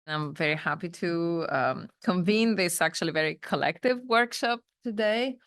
I'm very happy to convene this actually very collective workshop today.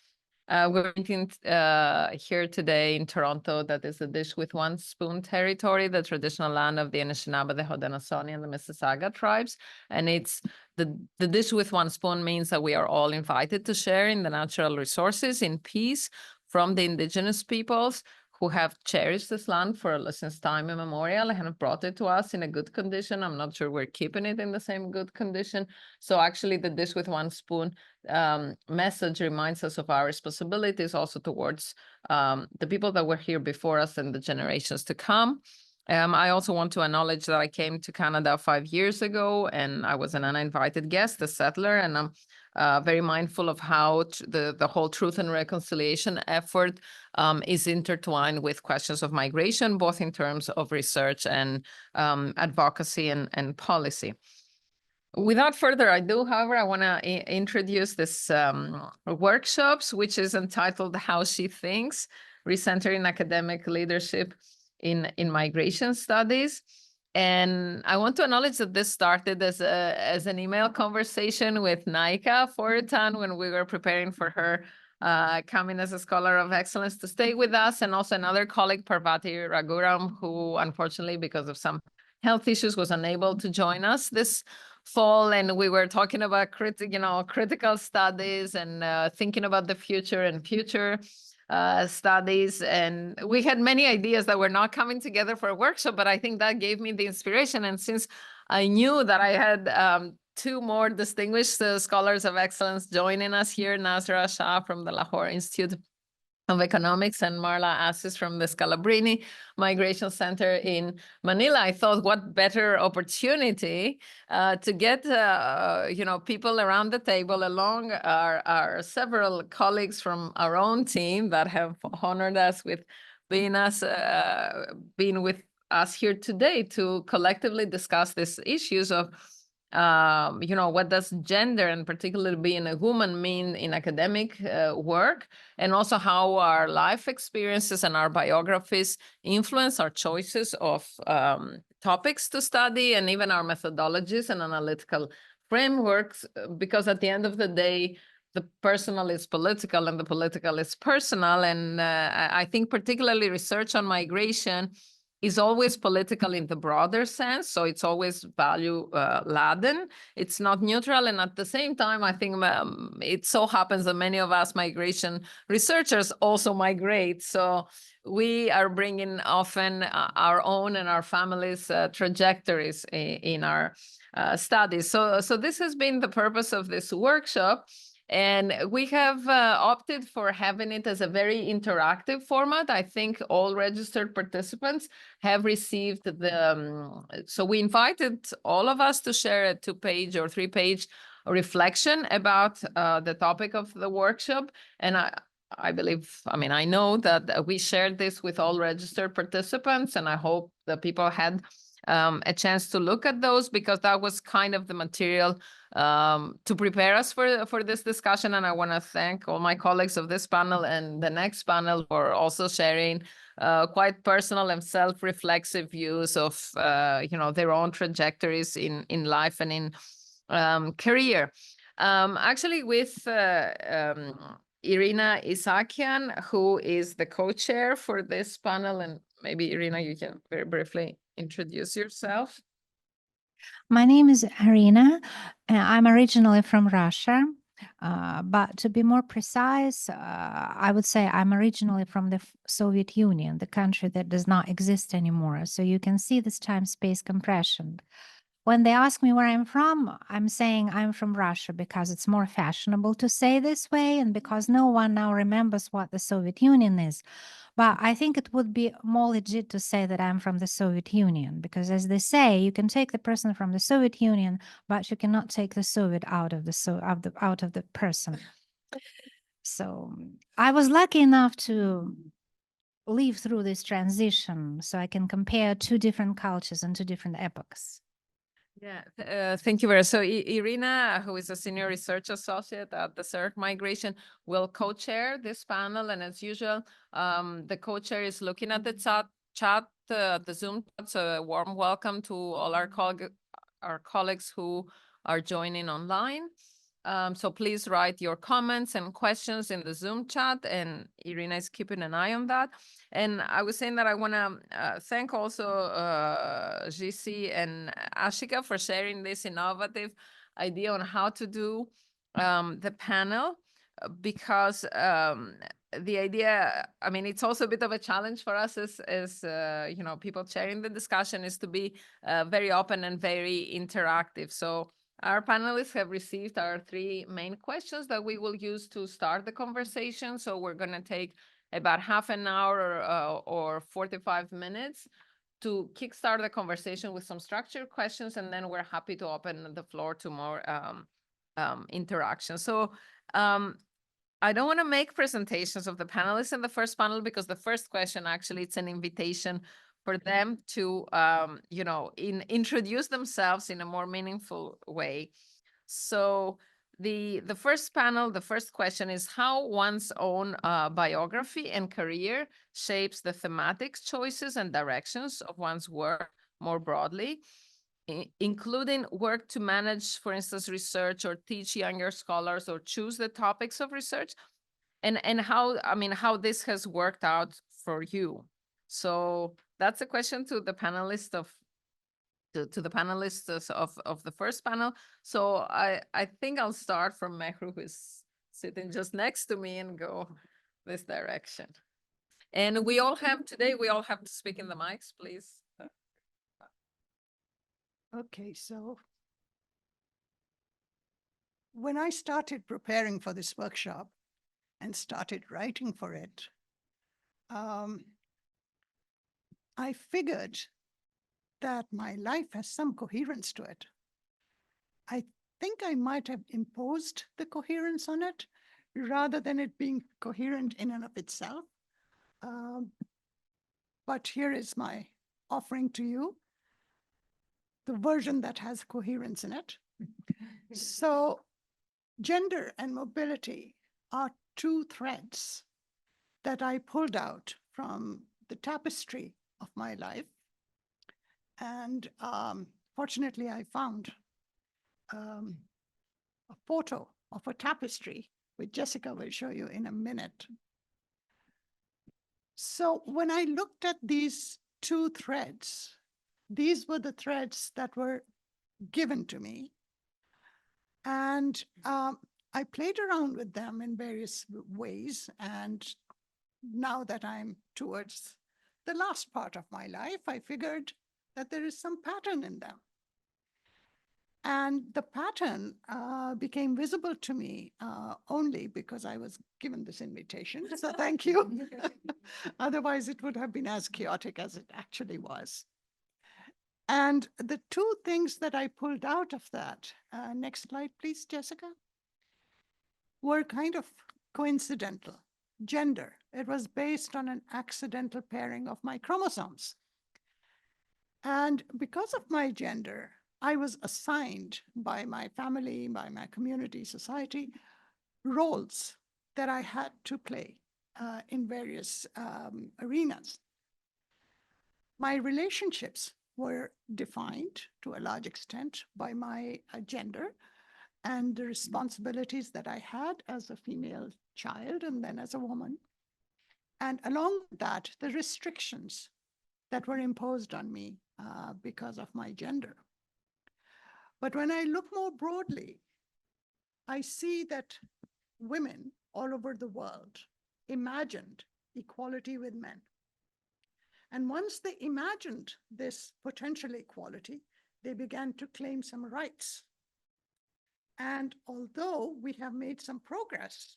We're meeting here today in Toronto, that is the Dish with One Spoon territory, the traditional land of the Anishinaabe, the Haudenosaunee, and the Mississauga tribes. And it's the Dish with One Spoon means that we are all invited to share in the natural resources in peace from the Indigenous peoples who have cherished this land since time immemorial and have brought it to us in a good condition. I'm not sure we're keeping it in the same good condition. So actually the Dish with One Spoon message reminds us of our responsibilities also towards the people that were here before us and the generations to come. I also want to acknowledge that I came to Canada 5 years ago and I was an uninvited guest, a settler, and I'm very mindful of how the whole truth and reconciliation effort is intertwined with questions of migration, both in terms of research and advocacy and policy. Without further ado, however, I want to introduce this workshops, which is entitled How She Thinks, Recentering Academic Leadership in Migration Studies. And I want to acknowledge that this started as an email conversation with Naika Forutan when we were preparing for her coming as a Scholar of Excellence to stay with us, and also another colleague, Parvati Raghuram, who unfortunately, because of some health issues, was unable to join us this fall. And we were talking about critical studies and thinking about the future and future studies. And we had many ideas that were not coming together for a workshop, but I think that gave me the inspiration. And since I knew that I had two more distinguished Scholars of Excellence joining us here, Nazra Shah from the Lahore Institute of Economics and Marla Assis from the Scalabrini Migration Center in Manila, I thought what better opportunity to get people around the table, along our several colleagues from our own team that have honored us with being with us here today to collectively discuss these issues of what does gender, and particularly being a woman, mean in academic work, and also how our life experiences and our biographies influence our choices of topics to study, and even our methodologies and analytical frameworks, because at the end of the day, the personal is political and the political is personal. And I think particularly research on migration is always political in the broader sense. So it's always value laden. It's not neutral. And at the same time, I think it so happens that many of us migration researchers also migrate. So we are bringing often our own and our families' trajectories in our studies. So this has been the purpose of this workshop. And we have opted for having it as a very interactive format. I think all registered participants have received so we invited all of us to share a 2-page or 3-page reflection about the topic of the workshop. And I know that we shared this with all registered participants, and I hope that people had a chance to look at those, because that was kind of the material to prepare us for this discussion. And I want to thank all my colleagues of this panel and the next panel for also sharing quite personal and self-reflexive views of their own trajectories in life and in career. Actually, with Irina Isakian, who is the co-chair for this panel, and maybe Irina, you can very briefly introduce yourself. My name is Irina. I'm originally from Russia, but to be more precise, I would say I'm originally from the Soviet Union, the country that does not exist anymore. So you can see this time-space compression. When they ask me where I'm from, I'm saying I'm from Russia because it's more fashionable to say this way, and because no one now remembers what the Soviet Union is. But I think it would be more legit to say that I'm from the Soviet Union, because as they say, you can take the person from the Soviet Union, but you cannot take the Soviet out of the person. So I was lucky enough to live through this transition, so I can compare two different cultures and two different epochs. Yeah, thank you very much. So Irina, who is a senior research associate at the CERC Migration, will co-chair this panel. And as usual, the co-chair is looking at the chat, the Zoom chat. So a warm welcome to all our our colleagues who are joining online. So please write your comments and questions in the Zoom chat, and Irina is keeping an eye on that. And I was saying that I want to thank also GC and Ashika for sharing this innovative idea on how to do the panel, because the idea, I mean, it's also a bit of a challenge for us as you know, people chairing the discussion, is to be very open and very interactive. So our panelists have received our 3 main questions that we will use to start the conversation. So we're going to take about half an hour or 45 minutes to kickstart the conversation with some structured questions, and then we're happy to open the floor to more interaction. So I don't want to make presentations of the panelists in the first panel, because the first question, actually, it's an invitation for them to, you know, introduce themselves in a more meaningful way. So the first panel, the first question is how one's own biography and career shapes the thematic choices and directions of one's work more broadly, including work to manage, for instance, research, or teach younger scholars, or choose the topics of research, and how, I mean, how this has worked out for you. So that's a question to the panelists to the panelists of the first panel. So I think I'll start from Mehru, who's sitting just next to me, and go this direction. And we all have to speak in the mics, please. Okay, so when I started preparing for this workshop and started writing for it, I figured that my life has some coherence to it. I think I might have imposed the coherence on it rather than it being coherent in and of itself. But here is my offering to you, the version that has coherence in it. So gender and mobility are 2 threads that I pulled out from the tapestry of my life. And fortunately, I found a photo of a tapestry, which Jessica will show you in a minute. So when I looked at these 2 threads, these were the threads that were given to me. And I played around with them in various ways. And now that I'm towards the last part of my life, I figured that there is some pattern in them. And the pattern became visible to me only because I was given this invitation. So thank you. Otherwise, it would have been as chaotic as it actually was. And the 2 things that I pulled out of that, next slide, please, Jessica, were kind of coincidental. Gender, it was based on an accidental pairing of my chromosomes. And because of my gender, I was assigned by my family, by my community, society, roles that I had to play in various arenas. My relationships were defined to a large extent by my gender and the responsibilities that I had as a female child and then as a woman. And along with that, the restrictions that were imposed on me because of my gender. But when I look more broadly, I see that women all over the world imagined equality with men. And once they imagined this potential equality, they began to claim some rights. And although we have made some progress,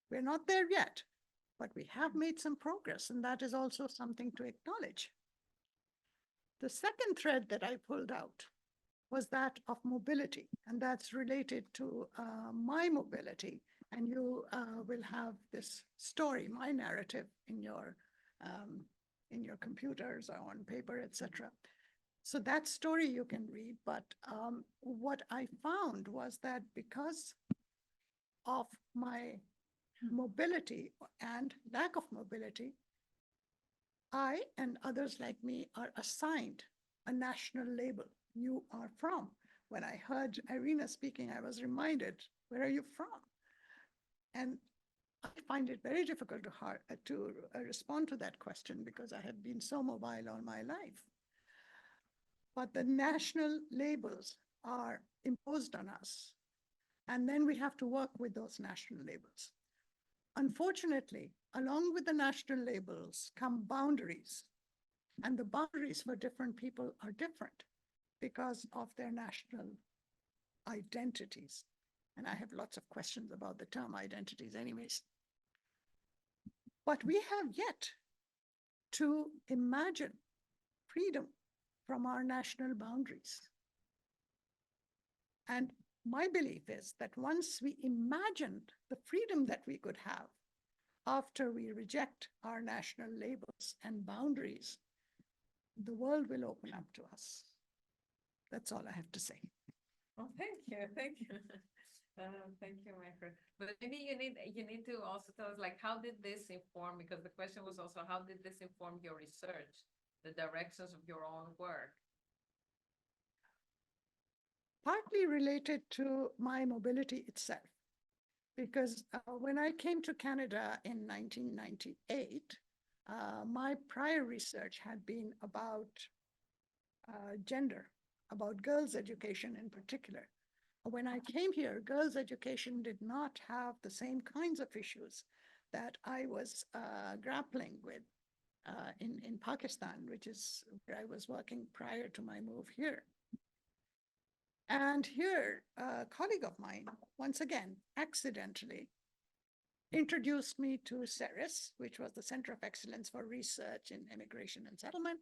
we're not there yet, but we have made some progress, and that is also something to acknowledge. The second thread that I pulled out was that of mobility, and that's related to my mobility. And you will have this story, my narrative, in your computers or on paper, etc. So that story you can read, but what I found was that because of my mobility and lack of mobility, I and others like me are assigned a national label you are from. When I heard Irina speaking, I was reminded, where are you from? And I find it very difficult to respond to that question because I have been so mobile all my life. But the national labels are imposed on us, and then we have to work with those national labels. Unfortunately, along with the national labels come boundaries, and the boundaries for different people are different because of their national identities. And I have lots of questions about the term identities anyways. But we have yet to imagine freedom from our national boundaries. And my belief is that once we imagined the freedom that we could have after we reject our national labels and boundaries, the world will open up to us. That's all I have to say. Well, thank you, thank you. Thank you, my friend. But maybe you need to also tell us, like, how did this inform, because the question was also, how did this inform your research, the directions of your own work? Partly related to my mobility itself, because when I came to Canada in 1998, my prior research had been about gender, about girls' education in particular. When I came here, girls' education did not have the same kinds of issues that I was grappling with in Pakistan, which is where I was working prior to my move here. And here, a colleague of mine, once again, accidentally, introduced me to CERIS, which was the Center of Excellence for Research in Immigration and Settlement.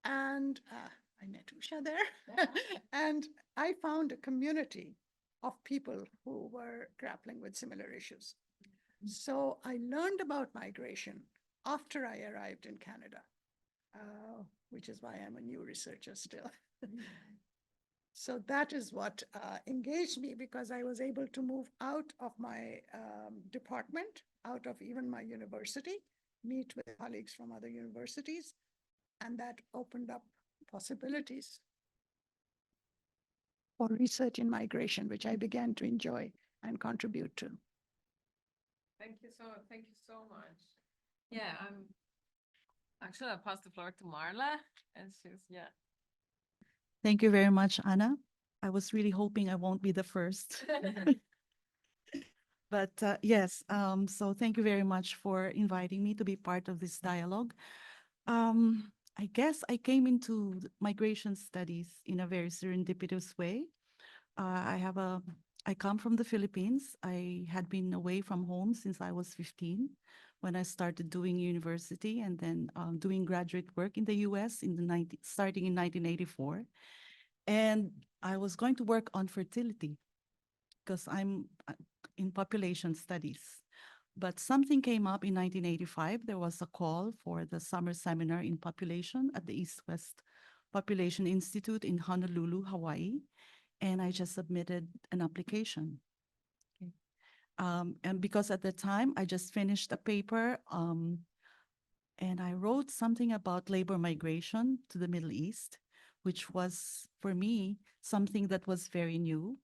And I met Usha there. And I found a community of people who were grappling with similar issues. So I learned about migration after I arrived in Canada, which is why I'm a new researcher still. So that is what engaged me, because I was able to move out of my department, out of even my university, meet with colleagues from other universities, and that opened up possibilities for research in migration, which I began to enjoy and contribute to. Thank you so much. Yeah, actually, I'll pass the floor to Marla, and she's, yeah. Thank you very much, Anna. I was really hoping I won't be the first. But yes, so thank you very much for inviting me to be part of this dialogue. I guess I came into migration studies in a very serendipitous way. I come from the Philippines. I had been away from home since I was 15 when I started doing university, and then doing graduate work in the US starting in 1984. And I was going to work on fertility because I'm in population studies. But something came up in 1985. There was a call for the summer seminar in population at the East West Population Institute in Honolulu, Hawaii. And I just submitted an application. Okay. And because at the time I just finished a paper, and I wrote something about labor migration to the Middle East, which was, for me, something that was very new.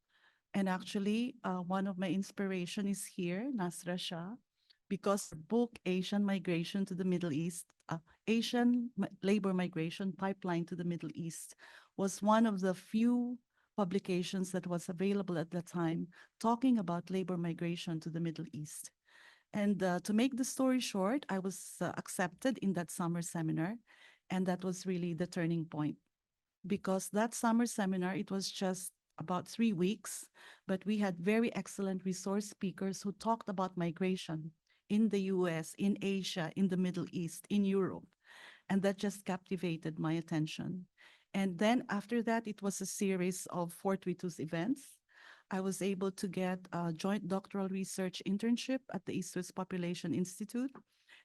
And actually, one of my inspiration is here, Nasra Shah, because the book Asian Migration to the Middle East, Labor Migration Pipeline to the Middle East, was one of the few publications that was available at the time talking about labor migration to the Middle East. And to make the story short, I was accepted in that summer seminar, and that was really the turning point. Because that summer seminar, it was just about 3 weeks, but we had very excellent resource speakers who talked about migration in the US, in Asia, in the Middle East, in Europe. And that just captivated my attention. And then after that, it was a series of fortuitous events. I was able to get a joint doctoral research internship at the East West Population Institute.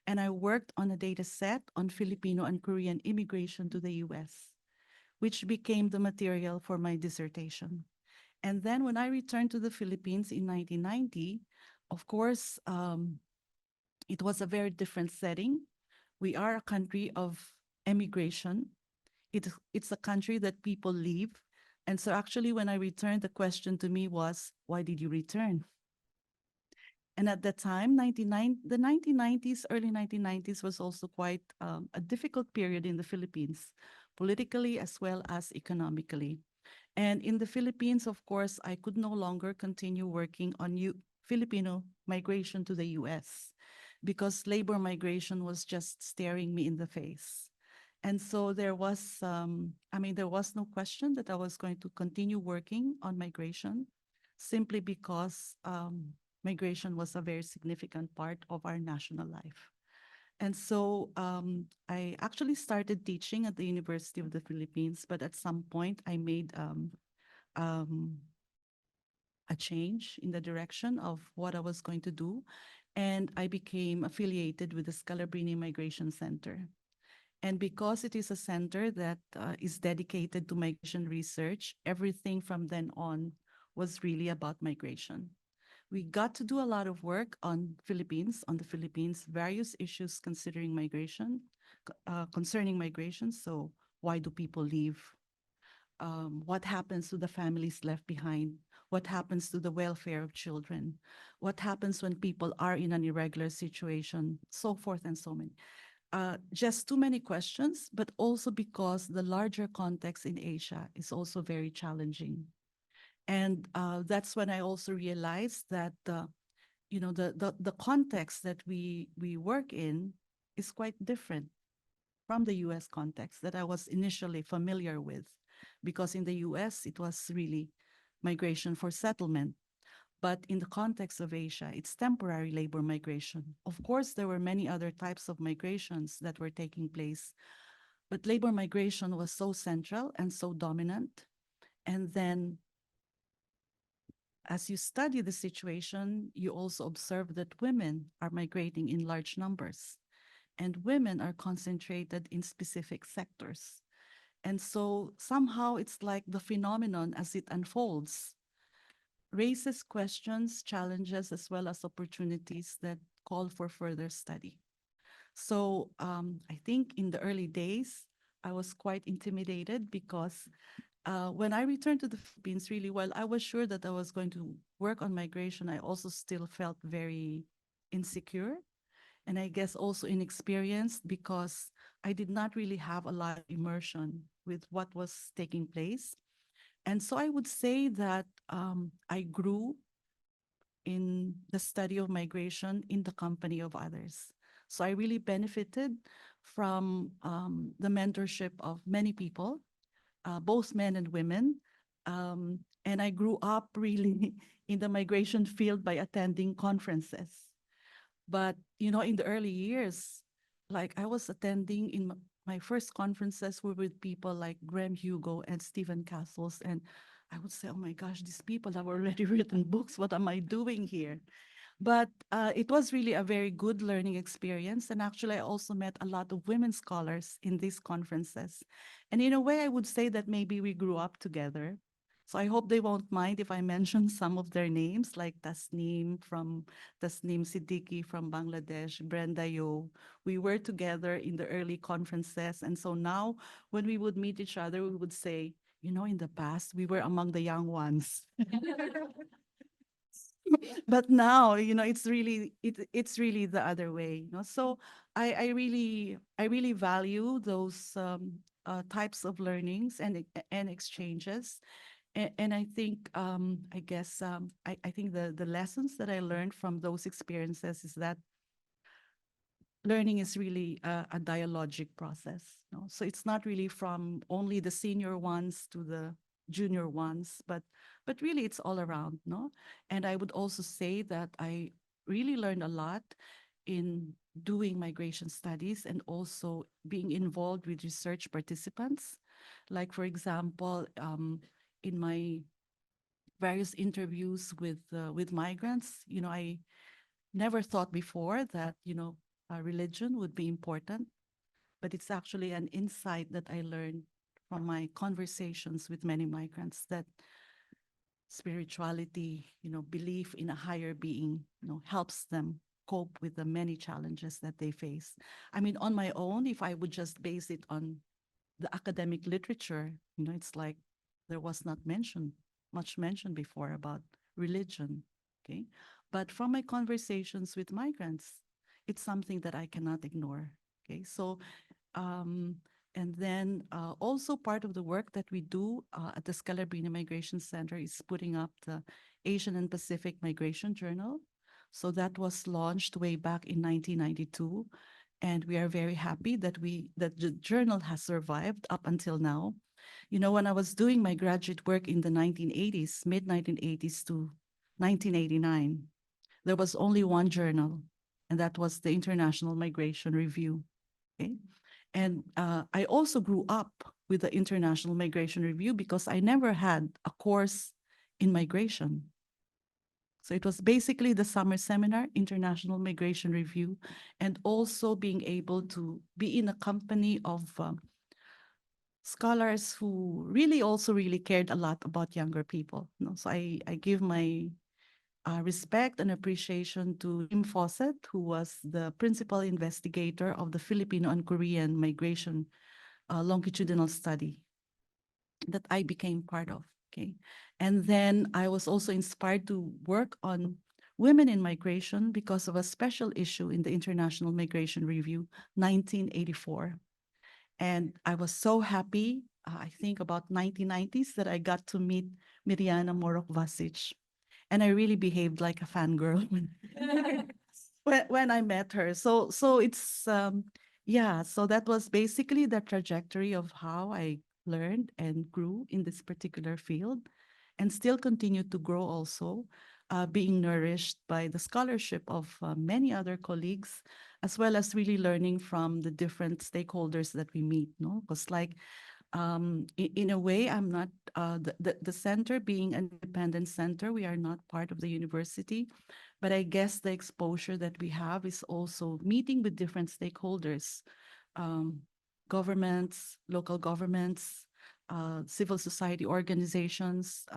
And I worked on a data set on Filipino and Korean immigration to the US, which became the material for my dissertation. And then when I returned to the Philippines in 1990, of course, it was a very different setting. We are a country of emigration. it's a country that people leave. And so actually when I returned, the question to me was, why did you return? And at that time, the 1990s, early 1990s was also quite a difficult period in the Philippines, politically as well as economically. And in the Philippines, of course, I could no longer continue working on Filipino migration to the US because labor migration was just staring me in the face. And so there was, there was no question that I was going to continue working on migration simply because migration was a very significant part of our national life. And so I actually started teaching at the University of the Philippines, but at some point I made a change in the direction of what I was going to do. And I became affiliated with the Scalabrini Migration Center. And because it is a center that is dedicated to migration research, everything from then on was really about migration. We got to do a lot of work on the Philippines, various issues concerning migration. So why do people leave? What happens to the families left behind? What happens to the welfare of children? What happens when people are in an irregular situation? So forth and so many. Just too many questions, but also because the larger context in Asia is also very challenging. And that's when I also realized that the context that we work in is quite different from the US context that I was initially familiar with, because in the US it was really migration for settlement. But in the context of Asia, it's temporary labor migration. Of course, there were many other types of migrations that were taking place, but labor migration was so central and so dominant. And then as you study the situation, you also observe that women are migrating in large numbers, and women are concentrated in specific sectors. And so somehow it's like the phenomenon as it unfolds raises questions, challenges, as well as opportunities that call for further study. So I think in the early days, I was quite intimidated because when I returned to the Philippines, really, while I was sure that I was going to work on migration, I also still felt very insecure. And I guess also inexperienced because I did not really have a lot of immersion with what was taking place. And so I would say that I grew in the study of migration in the company of others. So I really benefited from the mentorship of many people, both men and women. And I grew up really in the migration field by attending conferences. But, in the early years, like I was attending in my first conferences were with people like Graham Hugo and Stephen Castles. And I would say, oh my gosh, these people have already written books. What am I doing here? But it was really a very good learning experience. And actually, I also met a lot of women scholars in these conferences. And in a way, I would say that maybe we grew up together. So I hope they won't mind if I mention some of their names, like Tasneem Siddiqui from Bangladesh, Brenda Yo. We were together in the early conferences. And so now when we would meet each other, we would say, in the past, we were among the young ones. But now, it's really the other way. So I really value those types of learnings and exchanges. And I think, I guess, I think the lessons that I learned from those experiences is that learning is really a dialogic process. So it's not really from only the senior ones to the junior ones, but really it's all around. And I would also say that I really learned a lot in doing migration studies and also being involved with research participants. Like, for example, in my various interviews with migrants, I never thought before that, religion would be important, but it's actually an insight that I learned from my conversations with many migrants that spirituality, belief in a higher being, helps them cope with the many challenges that they face. I mean, on my own, if I would just base it on the academic literature, it's like there was not much mentioned before about religion, okay? But from my conversations with migrants, it's something that I cannot ignore, okay? So, and then also part of the work that we do at the Scalabrini Migration Center is putting up the Asian and Pacific Migration Journal. So that was launched way back in 1992. And we are very happy that the journal has survived up until now. When I was doing my graduate work in the 1980s, mid-1980s to 1989, there was only one journal, and that was the International Migration Review. Okay? And I also grew up with the International Migration Review because I never had a course in migration. So it was basically the summer seminar, International Migration Review, and also being able to be in a company of scholars who really cared a lot about younger people. So I give my respect and appreciation to Jim Fawcett, who was the principal investigator of the Filipino and Korean migration longitudinal study that I became part of. Okay. And then I was also inspired to work on women in migration because of a special issue in the International Migration Review, 1984. And I was so happy, I think about 1990s, that I got to meet Mirjana Morok-Vasic. And I really behaved like a fangirl when I met her. So it's, yeah, so that was basically the trajectory of how I learned and grew in this particular field, and still continue to grow also, being nourished by the scholarship of many other colleagues, as well as really learning from the different stakeholders that we meet, no? Because in a way, I'm not, the center being an independent center, we are not part of the university, but I guess the exposure that we have is also meeting with different stakeholders, governments, local governments, civil society organizations,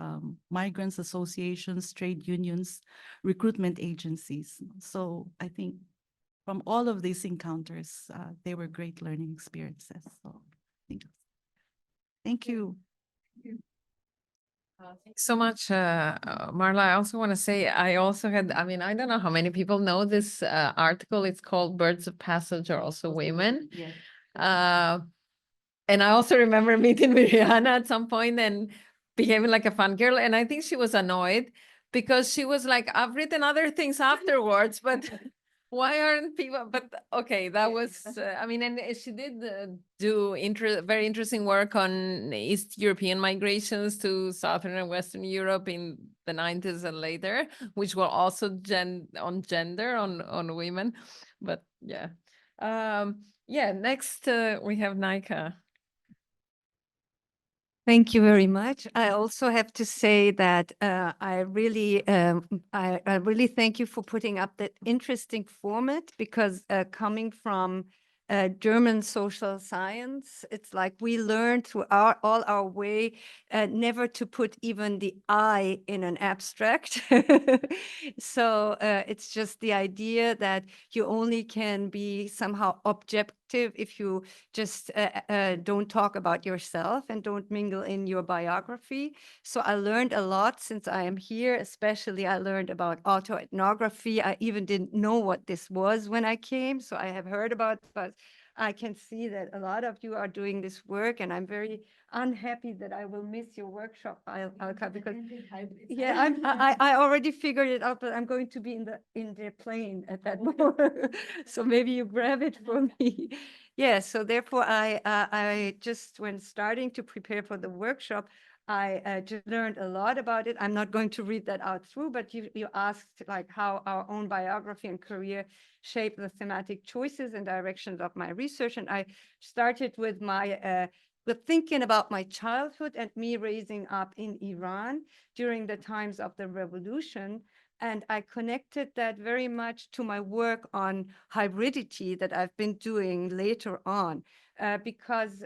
migrants associations, trade unions, recruitment agencies. So I think from all of these encounters, they were great learning experiences. So thank you. Thanks so much, Marla. I also want to say I also had, I mean, I don't know how many people know this article. It's called Birds of Passage Are Also Women. Yes. And I also remember meeting Mirjana at some point and behaving like a fun girl. And I think she was annoyed because she was like, I've written other things afterwards, but why aren't people? But okay, that was, I mean, and she did do very interesting work on East European migrations to Southern and Western Europe in the 90s and later, which were also on gender, on women. But yeah. Yeah, next we have Nika. Thank you very much. I also have to say that I really thank you for putting up that interesting format, because coming from German social science, it's like we learned through all our way never to put even the I in an abstract. So it's just the idea that you only can be somehow objective if you just don't talk about yourself and don't mingle in your biography. So I learned a lot since I am here. Especially I learned about autoethnography. I even didn't know what this was when I came. So I have heard about, but I can see that a lot of you are doing this work, and I'm very unhappy that I will miss your workshop, Alka, because yeah, I already figured it out, but I'm going to be in the plane at that moment. So maybe you grab it for me. Yeah, so therefore I just, when starting to prepare for the workshop, I just learned a lot about it. I'm not going to read that out through, but you asked like how our own biography and career shape the thematic choices and directions of my research. And I started with my with thinking about my childhood and me raising up in Iran during the times of the revolution. And I connected that very much to my work on hybridity that I've been doing later on, because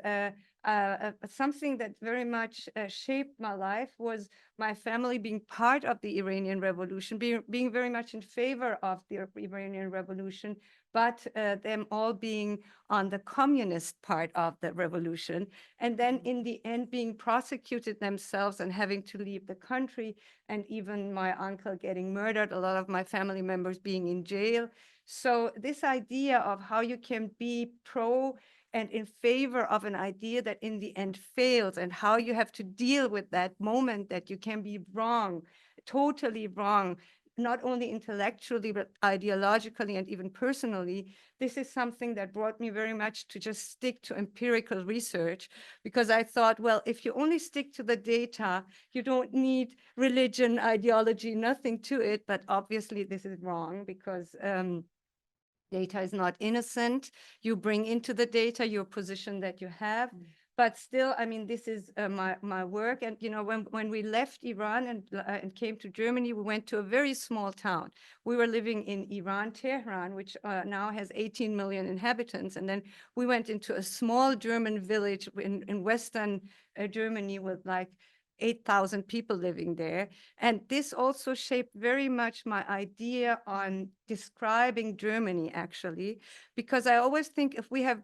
something that very much shaped my life was my family being part of the Iranian Revolution, being very much in favor of the Iranian Revolution, but them all being on the communist part of the revolution, and then in the end being prosecuted themselves and having to leave the country, and even my uncle getting murdered, a lot of my family members being in jail. So this idea of how you can be pro and in favor of an idea that in the end fails, and how you have to deal with that moment that you can be wrong, totally wrong, not only intellectually, but ideologically and even personally. This is something that brought me very much to just stick to empirical research, because I thought, well, if you only stick to the data, you don't need religion, ideology, nothing to it. But obviously this is wrong, because data is not innocent. You bring into the data your position that you have. But still, I mean, this is my work. And, you know, when we left Iran and came to Germany, we went to a very small town. We were living in Iran, Tehran, which now has 18 million inhabitants. And then we went into a small German village in Western Germany with like 8,000 people living there. And this also shaped very much my idea on describing Germany, actually, because I always think if we have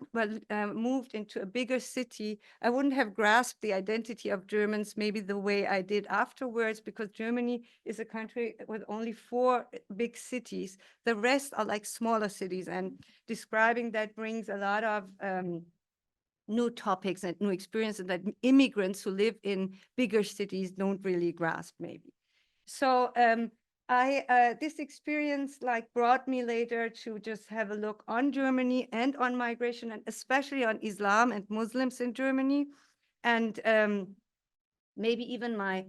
moved into a bigger city, I wouldn't have grasped the identity of Germans maybe the way I did afterwards, because Germany is a country with only 4 big cities. The rest are like smaller cities, and describing that brings a lot of new topics and new experiences that immigrants who live in bigger cities don't really grasp, maybe. So this experience like brought me later to just have a look on Germany and on migration, and especially on Islam and Muslims in Germany. And maybe even my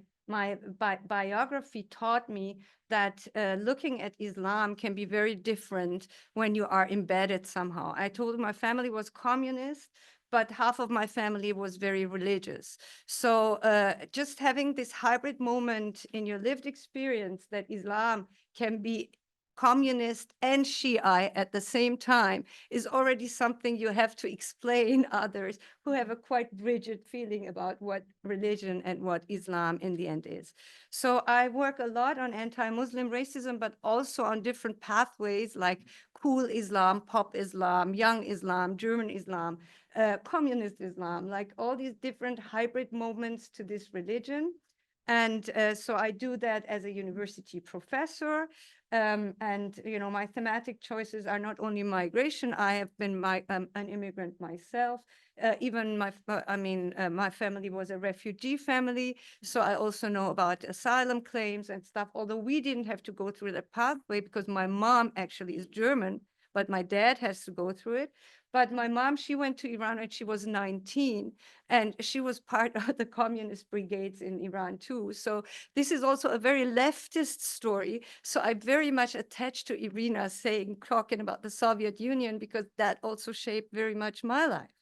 biography taught me that looking at Islam can be very different when you are embedded somehow. I told my family was communist, but half of my family was very religious. So just having this hybrid moment in your lived experience that Islam can be communist and Shiite at the same time is already something you have to explain others who have a quite rigid feeling about what religion and what Islam in the end is. So I work a lot on anti-Muslim racism, but also on different pathways like cool Islam, pop Islam, young Islam, German Islam, communist Islam, like all these different hybrid movements to this religion. And so I do that as a university professor. And, you know, my thematic choices are not only migration. I have been an immigrant myself. Even my family was a refugee family. So I also know about asylum claims and stuff, although we didn't have to go through that pathway because my mom actually is German, but my dad has to go through it. But my mom, she went to Iran when she was 19, and she was part of the communist brigades in Iran too. So this is also a very leftist story. So I'm very much attached to Irina talking about the Soviet Union, because that also shaped very much my life.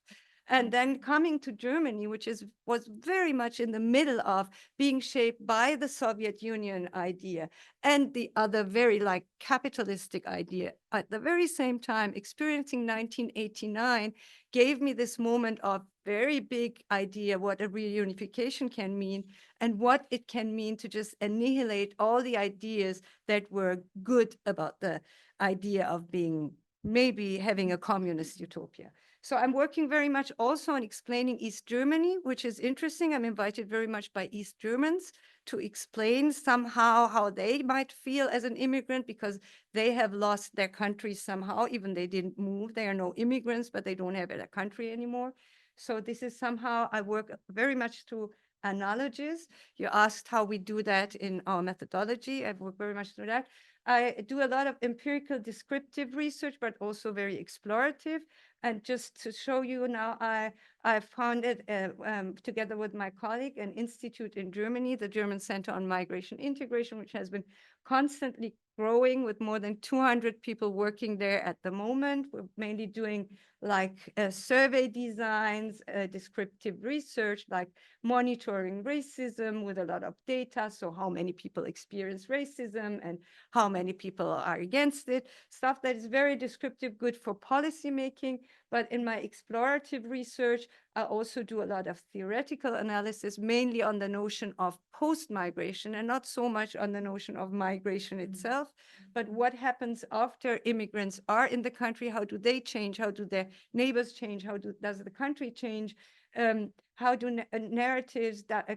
And then coming to Germany, which was very much in the middle of being shaped by the Soviet Union idea and the other very like capitalistic idea. At the very same time, experiencing 1989 gave me this moment of very big idea what a reunification can mean and what it can mean to just annihilate all the ideas that were good about the idea of being maybe having a communist utopia. So I'm working very much also on explaining East Germany, which is interesting. I'm invited very much by East Germans to explain somehow how they might feel as an immigrant, because they have lost their country somehow, even they didn't move. They are no immigrants, but they don't have a country anymore. So this is somehow, I work very much through analogies. You asked how we do that in our methodology. I work very much through that. I do a lot of empirical descriptive research, but also very explorative. And just to show you now, I founded, together with my colleague, an institute in Germany, the German Center on Migration Integration, which has been constantly growing with more than 200 people working there at the moment. We're mainly doing like survey designs, descriptive research, like monitoring racism with a lot of data. So how many people experience racism and how many people are against it, stuff that is very descriptive, good for policy making, but in my explorative research, I also do a lot of theoretical analysis, mainly on the notion of post-migration and not so much on the notion of migration itself, but what happens after immigrants are in the country, how do they change, how do their neighbors change, does the country change, how do narratives that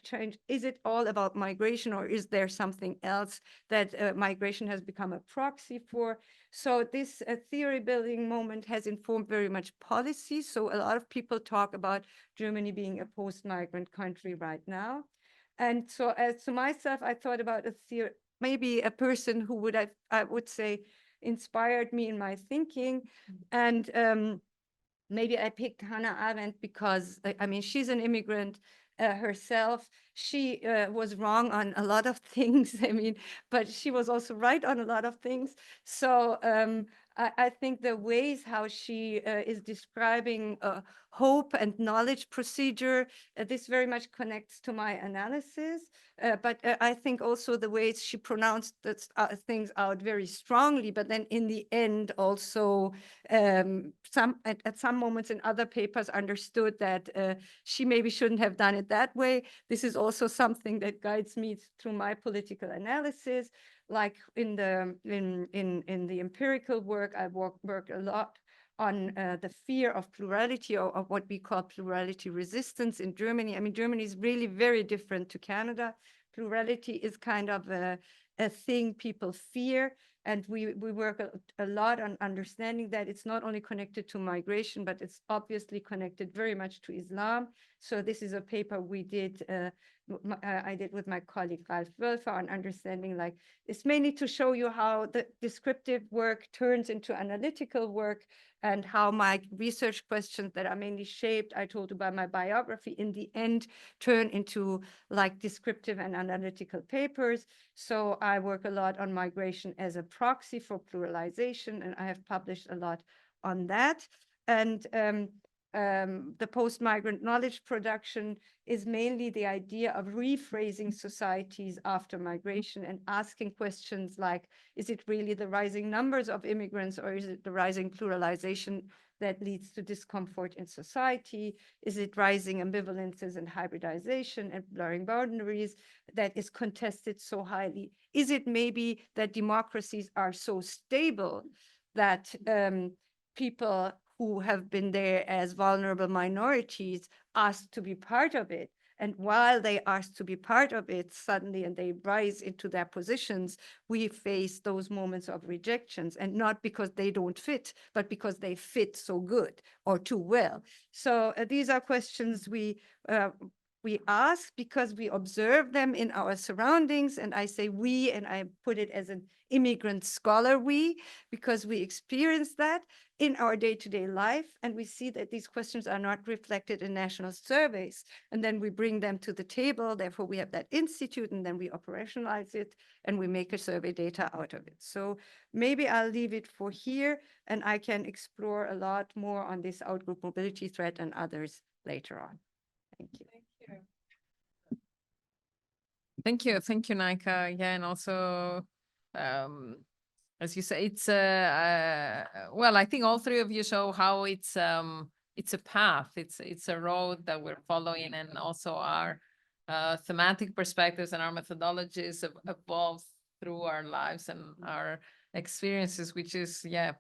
change? Is it all about migration, or is there something else that migration has become a proxy for? So this theory building moment has informed very much policy. So a lot of people talk about Germany being a post-migrant country right now. And so as to myself, I thought about a theory, maybe a person who would, I would say, inspired me in my thinking. And maybe I picked Hannah Arendt because, I mean, she's an immigrant herself. She was wrong on a lot of things, I mean, but she was also right on a lot of things. So I think the ways how she is describing hope and knowledge procedure, this very much connects to my analysis. But I think also the ways she pronounced things out very strongly, but then in the end also at some moments in other papers understood that she maybe shouldn't have done it that way. This is also something that guides me through my political analysis. Like in the empirical work, I work a lot on the fear of plurality, or of what we call plurality resistance in Germany. I mean, Germany is really very different to Canada. Plurality is kind of a thing people fear. And we work a lot on understanding that it's not only connected to migration, but it's obviously connected very much to Islam. So this is a paper we did, I did with my colleague Ralf Wölfer on understanding, like, it's mainly to show you how the descriptive work turns into analytical work, and how my research questions that are mainly shaped, I told you, by my biography, in the end turn into like descriptive and analytical papers. So I work a lot on migration as a proxy for pluralization, and I have published a lot on that. And the post-migrant knowledge production is mainly the idea of rephrasing societies after migration and asking questions like, is it really the rising numbers of immigrants, or is it the rising pluralization that leads to discomfort in society? Is it rising ambivalences and hybridization and blurring boundaries that is contested so highly? Is it maybe that democracies are so stable that people who have been there as vulnerable minorities asked to be part of it? And while they asked to be part of it suddenly, and they rise into their positions, we face those moments of rejections, and not because they don't fit, but because they fit so good or too well. So these are questions we ask because we observe them in our surroundings. And I say we, and I put it as an immigrant scholar we, because we experience that in our day-to-day life. And we see that these questions are not reflected in national surveys. And then we bring them to the table. Therefore, we have that institute, and then we operationalize it, and we make a survey data out of it. So maybe I'll leave it for here, and I can explore a lot more on this outgroup mobility thread and others later on. Thank you. Thank you, Naika. Yeah, and also, as you say, it's well, I think all three of you show how it's a path, it's a road that we're following, and also our thematic perspectives and our methodologies evolve through our lives and our experiences, which is, yeah,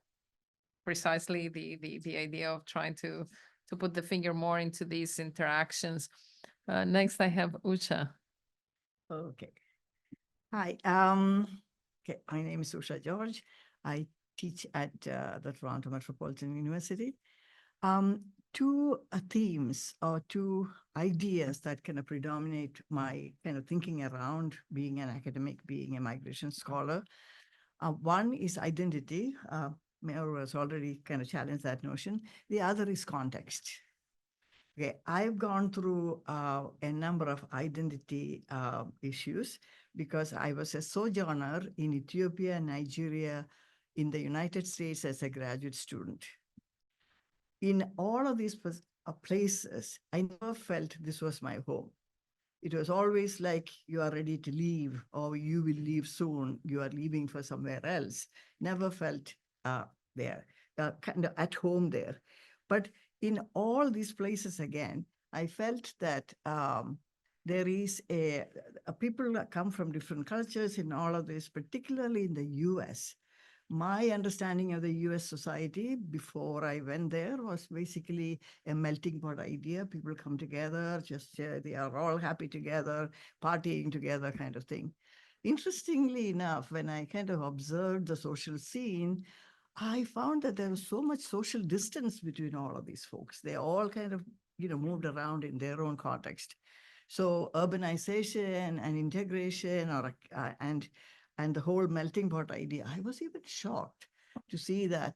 precisely the idea of trying to put the finger more into these interactions. Next, I have Usha. Okay. Hi. Okay. My name is Usha George. I teach at the Toronto Metropolitan University. Two themes or two ideas that kind of predominate my kind of thinking around being an academic, being a migration scholar. One is identity. Mayor has already kind of challenged that notion. The other is context. Okay, I've gone through a number of identity issues because I was a sojourner in Ethiopia, Nigeria, in the United States as a graduate student. In all of these places, I never felt this was my home. It was always like you are ready to leave, or you will leave soon, you are leaving for somewhere else. Never felt there. kind of at home there. But in all these places, again, I felt that there is people that come from different cultures in all of this, particularly in the US. My understanding of the US society before I went there was basically a melting pot idea. People come together, just they are all happy together, partying together kind of thing. Interestingly enough, when I kind of observed the social scene, I found that there was so much social distance between all of these folks. They all kind of, moved around in their own context. So urbanization and integration and the whole melting pot idea, I was even shocked to see that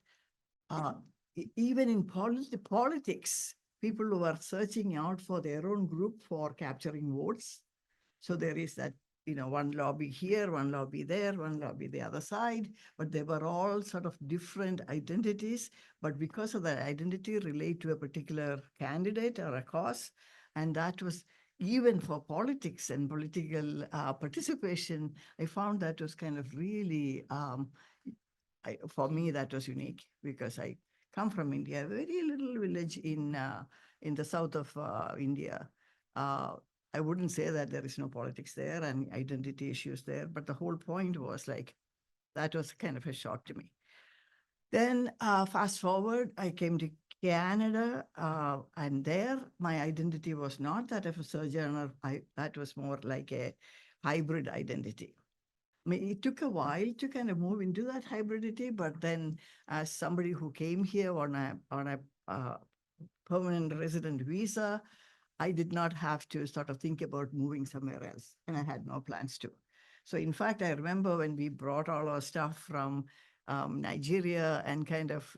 even in politics, people who are searching out for their own group for capturing votes. So there is that, one lobby here, one lobby there, one lobby the other side, but they were all sort of different identities, but because of that identity relate to a particular candidate or a cause. And that was even for politics and political participation, I found that was kind of really, for me, that was unique because I come from India, a very little village in the south of India. I wouldn't say that there is no politics there and identity issues there, but the whole point was like, that was kind of a shock to me. Then fast forward, I came to Canada, and there my identity was not that of a sojourner. That was more like a hybrid identity. I mean, it took a while to kind of move into that hybridity, but then as somebody who came here on a permanent resident visa, I did not have to sort of think about moving somewhere else, and I had no plans to. So in fact, I remember when we brought all our stuff from Nigeria and kind of,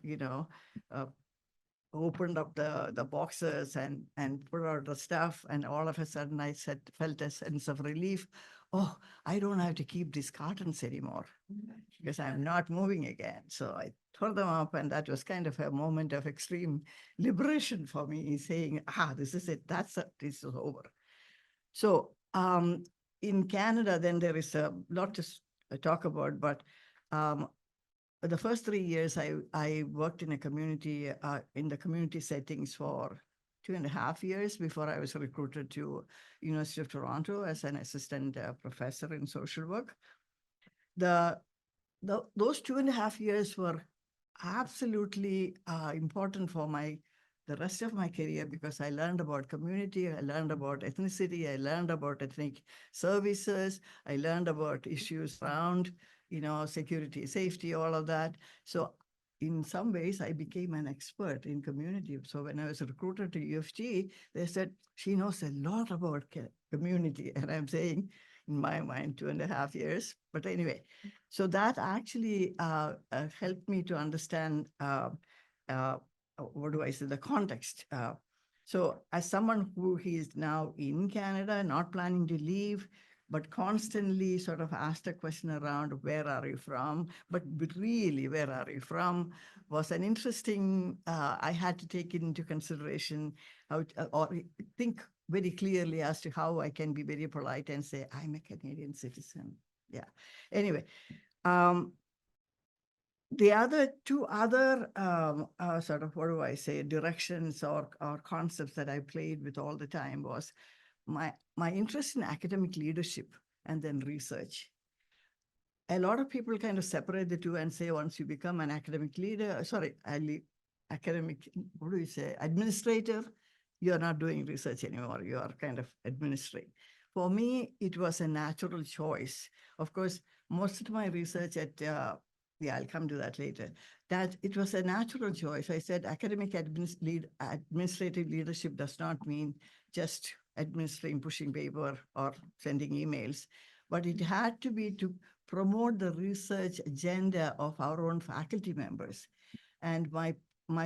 opened up the boxes and put out the stuff, and all of a sudden I felt a sense of relief. Oh, I don't have to keep these cartons anymore because I'm not moving again. So I tore them up, and that was kind of a moment of extreme liberation for me, saying, this is it. This is over. So in Canada, then there is a lot to talk about, but the first 3 years, I worked in a community, in the community settings for 2.5 years before I was recruited to University of Toronto as an assistant professor in social work. Those 2.5 years were absolutely important for the rest of my career because I learned about community, I learned about ethnicity, I learned about ethnic services, I learned about issues around, security, safety, all of that. So in some ways, I became an expert in community. So when I was recruited to UFT, they said, she knows a lot about community. And I'm saying, in my mind, 2.5 years. But anyway, so that actually helped me to understand, what do I say, the context. So as someone who is now in Canada, not planning to leave, but constantly sort of asked a question around where are you from, but really where are you from was an interesting, I had to take into consideration how, or think very clearly as to how I can be very polite and say, I'm a Canadian citizen. Yeah. Anyway, the two other sort of, what do I say, directions or concepts that I played with all the time was my interest in academic leadership and then research. A lot of people kind of separate the two and say, once you become an academic leader, academic, what do you say, administrator, you're not doing research anymore. You are kind of administering. For me, it was a natural choice. Of course, most of my research I'll come to that later, that it was a natural choice. I said academic administrative leadership does not mean just administering, pushing paper or sending emails, but it had to be to promote the research agenda of our own faculty members. And my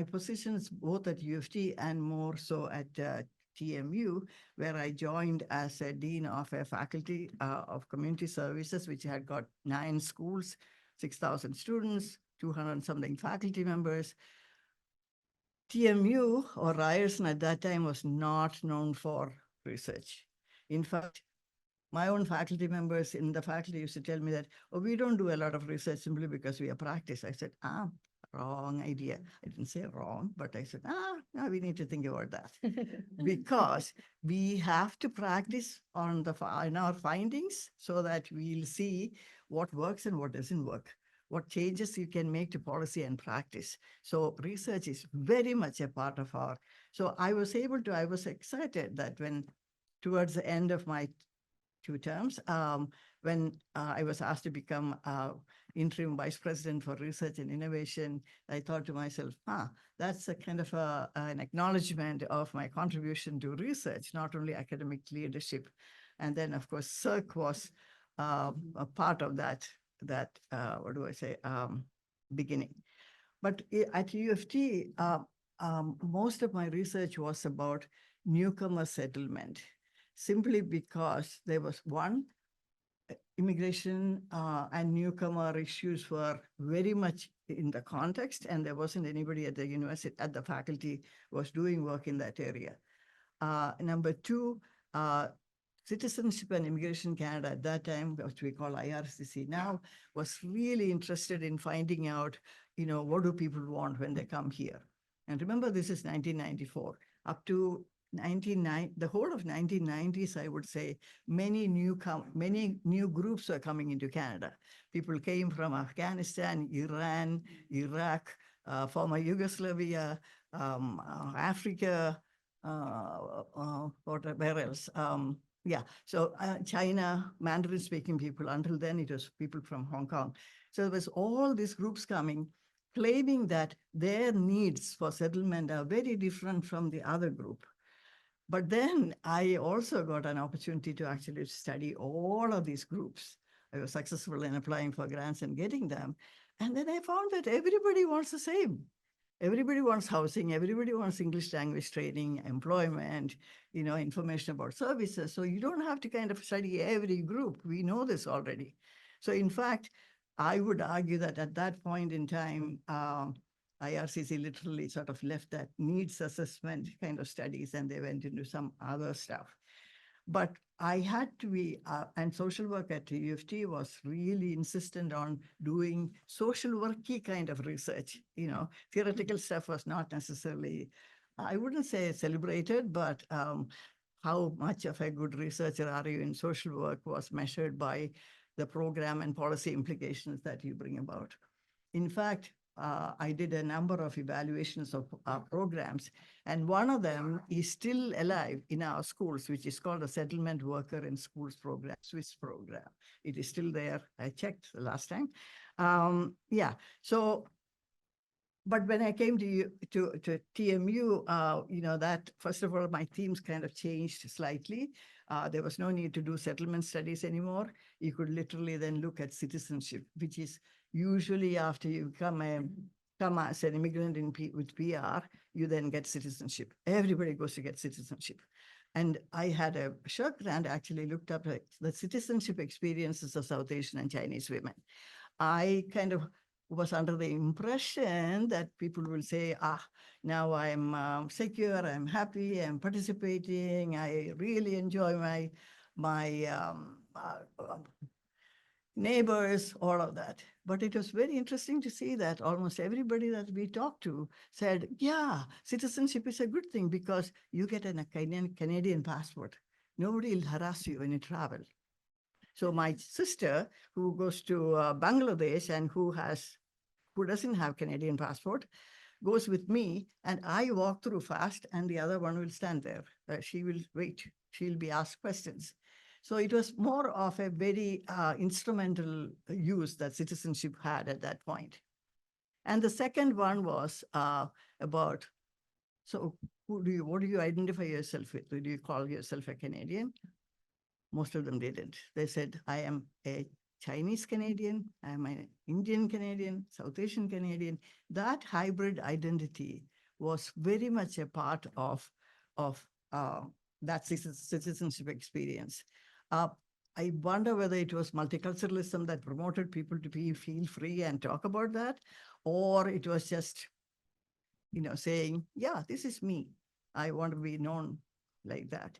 positions both at UFT and more so at TMU, where I joined as a dean of a faculty of community services, which had got 9 schools, 6,000 students, 200 something faculty members. TMU or Ryerson at that time was not known for research. In fact, my own faculty members in the faculty used to tell me that, oh, we don't do a lot of research simply because we are practice. I said, wrong idea. I didn't say wrong, but I said, no, we need to think about that. Because we have to practice on in our findings so that we'll see what works and what doesn't work, what changes you can make to policy and practice. So research is very much a part of so I was excited that when towards the end of my 2 terms, when I was asked to become interim vice president for research and innovation, I thought to myself, that's a kind of an acknowledgement of my contribution to research, not only academic leadership. And then, of course, CERC was a part of that what do I say, beginning. But at UFT, most of my research was about newcomer settlement, simply because there was one, immigration and newcomer issues were very much in the context, and there wasn't anybody at the university, at the faculty, was doing work in that area. Number 2, Citizenship and Immigration Canada at that time, which we call IRCC now, was really interested in finding out, what do people want when they come here? And remember, this is 1994. Up to the whole of 1990s, I would say, many new groups were coming into Canada. People came from Afghanistan, Iran, Iraq, former Yugoslavia, Africa, where else? So China, Mandarin-speaking people. Until then, it was people from Hong Kong. So there was all these groups coming, claiming that their needs for settlement are very different from the other group. But then I also got an opportunity to actually study all of these groups. I was successful in applying for grants and getting them. And then I found that everybody wants the same. Everybody wants housing, everybody wants English language training, employment, information about services. So you don't have to kind of study every group. We know this already. So in fact, I would argue that at that point in time, IRCC literally sort of left that needs assessment kind of studies, and they went into some other stuff. But I had to be, and social work at UFT was really insistent on doing social worky kind of research. Theoretical stuff was not necessarily, I wouldn't say celebrated, but how much of a good researcher are you in social work was measured by the program and policy implications that you bring about. In fact, I did a number of evaluations of our programs, and one of them is still alive in our schools, which is called the Settlement Worker in Schools program, Swiss program. It is still there. I checked the last time. So, but when I came to TMU, that first of all, my themes kind of changed slightly. There was no need to do settlement studies anymore. You could literally then look at citizenship, which is usually after you come as an immigrant with PR, you then get citizenship. Everybody goes to get citizenship. And I had a short grant actually looked up the citizenship experiences of South Asian and Chinese women. I kind of was under the impression that people will say, now I'm secure, I'm happy, I'm participating, I really enjoy my neighbors, all of that. But it was very interesting to see that almost everybody that we talked to said, yeah, citizenship is a good thing because you get a Canadian passport. Nobody will harass you when you travel. So my sister, who goes to Bangladesh and who doesn't have Canadian passport, goes with me, and I walk through fast, and the other one will stand there. She will wait. She'll be asked questions. So it was more of a very instrumental use that citizenship had at that point. And the second one was about, so what do you identify yourself with? Do you call yourself a Canadian? Most of them didn't. They said, I am a Chinese Canadian, I am an Indian Canadian, South Asian Canadian. That hybrid identity was very much a part of that citizenship experience. I wonder whether it was multiculturalism that promoted people to feel free and talk about that, or it was just, saying, yeah, this is me. I want to be known like that.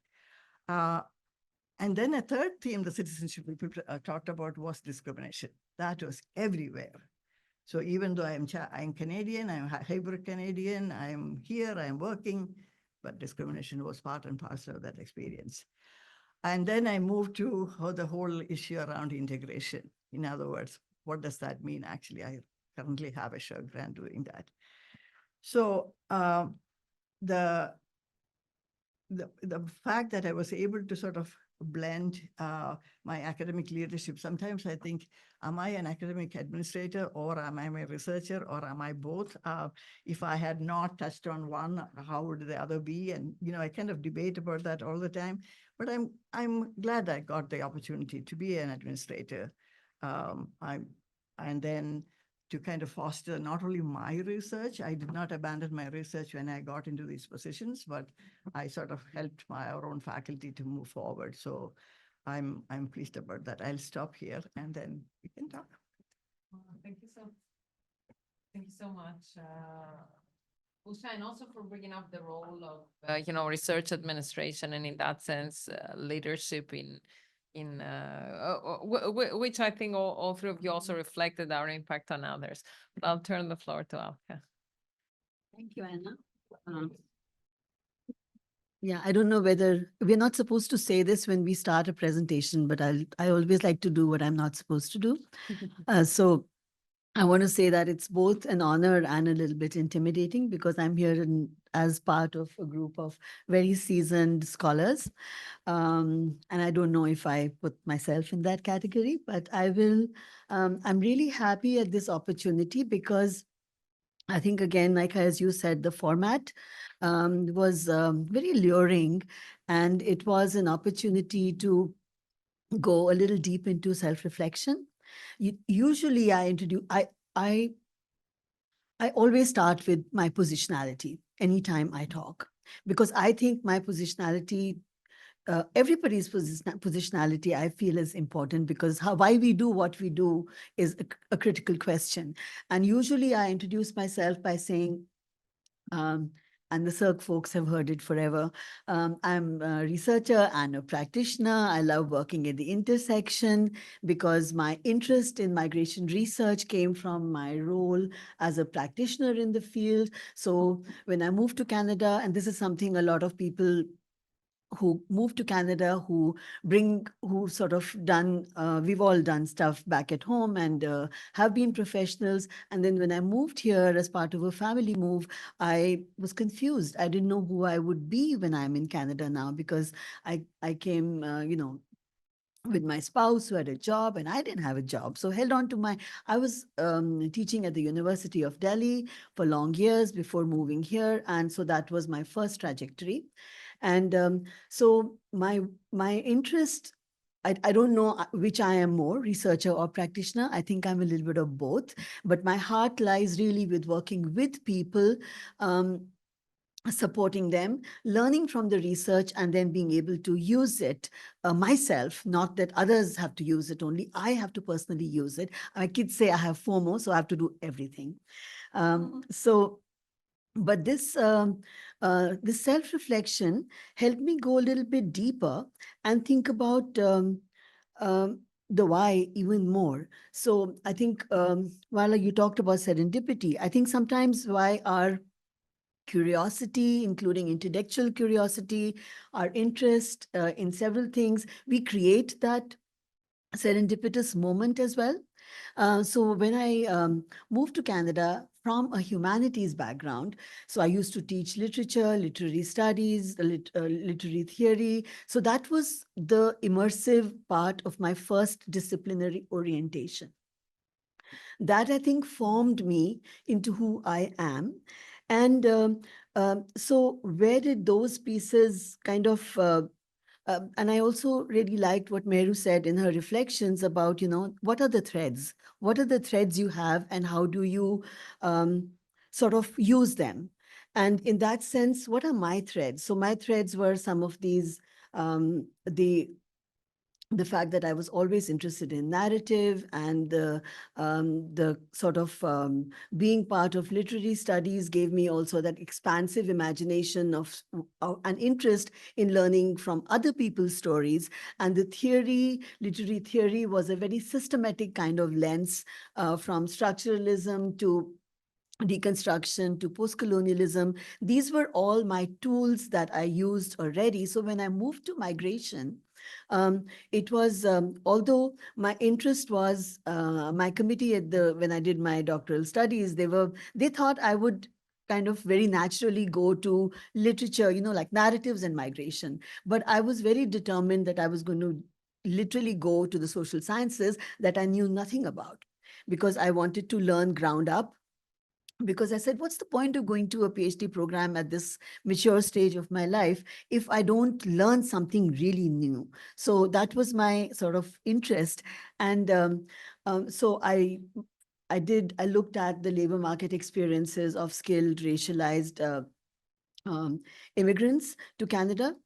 And then a third theme the citizenship people talked about was discrimination. That was everywhere. So even though I'm Canadian, I'm hybrid Canadian, I'm here, I'm working, but discrimination was part and parcel of that experience. And then I moved to the whole issue around integration. In other words, what does that mean? Actually, I currently have a show grant doing that. So the fact that I was able to sort of blend my academic leadership, sometimes I think, am I an academic administrator or am I a researcher or am I both? If I had not touched on one, how would the other be? And, you know, I kind of debate about that all the time, but I'm glad I got the opportunity to be an administrator. And then to kind of foster not only my research, I did not abandon my research when I got into these positions, but I sort of helped our own faculty to move forward. So I'm pleased about that. I'll stop here and then we can talk. Thank you so much, Usha, and also for bringing up the role of research administration, and in that sense, leadership in which I think all three of you also reflected our impact on others. But I'll turn the floor to Alka. Thank you, Anna. Yeah, I don't know whether we're not supposed to say this when we start a presentation, but I always like to do what I'm not supposed to do. So I want to say that it's both an honor and a little bit intimidating because I'm here as part of a group of very seasoned scholars. And I don't know if I put myself in that category, but I will. I'm really happy at this opportunity because I think, again, like as you said, the format was very alluring, and it was an opportunity to go a little deep into self-reflection. Usually I always start with my positionality anytime I talk, because I think my positionality, everybody's positionality, I feel is important, because why we do what we do is a critical question. And usually I introduce myself by saying, and the Cirque folks have heard it forever. I'm a researcher and a practitioner. I love working at the intersection because my interest in migration research came from my role as a practitioner in the field. So when I moved to Canada, and this is something a lot of people who moved to Canada, who sort of done, we've all done stuff back at home and have been professionals. And then when I moved here as part of a family move, I was confused. I didn't know who I would be when I'm in Canada now, because I came, with my spouse who had a job and I didn't have a job. So held on to I was teaching at the University of Delhi for long years before moving here. And so that was my first trajectory. And so my interest, I don't know which I am more, researcher or practitioner. I think I'm a little bit of both, but my heart lies really with working with people, supporting them, learning from the research, and then being able to use it myself, not that others have to use it only. I have to personally use it. My kids say I have FOMO, so I have to do everything. But this self-reflection helped me go a little bit deeper and think about the why even more. So I think while you talked about serendipity, I think sometimes why our curiosity, including intellectual curiosity, our interest in several things, we create that serendipitous moment as well. So when I moved to Canada from a humanities background, so I used to teach literature, literary studies, literary theory. So that was the immersive part of my first disciplinary orientation. That, I think, formed me into who I am. And so where did those pieces kind of and I also really liked what Meru said in her reflections about, what are the threads? What are the threads you have and how do you sort of use them? And in that sense, what are my threads? So my threads were some of these, the the fact that I was always interested in narrative and the sort of being part of literary studies gave me also that expansive imagination of an interest in learning from other people's stories. And the theory, literary theory, was a very systematic kind of lens from structuralism to deconstruction to post-colonialism. These were all my tools that I used already. So when I moved to migration, it was, although my interest was, my committee when I did my doctoral studies, they thought I would kind of very naturally go to literature, like narratives and migration. But I was very determined that I was going to literally go to the social sciences that I knew nothing about, because I wanted to learn ground up. Because I said, what's the point of going to a PhD program at this mature stage of my life if I don't learn something really new? So that was my sort of interest. And so I looked at the labor market experiences of skilled, racialized immigrants to Canada.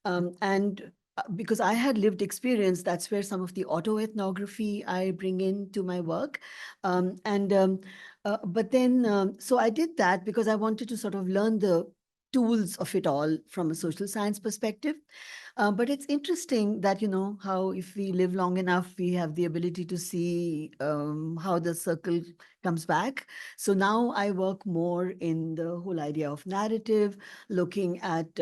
And because I had lived experience, that's where some of the autoethnography I bring into my work. But then, so I did that because I wanted to sort of learn the tools of it all from a social science perspective. But it's interesting that, how if we live long enough, we have the ability to see how the circle comes back. So now I work more in the whole idea of narrative, looking at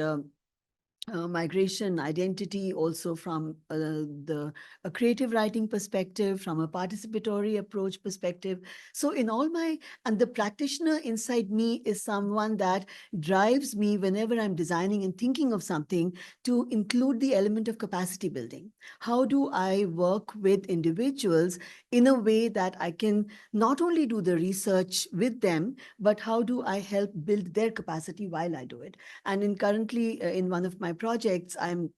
migration identity, also from a creative writing perspective, from a participatory approach perspective. So in all and the practitioner inside me is someone that drives me whenever I'm designing and thinking of something to include the element of capacity building. How do I work with individuals in a way that I can not only do the research with them, but how do I help build their capacity while I do it? And currently in one of my projects, and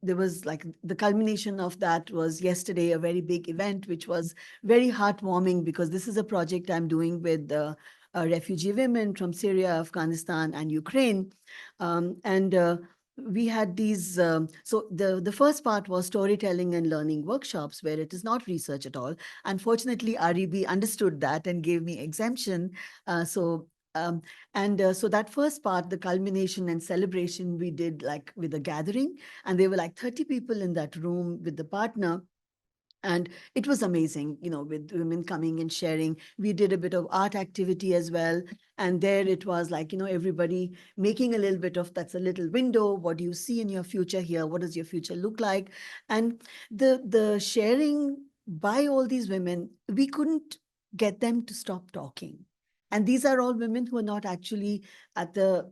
there was like the culmination of that was yesterday, a very big event, which was very heartwarming, because this is a project I'm doing with refugee women from Syria, Afghanistan, and Ukraine. We had these, so the first part was storytelling and learning workshops, where it is not research at all. Unfortunately, REB understood that and gave me exemption. So that first part, the culmination and celebration, we did like with a gathering, and there were like 30 people in that room with the partner. And it was amazing, with women coming and sharing. We did a bit of art activity as well. And there it was like, everybody making a little bit of, that's a little window. What do you see in your future here? What does your future look like? And the sharing by all these women, we couldn't get them to stop talking. And these are all women who are not actually at the,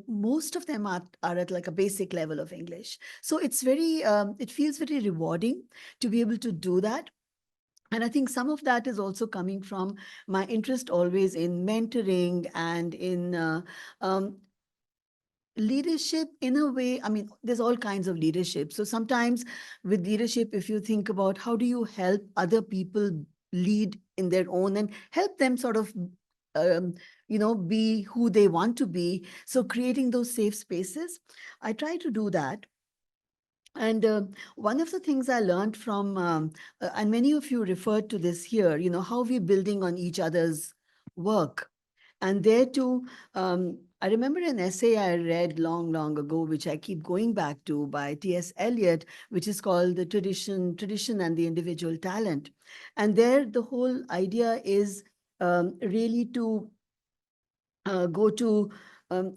most of them are at like a basic level of English. So it's very, it feels very rewarding to be able to do that. And I think some of that is also coming from my interest always in mentoring and in leadership in a way. I mean, there's all kinds of leadership. So sometimes with leadership, if you think about how do you help other people lead in their own and help them sort of, be who they want to be. So creating those safe spaces, I try to do that. And one of the things I learned from, and many of you referred to this here, how we're building on each other's work. And there too, I remember an essay I read long, long ago, which I keep going back to, by T.S. Eliot, which is called The Tradition and the Individual Talent. And there the whole idea is really to go to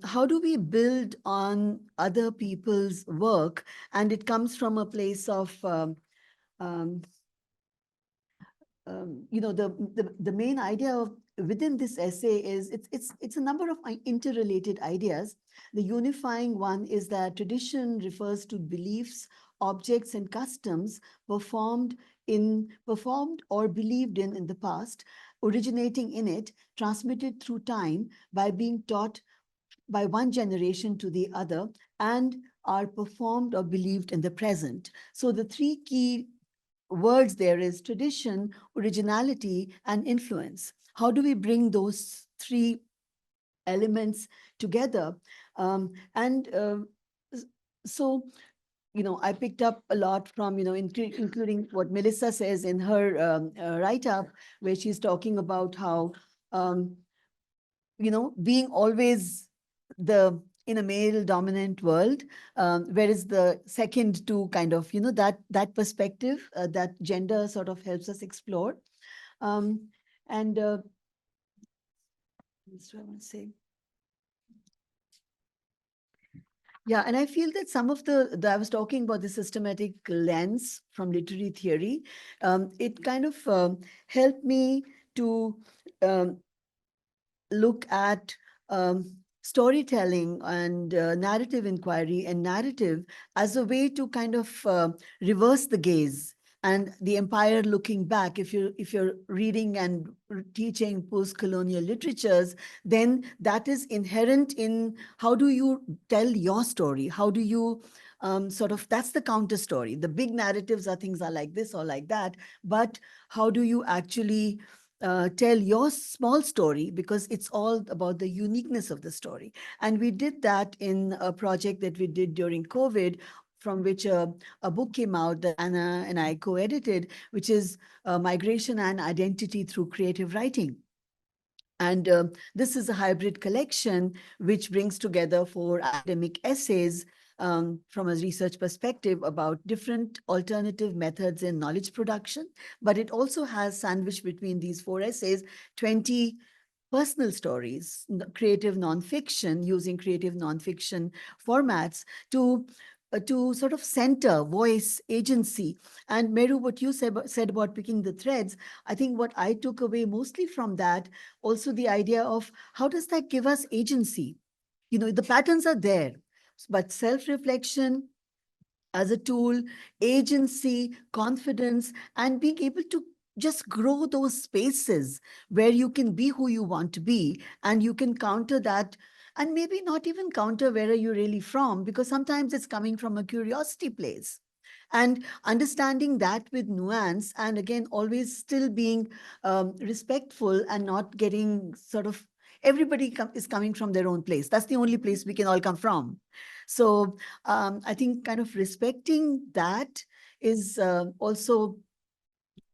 how do we build on other people's work? And it comes from a place of the main idea of within this essay is it's a number of interrelated ideas. The unifying one is that tradition refers to beliefs, objects, and customs performed or believed in the past, originating in it, transmitted through time by being taught by one generation to the other, and are performed or believed in the present. So the three key words there is tradition, originality, and influence. How do we bring those three elements together? So I picked up a lot from, including what Melissa says in her write-up, where she's talking about how, being always in a male dominant world, whereas the second to kind of, that perspective, that gender sort of helps us explore. And that's what I want to say. Yeah, and I feel that some of I was talking about the systematic lens from literary theory. It kind of helped me to look at storytelling and narrative inquiry and narrative as a way to kind of reverse the gaze and the empire looking back. If you're reading and teaching post-colonial literatures, then that is inherent in how do you tell your story? How do you that's the counter story. The big narratives are things are like this or like that, but how do you actually tell your small story, because it's all about the uniqueness of the story. And we did that in a project that we did during COVID, from which a book came out that Anna and I co-edited, which is Migration and Identity Through Creative Writing. And this is a hybrid collection which brings together 4 academic essays from a research perspective about different alternative methods in knowledge production. But it also has sandwiched between these 4 essays 20 personal stories, creative nonfiction, using creative nonfiction formats to sort of center voice, agency. And Meru, what you said about picking the threads, I think what I took away mostly from that, also the idea of how does that give us agency? The patterns are there, but self-reflection as a tool, agency, confidence, and being able to just grow those spaces where you can be who you want to be, and you can counter that, and maybe not even counter where are you really from, because sometimes it's coming from a curiosity place. And understanding that with nuance, and again, always still being respectful and not getting sort of, everybody is coming from their own place. That's the only place we can all come from. So I think kind of respecting that is also,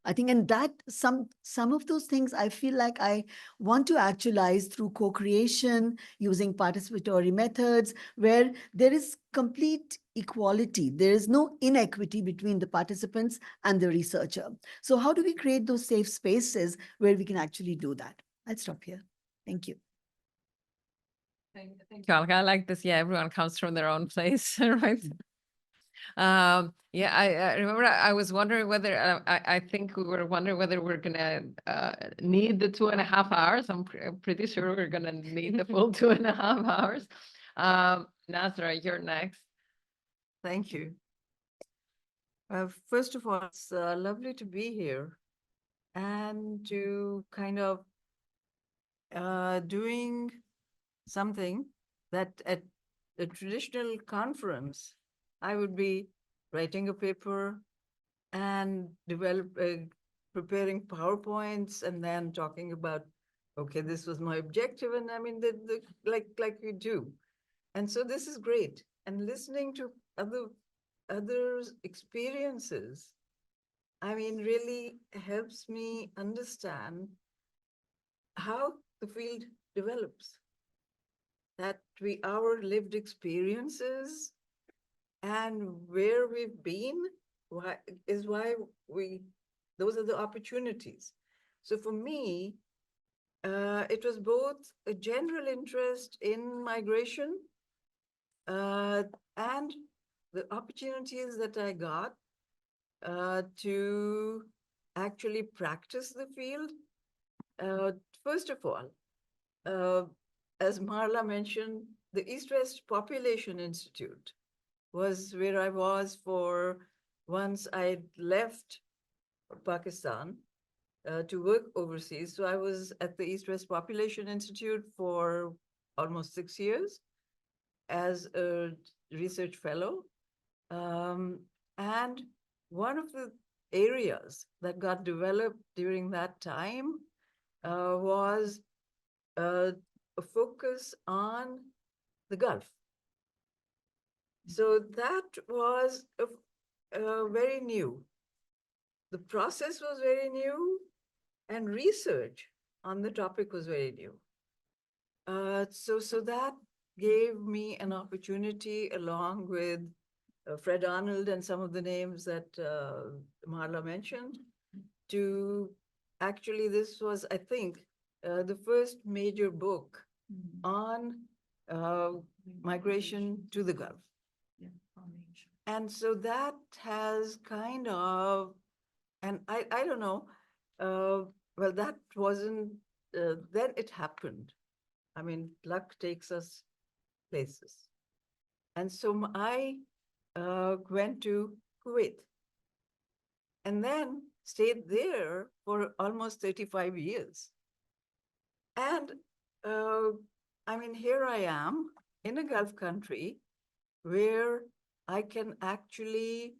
I think, and that some of those things I feel like I want to actualize through co-creation, using participatory methods, where there is complete equality. There is no inequity between the participants and the researcher. So how do we create those safe spaces where we can actually do that? I'll stop here. Thank you. Thank you, Alka. I like this. Yeah, everyone comes from their own place, right? Yeah, I remember I was wondering whether I think we were wondering whether we're gonna need the 2.5 hours. I'm pretty sure we're gonna need the full 2.5 hours. Nazra, you're next. Thank you. First of all, it's lovely to be here and to kind of doing something that at a traditional conference, I would be writing a paper and preparing PowerPoints and then talking about, okay, this was my objective. And I mean, like we do. And so this is great. And listening to others' experiences, I mean, really helps me understand how the field develops. That our lived experiences and where we've been is why those are the opportunities. So for me, it was both a general interest in migration and the opportunities that I got to actually practice the field. First of all, as Marla mentioned, the East-West Population Institute was where I was for once I left Pakistan to work overseas. So I was at the East-West Population Institute for almost 6 years as a research fellow. And one of the areas that got developed during that time was a focus on the Gulf. So that was very new. The process was very new, and research on the topic was very new. So that gave me an opportunity, along with Fred Arnold and some of the names that Marla mentioned, to actually, this was, I think, the first major book on migration to the Gulf. And so that has kind of, and I don't know, well, that wasn't, then it happened. I mean, luck takes us places. And so I went to Kuwait and then stayed there for almost 35 years. And I mean, here I am in a Gulf country where I can actually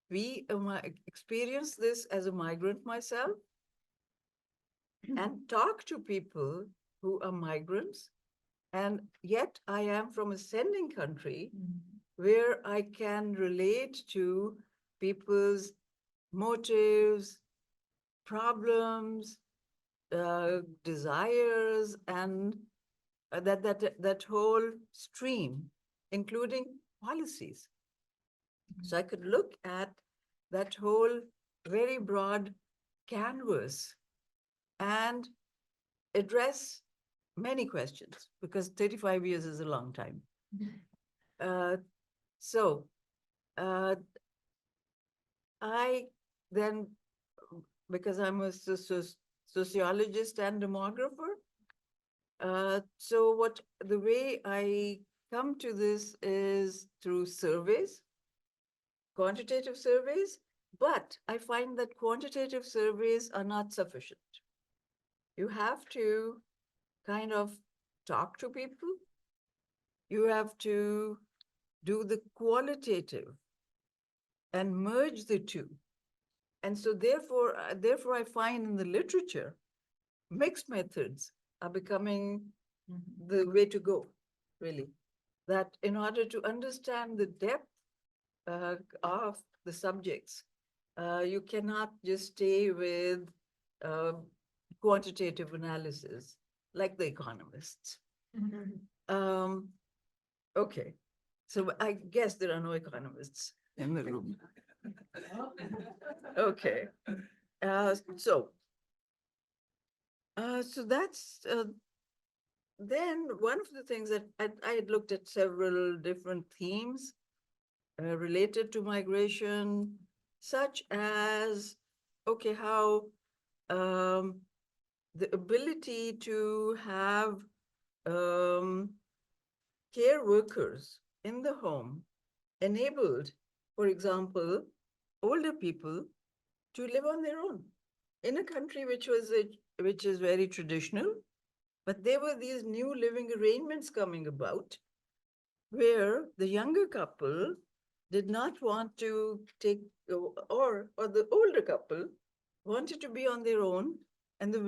experience this as a migrant myself and talk to people who are migrants. And yet I am from a sending country where I can relate to people's motives, problems, desires, and that whole stream, including policies. So I could look at that whole very broad canvas and address many questions, because 35 years is a long time. So I then, because I'm a sociologist and demographer, so the way I come to this is through surveys, quantitative surveys, but I find that quantitative surveys are not sufficient. You have to kind of talk to people. You have to do the qualitative and merge the two. And so therefore I find in the literature, mixed methods are becoming the way to go, really. That in order to understand the depth of the subjects, you cannot just stay with quantitative analysis like the economists. Okay, so I guess there are no economists in the room. Okay, so that's then one of the things that I had looked at several different themes related to migration, such as, okay, how the ability to have care workers in the home enabled, for example, older people to live on their own in a country which is very traditional, but there were these new living arrangements coming about where the younger couple did not want to take, or the older couple wanted to be on their own. And the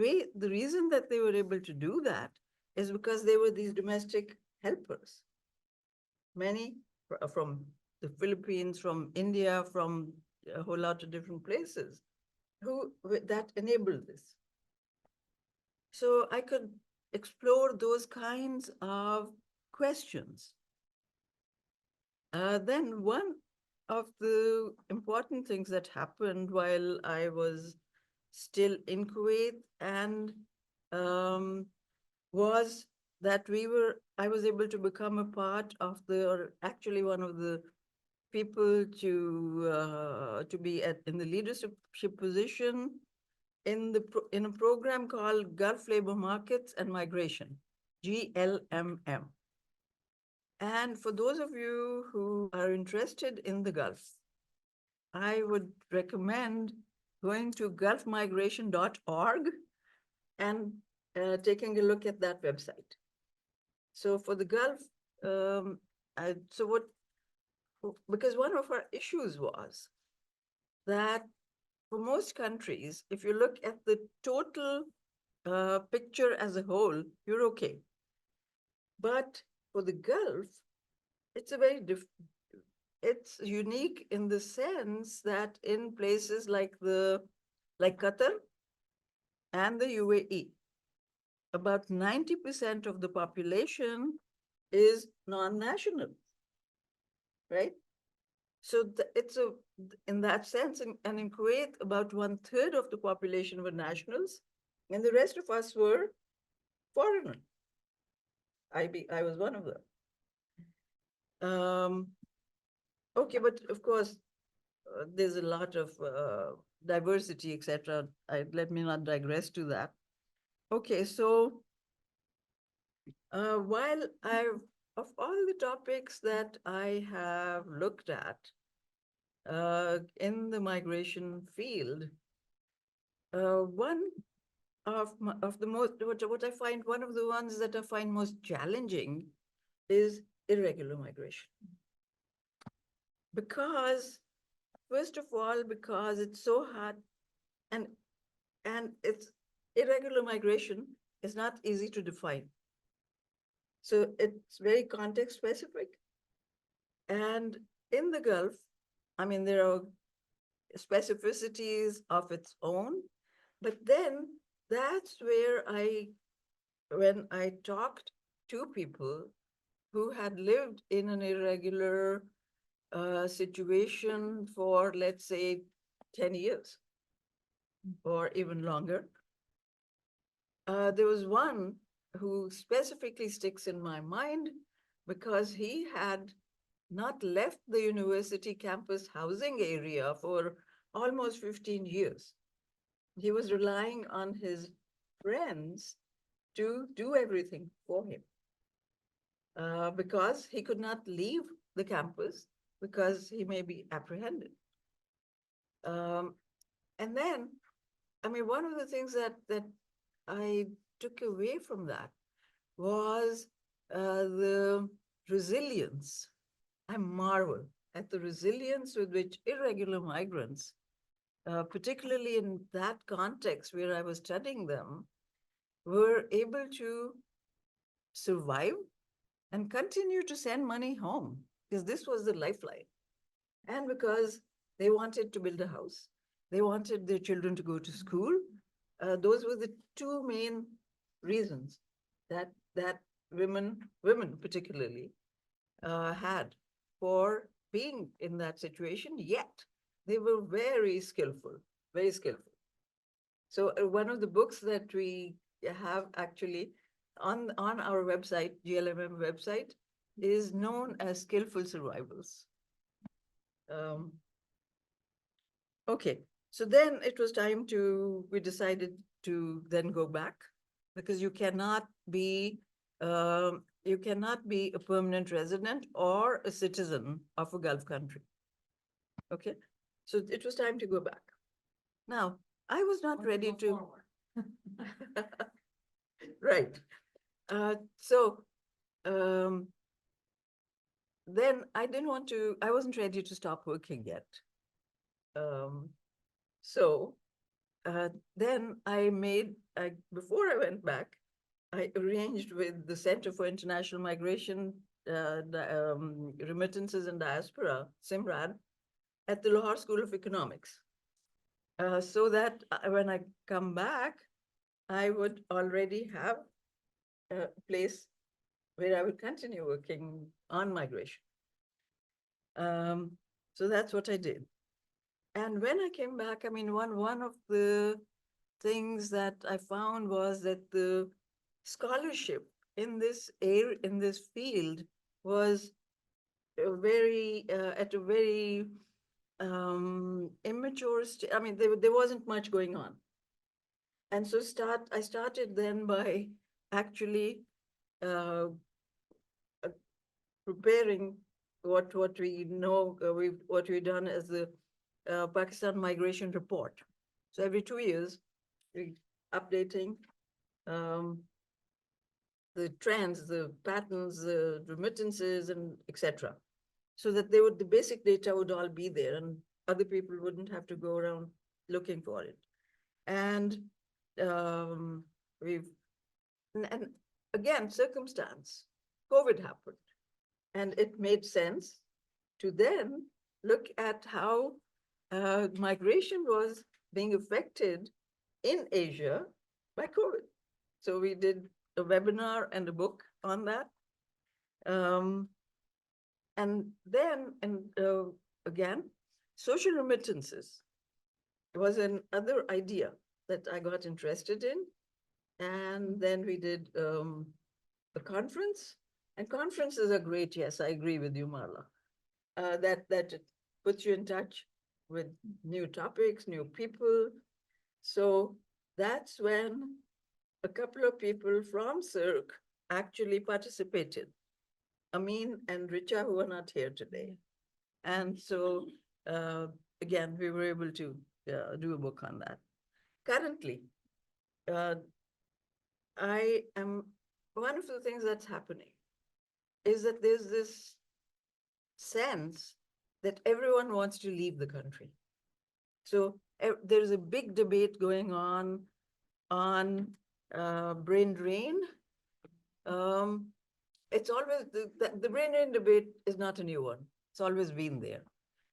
reason that they were able to do that is because they were these domestic helpers. Many from the Philippines, from India, from a whole lot of different places, that enabled this. So I could explore those kinds of questions. Then one of the important things that happened while I was still in Kuwait and was that I was able to become a part of or actually one of the people to be in the leadership position in a program called Gulf Labor Markets and Migration, GLMM. And for those of you who are interested in the Gulf, I would recommend going to gulfmigration.org and taking a look at that website. So for the Gulf, because one of our issues was that for most countries, if you look at the total picture as a whole, you're okay. But for the Gulf, it's it's unique in the sense that in places like Qatar and the UAE, about 90% of the population is non-national, right? So it's in that sense, and in Kuwait, about 1/3 of the population were nationals, and the rest of us were foreigners. I was one of them. Okay, but of course, there's a lot of diversity, etc. Let me not digress to that. Okay, so while of all the topics that I have looked at in the migration field, one of the most, what I find, one of the ones that I find most challenging is irregular migration. Because, first of all, because it's so hard, and it's irregular migration is not easy to define. So it's very context specific. And in the Gulf, I mean, there are specificities of its own, but then that's where when I talked to people who had lived in an irregular situation for, let's say, 10 years or even longer, there was one who specifically sticks in my mind because he had not left the university campus housing area for almost 15 years. He was relying on his friends to do everything for him because he could not leave the campus because he may be apprehended. And then, I mean, one of the things that I took away from that was the resilience. I marvel at the resilience with which irregular migrants, particularly in that context where I was studying them, were able to survive and continue to send money home, because this was the lifeline. And because they wanted to build a house, they wanted their children to go to school. Those were the two main reasons that women particularly had for being in that situation, yet they were very skillful, very skillful. So one of the books that we have actually on our website, GLMM website, is known as Skillful Survivals. Okay, so then it was time we decided to then go back, because you cannot be a permanent resident or a citizen of a Gulf country. Okay, so it was time to go back. Now, I was not ready to. Right. Then I wasn't ready to stop working yet. Then before I went back, I arranged with the Center for International Migration, Remittances and Diaspora, CIMRAD, at the Lahore School of Economics. So that when I come back, I would already have a place where I would continue working on migration. So that's what I did. And when I came back, I mean, one of the things that I found was that the scholarship in this field was at a very immature stage. I mean, there wasn't much going on. And so I started then by actually preparing what we know, what we've done as the Pakistan Migration Report. So every 2 years, we're updating the trends, the patterns, the remittances, and etc. So that the basic data would all be there, and other people wouldn't have to go around looking for it. And and again, circumstance, COVID happened. And it made sense to then look at how migration was being affected in Asia by COVID. So we did a webinar and a book on that. And then, again, social remittances was another idea that I got interested in. And then we did a conference. And conferences are great. Yes, I agree with you, Marla. That it puts you in touch with new topics, new people. So that's when a couple of people from Cirque actually participated. Amin and Richa, who are not here today. And so, again, we were able to do a book on that. Currently, one of the things that's happening is that there's this sense that everyone wants to leave the country. So there's a big debate going on brain drain. It's always, the brain drain debate is not a new one. It's always been there.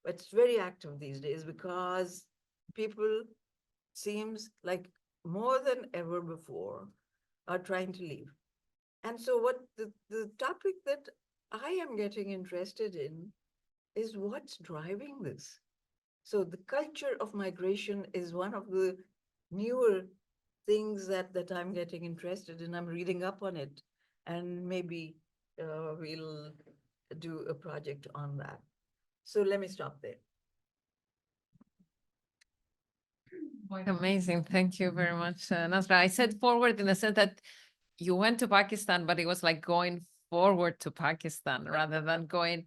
But it's very active these days because people, seems like more than ever before, are trying to leave. And so what the topic that I am getting interested in is what's driving this. So the culture of migration is one of the newer things that I'm getting interested in. I'm reading up on it, and maybe we'll do a project on that. So let me stop there. Amazing. Thank you very much, Nasra. I said forward in the sense that you went to Pakistan, but it was like going forward to Pakistan rather than going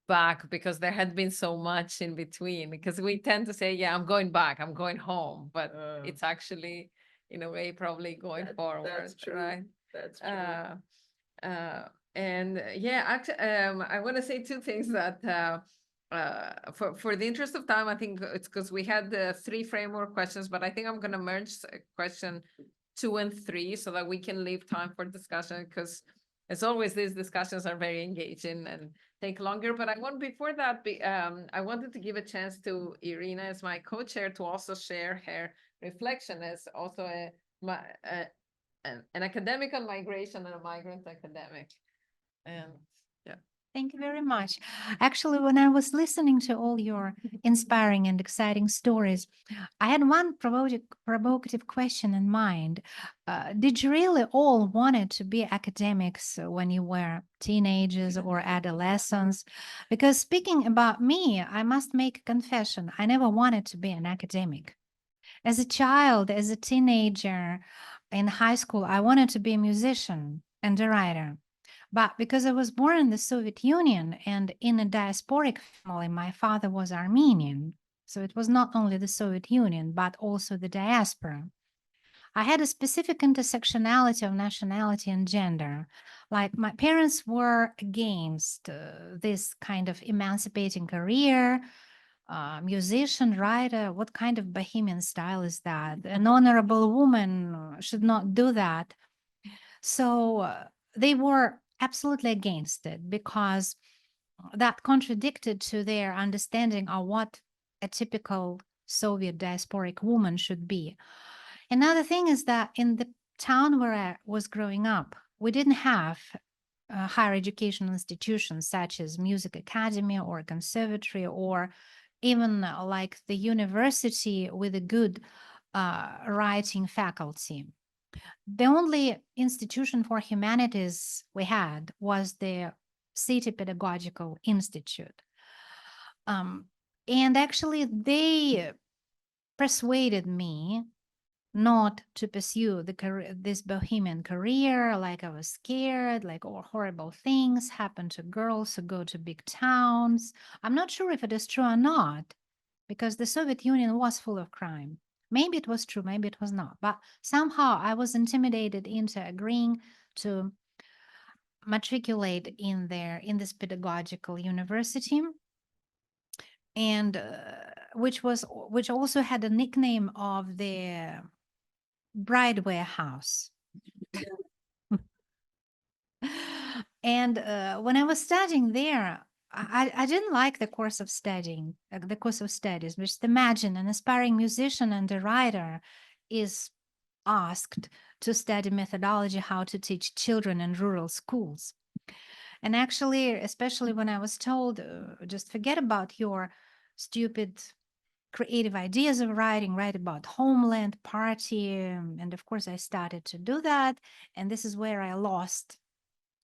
back, because there had been so much in between. Because we tend to say, yeah, I'm going back, I'm going home, but it's actually, in a way, probably going forward. That's true. Right? That's true. And yeah, actually, I want to say two things that for the interest of time, I think it's because we had the 3 framework questions, but I think I'm going to merge question 2 and 3 so that we can leave time for discussion, because as always, these discussions are very engaging and take longer. But before that, I wanted to give a chance to Irina, as my co-chair, to also share her reflection as also an academic on migration and a migrant academic. And yeah. Thank you very much. Actually, when I was listening to all your inspiring and exciting stories, I had one provocative question in mind. Did you really all wanted to be academics when you were teenagers or adolescents? Because speaking about me, I must make a confession. I never wanted to be an academic. As a child, as a teenager, in high school, I wanted to be a musician and a writer. But because I was born in the Soviet Union and in a diasporic family, my father was Armenian. So it was not only the Soviet Union, but also the diaspora. I had a specific intersectionality of nationality and gender. Like my parents were against this kind of emancipating career, musician, writer. What kind of bohemian style is that? An honorable woman should not do that. So they were absolutely against it because that contradicted to their understanding of what a typical Soviet diasporic woman should be. Another thing is that in the town where I was growing up, we didn't have higher education institutions such as music academy or conservatory or even like the university with a good writing faculty. The only institution for humanities we had was the City Pedagogical Institute. And actually, they persuaded me not to pursue this bohemian career. Like I was scared, like all horrible things happen to girls who go to big towns. I'm not sure if it is true or not, because the Soviet Union was full of crime. Maybe it was true, maybe it was not. But somehow I was intimidated into agreeing to matriculate in this pedagogical university, and which also had a nickname of the Bride Warehouse. And when I was studying there, I didn't like the course of studying, the course of studies. Just imagine an aspiring musician and a writer is asked to study methodology, how to teach children in rural schools. And actually, especially when I was told, just forget about your stupid creative ideas of writing, write about homeland, party. And of course, I started to do that. And this is where I lost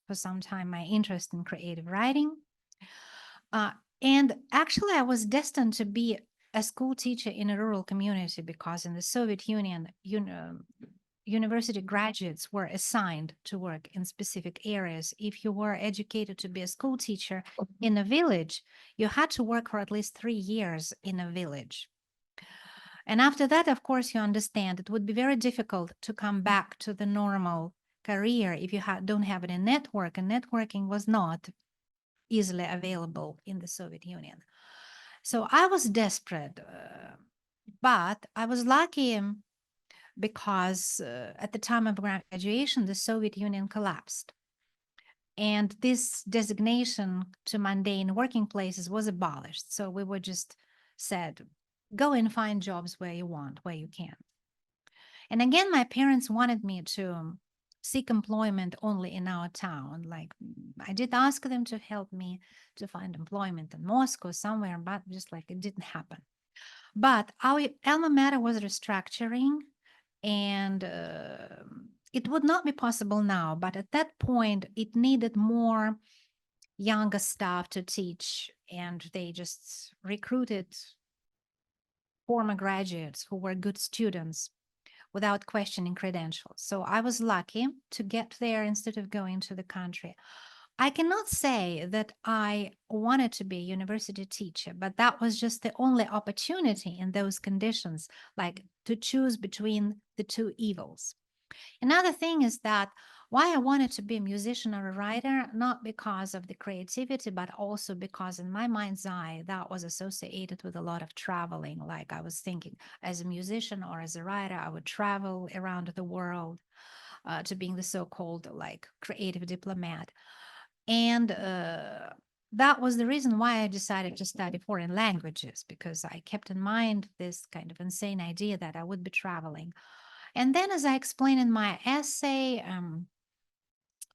for some time my interest in creative writing. And actually, I was destined to be a school teacher in a rural community because in the Soviet Union, university graduates were assigned to work in specific areas. If you were educated to be a school teacher in a village, you had to work for at least 3 years in a village. And after that, of course, you understand it would be very difficult to come back to the normal career if you don't have any network, and networking was not easily available in the Soviet Union. So I was desperate, but I was lucky because at the time of graduation, the Soviet Union collapsed. And this designation to mundane working places was abolished. So we were just said, go and find jobs where you want, where you can. And again, my parents wanted me to seek employment only in our town. Like I did ask them to help me to find employment in Moscow somewhere, but just like it didn't happen. But our alma mater was restructuring, and it would not be possible now. But at that point, it needed more younger staff to teach, and they just recruited former graduates who were good students without questioning credentials. So I was lucky to get there instead of going to the country. I cannot say that I wanted to be a university teacher, but that was just the only opportunity in those conditions, like to choose between the two evils. Another thing is that why I wanted to be a musician or a writer, not because of the creativity, but also because in my mind's eye, that was associated with a lot of traveling. Like I was thinking as a musician or as a writer, I would travel around the world to being the so-called like creative diplomat. And that was the reason why I decided to study foreign languages, because I kept in mind this kind of insane idea that I would be traveling. And then, as I explained in my essay,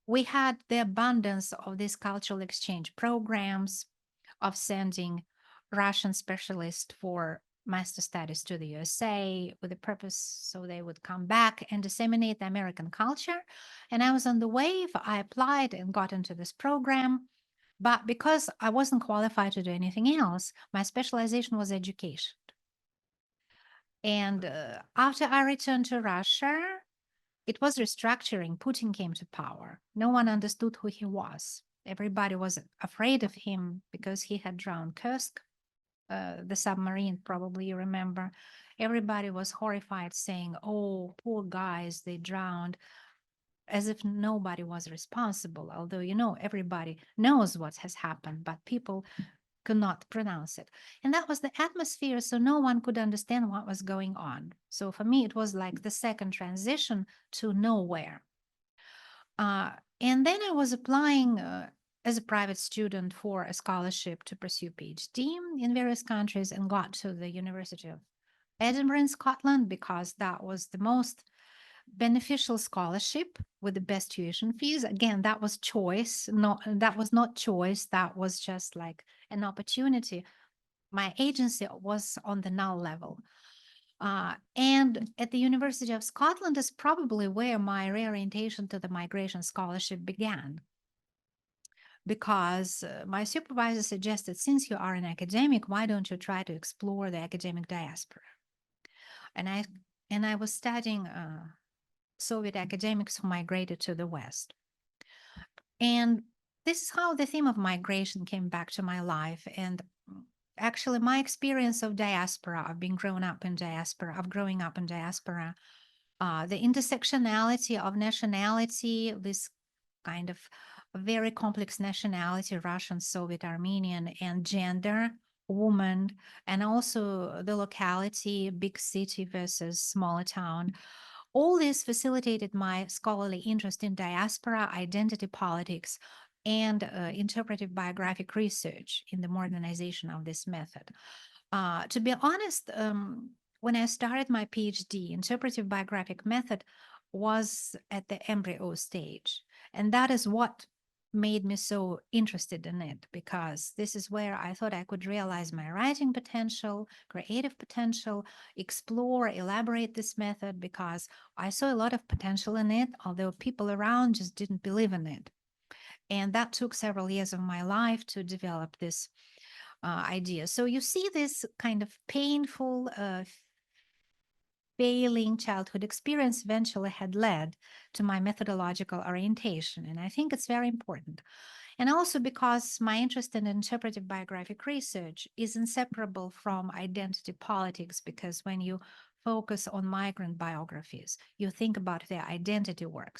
we had the abundance of these cultural exchange programs of sending Russian specialists for master studies to the USA with the purpose so they would come back and disseminate the American culture. And I was on the wave. I applied and got into this program. But because I wasn't qualified to do anything else, my specialization was education. And after I returned to Russia, it was restructuring. Putin came to power. No one understood who he was. Everybody was afraid of him because he had drowned Kursk, the submarine, probably you remember. Everybody was horrified, saying, oh, poor guys, they drowned, as if nobody was responsible. Although, everybody knows what has happened, but people could not pronounce it. And that was the atmosphere, so no one could understand what was going on. So for me, it was like the second transition to nowhere. And then I was applying as a private student for a scholarship to pursue PhD in various countries, and got to the University of Edinburgh in Scotland because that was the most beneficial scholarship with the best tuition fees. Again, that was choice. That was not choice. That was just like an opportunity. My agency was on the null level. And at the University of Scotland is probably where my reorientation to the migration scholarship began. Because my supervisor suggested, since you are an academic, why don't you try to explore the academic diaspora? And I was studying Soviet academics who migrated to the West. And this is how the theme of migration came back to my life. And actually, my experience of diaspora, of being growing up in diaspora, the intersectionality of nationality, this kind of very complex nationality, Russian, Soviet, Armenian, and gender, woman, and also the locality, big city versus smaller town. All this facilitated my scholarly interest in diaspora, identity politics, and interpretive biographic research in the modernization of this method. To be honest, when I started my PhD, interpretive biographic method was at the embryo stage. And that is what made me so interested in it, because this is where I thought I could realize my writing potential, creative potential, explore, elaborate this method, because I saw a lot of potential in it, although people around just didn't believe in it. And that took several years of my life to develop this idea. So you see this kind of painful, failing childhood experience eventually had led to my methodological orientation. And I think it's very important. And also because my interest in interpretive biographic research is inseparable from identity politics, because when you focus on migrant biographies, you think about their identity work,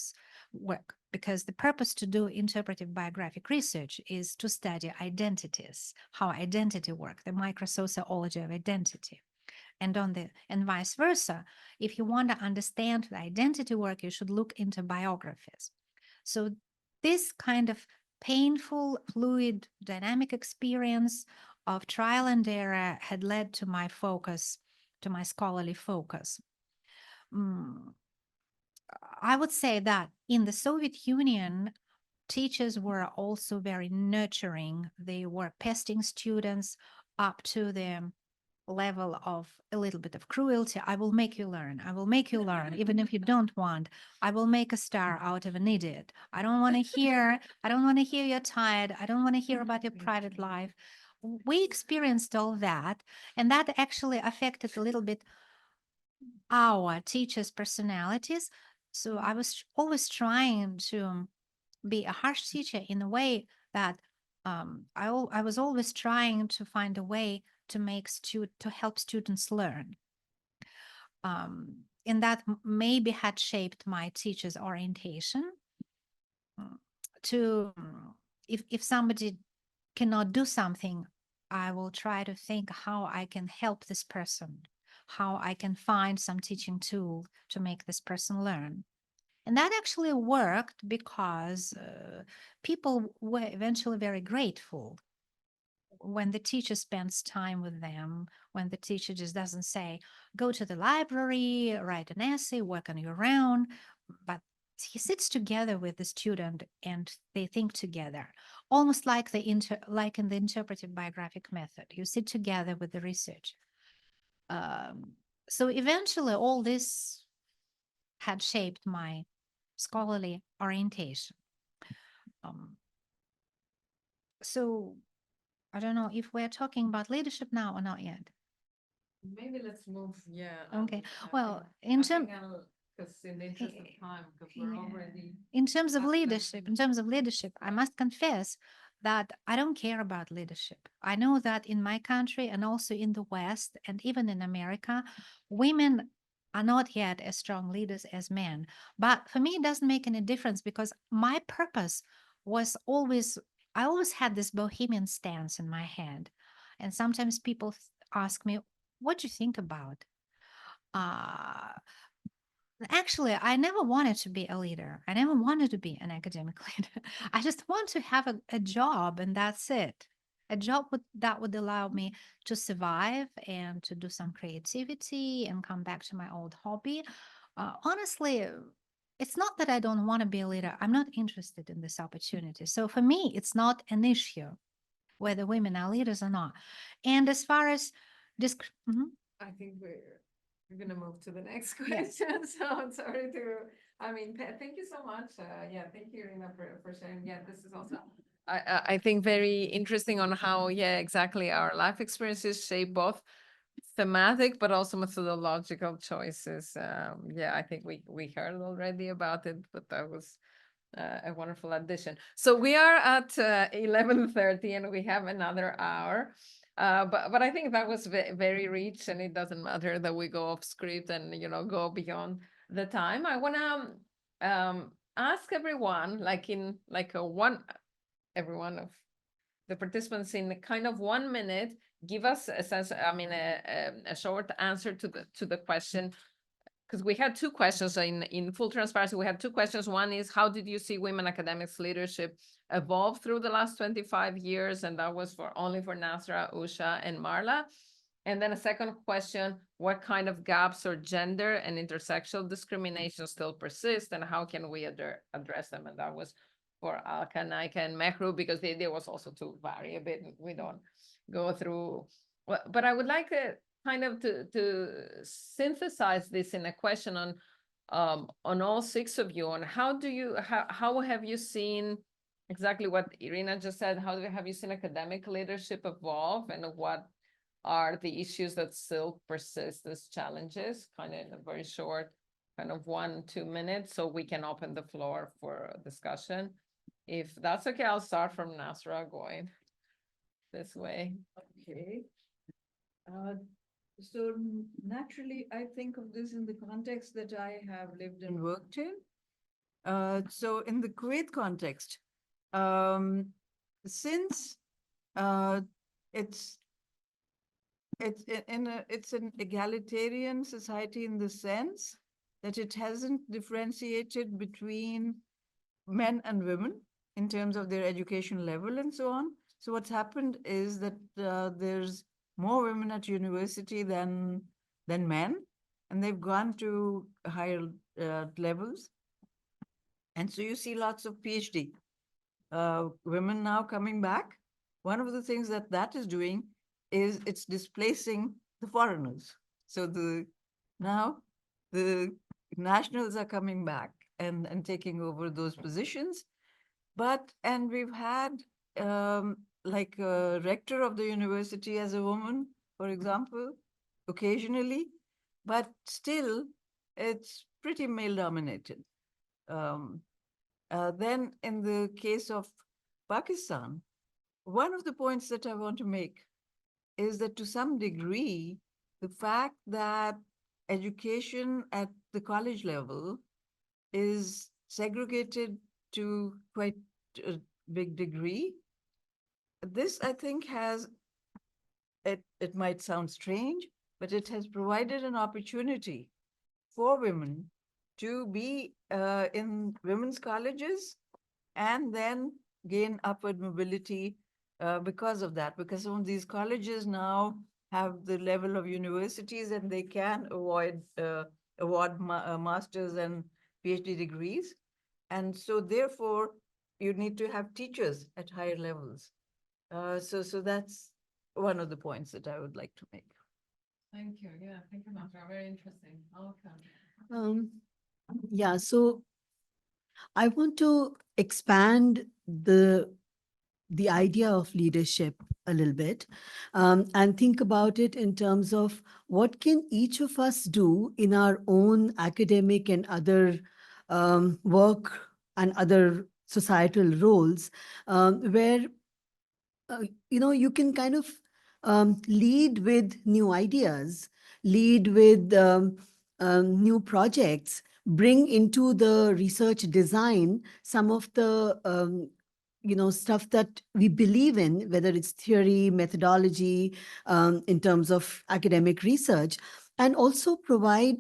because the purpose to do interpretive biographic research is to study identities, how identity work, the microsociology of identity. And vice versa, if you want to understand the identity work, you should look into biographies. So this kind of painful, fluid, dynamic experience of trial and error had led to my focus, to my scholarly focus. I would say that in the Soviet Union, teachers were also very nurturing. They were pesting students up to the level of a little bit of cruelty. I will make you learn. I will make you learn, even if you don't want. I will make a star out of an idiot. I don't want to hear you're tired. I don't want to hear about your private life. We experienced all that, and that actually affected a little bit our teachers' personalities. So I was always trying to be a harsh teacher in a way that I was always trying to find a way to to help students learn. And that maybe had shaped my teacher's orientation to, if somebody cannot do something, I will try to think how I can help this person, how I can find some teaching tool to make this person learn. And that actually worked because people were eventually very grateful when the teacher spends time with them, when the teacher just doesn't say, go to the library, write an essay, work on your own, but he sits together with the student and they think together, almost like like in the interpretive biographic method. You sit together with the research. So eventually all this had shaped my scholarly orientation. So I don't know if we're talking about leadership now or not yet. Maybe let's move, yeah. Okay, well, in terms, because in the interest of time, because we're already. in terms of past the- leadership, I must confess that I don't care about leadership. I know that in my country and also in the West and even in America, women are not yet as strong leaders as men. But for me, it doesn't make any difference, because my purpose was I always had this bohemian stance in my head. And sometimes people ask me, what do you think about? Actually, I never wanted to be a leader. I never wanted to be an academic leader. I just want to have a job, and that's it. A job that would allow me to survive and to do some creativity and come back to my old hobby. Honestly, it's not that I don't want to be a leader. I'm not interested in this opportunity. So for me, it's not an issue whether women are leaders or not. And as far as this, I think we're gonna move to the next Yes. question. So I'm sorry to, I mean, thank you so much. Yeah, thank you, Irina, for sharing. Yeah, this is also, I think very interesting on how, yeah, exactly our life experiences shape both thematic but also methodological choices. Yeah, I think we heard already about it, but that was a wonderful addition. So we are at 11:30 and we have another hour. But I think that was very rich, and it doesn't matter that we go off script and go beyond the time. I want to ask everyone, every one of the participants, in kind of 1 minute, give us a sense. I mean, a short answer to the question. because we had two questions in full transparency. We had two questions. One is, how did you see women academics leadership evolve through the last 25 years? And that was only for Nasra, Usha, and Marla. And then a second question, what kind of gaps or gender and intersectional discrimination still persist, and how can we address them? And that was for Alka, Naika, and Mehru, because there was also to vary a bit. We don't go through, but I would like kind of to synthesize this in a question on all six of you, on how have you seen exactly what Irina just said, how have you seen academic leadership evolve, and what are the issues that still persist as challenges, kind of in a very short, kind of 1-2 minutes, so we can open the floor for discussion. If that's okay, I'll start from Nasra, going this way. Okay. So naturally, I think of this in the context that I have lived and worked in. So in the Kuwait context, since it's an egalitarian society in the sense that it hasn't differentiated between men and women in terms of their education level and so on. So what's happened is that there's more women at university than men, and they've gone to higher levels. And so you see lots of PhD women now coming back. One of the things that is doing is it's displacing the foreigners. So now the nationals are coming back and taking over those positions. And we've had like a rector of the university as a woman, for example, occasionally, but still it's pretty male dominated. Then in the case of Pakistan, one of the points that I want to make is that to some degree, the fact that education at the college level is segregated to quite a big degree. This, I think, it might sound strange, but it has provided an opportunity for women to be in women's colleges and then gain upward mobility because of that, because some of these colleges now have the level of universities and they can award masters and PhD degrees. And so therefore, you need to have teachers at higher levels. So that's one of the points that I would like to make. Thank you. Yeah, thank you, Masra. Very interesting. Yeah, so I want to expand the idea of leadership a little bit and think about it in terms of what can each of us do in our own academic and other work and other societal roles where you can kind of lead with new ideas, lead with new projects, bring into the research design some of the stuff that we believe in, whether it's theory, methodology, in terms of academic research, and also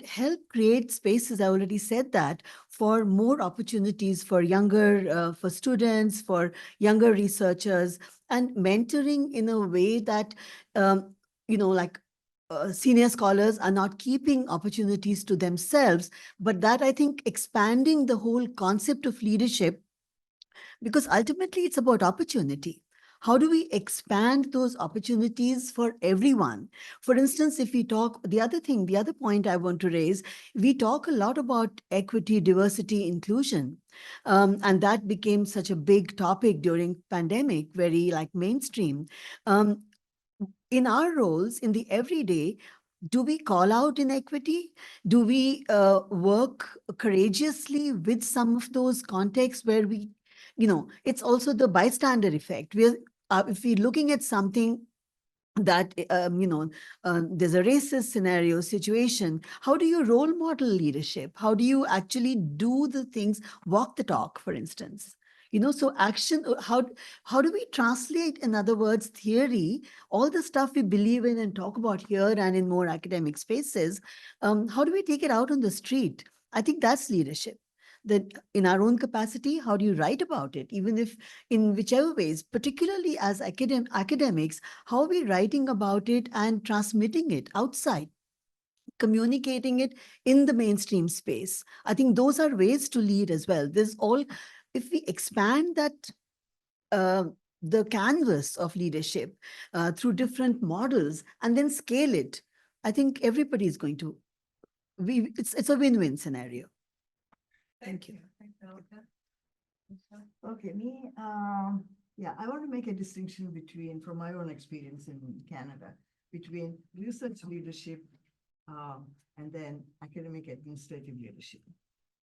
help create spaces, I already said that, for more opportunities for for students, for younger researchers, and mentoring in a way that, like senior scholars are not keeping opportunities to themselves, but that I think expanding the whole concept of leadership, because ultimately it's about opportunity. How do we expand those opportunities for everyone? For instance, if we talk, the other point I want to raise, we talk a lot about equity, diversity, inclusion. And that became such a big topic during pandemic, very like mainstream. In our roles in the everyday, do we call out inequity? Do we work courageously with some of those contexts where we, it's also the bystander effect. If we're looking at something that, there's a racist scenario situation, how do you role model leadership? How do you actually do the things, walk the talk, for instance? So action, how do we translate, in other words, theory, all the stuff we believe in and talk about here and in more academic spaces, how do we take it out on the street? I think that's leadership. That in our own capacity, how do you write about it? Even if in whichever ways, particularly as academics, how are we writing about it and transmitting it outside? Communicating it in the mainstream space. I think those are ways to lead as well. If we expand that, the canvas of leadership through different models and then scale it, I think everybody is going to, it's a win-win scenario. Thank you. Okay, yeah, I want to make a distinction between, from my own experience in Canada, between research leadership and then academic administrative leadership.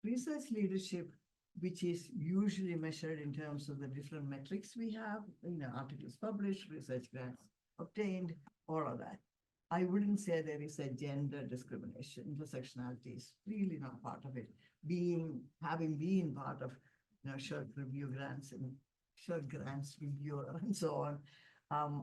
Research leadership, which is usually measured in terms of the different metrics we have, articles published, research grants obtained, all of that. I wouldn't say there is a gender discrimination. Intersectionality is really not part of it. Having been part of short review grants and short grants reviewer and so on,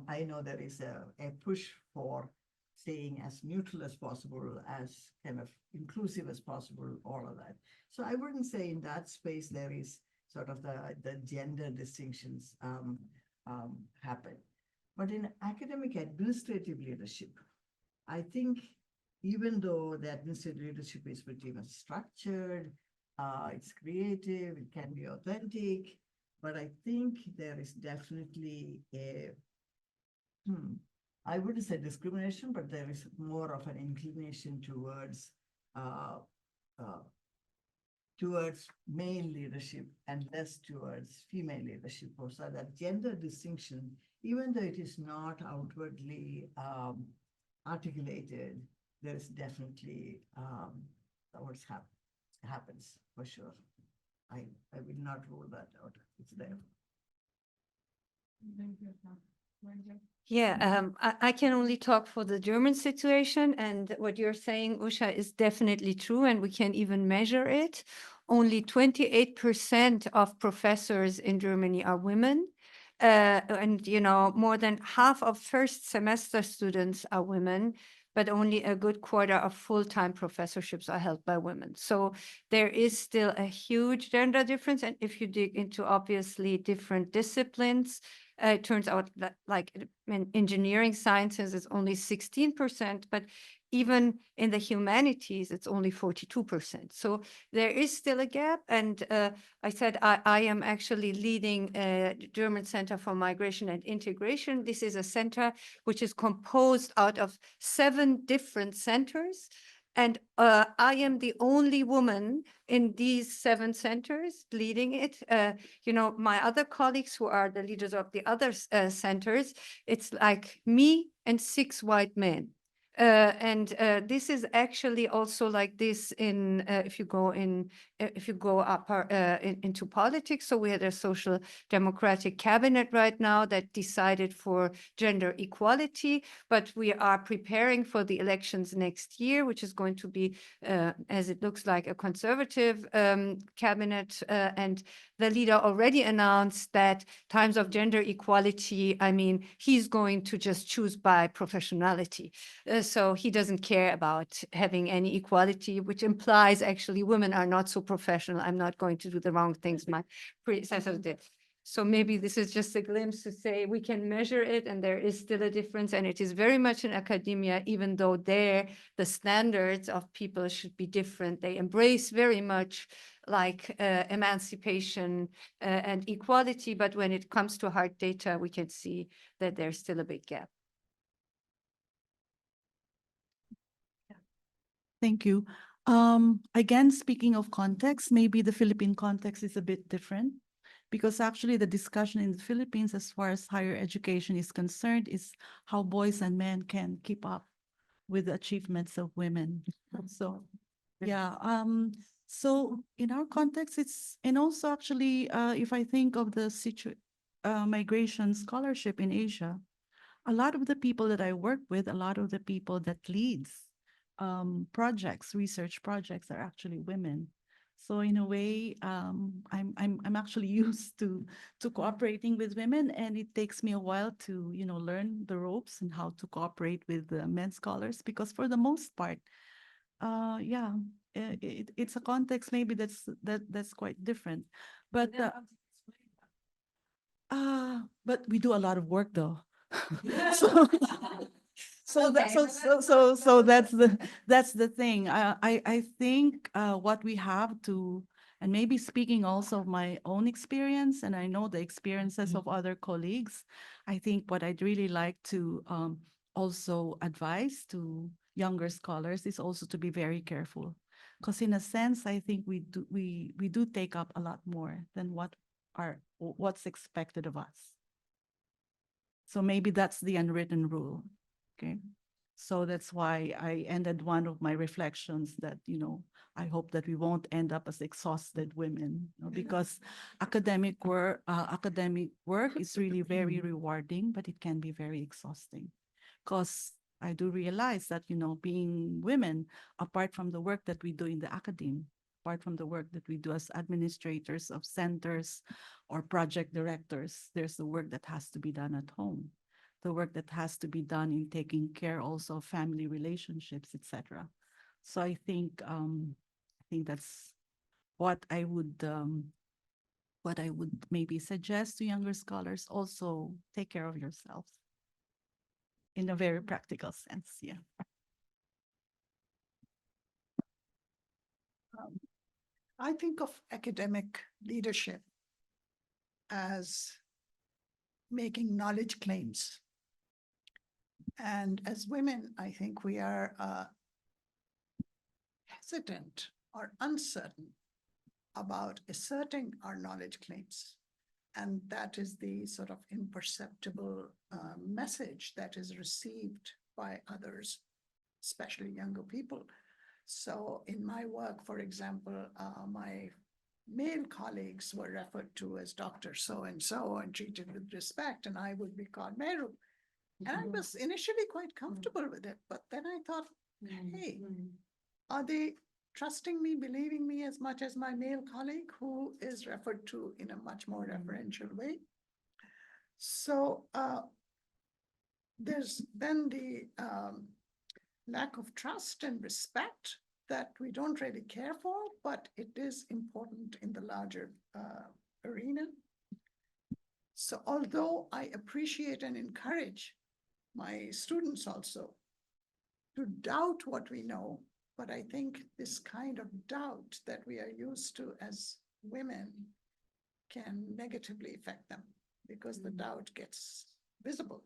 I know there is a push for staying as neutral as possible, as kind of inclusive as possible, all of that. So I wouldn't say in that space there is sort of the gender distinctions happen. But in academic administrative leadership, I think even though the administrative leadership is pretty much structured, it's creative, it can be authentic, but I think there is definitely I wouldn't say discrimination, but there is more of an inclination towards male leadership and less towards female leadership. So that gender distinction, even though it is not outwardly articulated, there is definitely what happens for sure. I will not rule that out. It's there. Yeah, I can only talk for the German situation, and what you're saying, Usha, is definitely true, and we can even measure it. Only 28% of professors in Germany are women, and more than half of first semester students are women, but only a good quarter of full-time professorships are held by women. So there is still a huge gender difference, and if you dig into obviously different disciplines, it turns out that like in engineering sciences, it's only 16%, but even in the humanities, it's only 42%. So there is still a gap. And I said, I am actually leading a German Center for Migration and Integration. This is a center which is composed out of 7 different centers. And I am the only woman in these 7 centers leading it. My other colleagues who are the leaders of the other centers, it's like me and 6 white men. This is actually also like this in if you go up into politics. So we had a social democratic cabinet right now that decided for gender equality, but we are preparing for the elections next year, which is going to be, as it looks like, a conservative cabinet. And the leader already announced that times of gender equality, I mean, he's going to just choose by professionality. So he doesn't care about having any equality, which implies actually women are not so professional. I'm not going to do the wrong things my predecessors did. So maybe this is just a glimpse to say we can measure it, and there is still a difference, and it is very much in academia, even though there the standards of people should be different. They embrace very much like emancipation and equality, but when it comes to hard data, we can see that there's still a big gap. Thank you. Again, speaking of context, maybe the Philippine context is a bit different, because actually the discussion in the Philippines as far as higher education is concerned is how boys and men can keep up with the achievements of women. So yeah, so in our context, and also actually, if I think of the migration scholarship in Asia, a lot of the people that I work with, a lot of the people that leads research projects are actually women. So in a way, I'm actually used to cooperating with women, and it takes me a while to learn the ropes and how to cooperate with the men scholars, because for the most part, yeah, it's a context maybe that's quite different, but but we do a lot of work though. So so that's the thing. I think what we have to, and maybe speaking also of my own experience, and I know the experiences of other colleagues, I think what I'd really like to also advise to younger scholars is also to be very careful, because in a sense, I think we do take up a lot more than what's expected of us. So maybe that's the unwritten rule. Okay. So that's why I ended one of my reflections that, I hope that we won't end up as exhausted women, because academic work is really very rewarding, but it can be very exhausting. Because I do realize that, being women, apart from the work that we do in the academe, apart from the work that we do as administrators of centers or project directors, there's the work that has to be done at home, the work that has to be done in taking care also of family relationships, etc. So I think that's what I would maybe suggest to younger scholars. Also, take care of yourselves in a very practical sense. Yeah. I think of academic leadership as making knowledge claims. And as women, I think we are hesitant or uncertain about asserting our knowledge claims. And that is the sort of imperceptible message that is received by others, especially younger people. So in my work, for example, my male colleagues were referred to as Dr. So-and-so and treated with respect, and I would be called Meru. And I was initially quite comfortable with it, but then I thought, hey, are they trusting me, believing me as much as my male colleague who is referred to in a much more referential way? So there's then the lack of trust and respect that we don't really care for, but it is important in the larger arena. So although I appreciate and encourage my students also to doubt what we know, but I think this kind of doubt that we are used to as women can negatively affect them, because the doubt gets visible.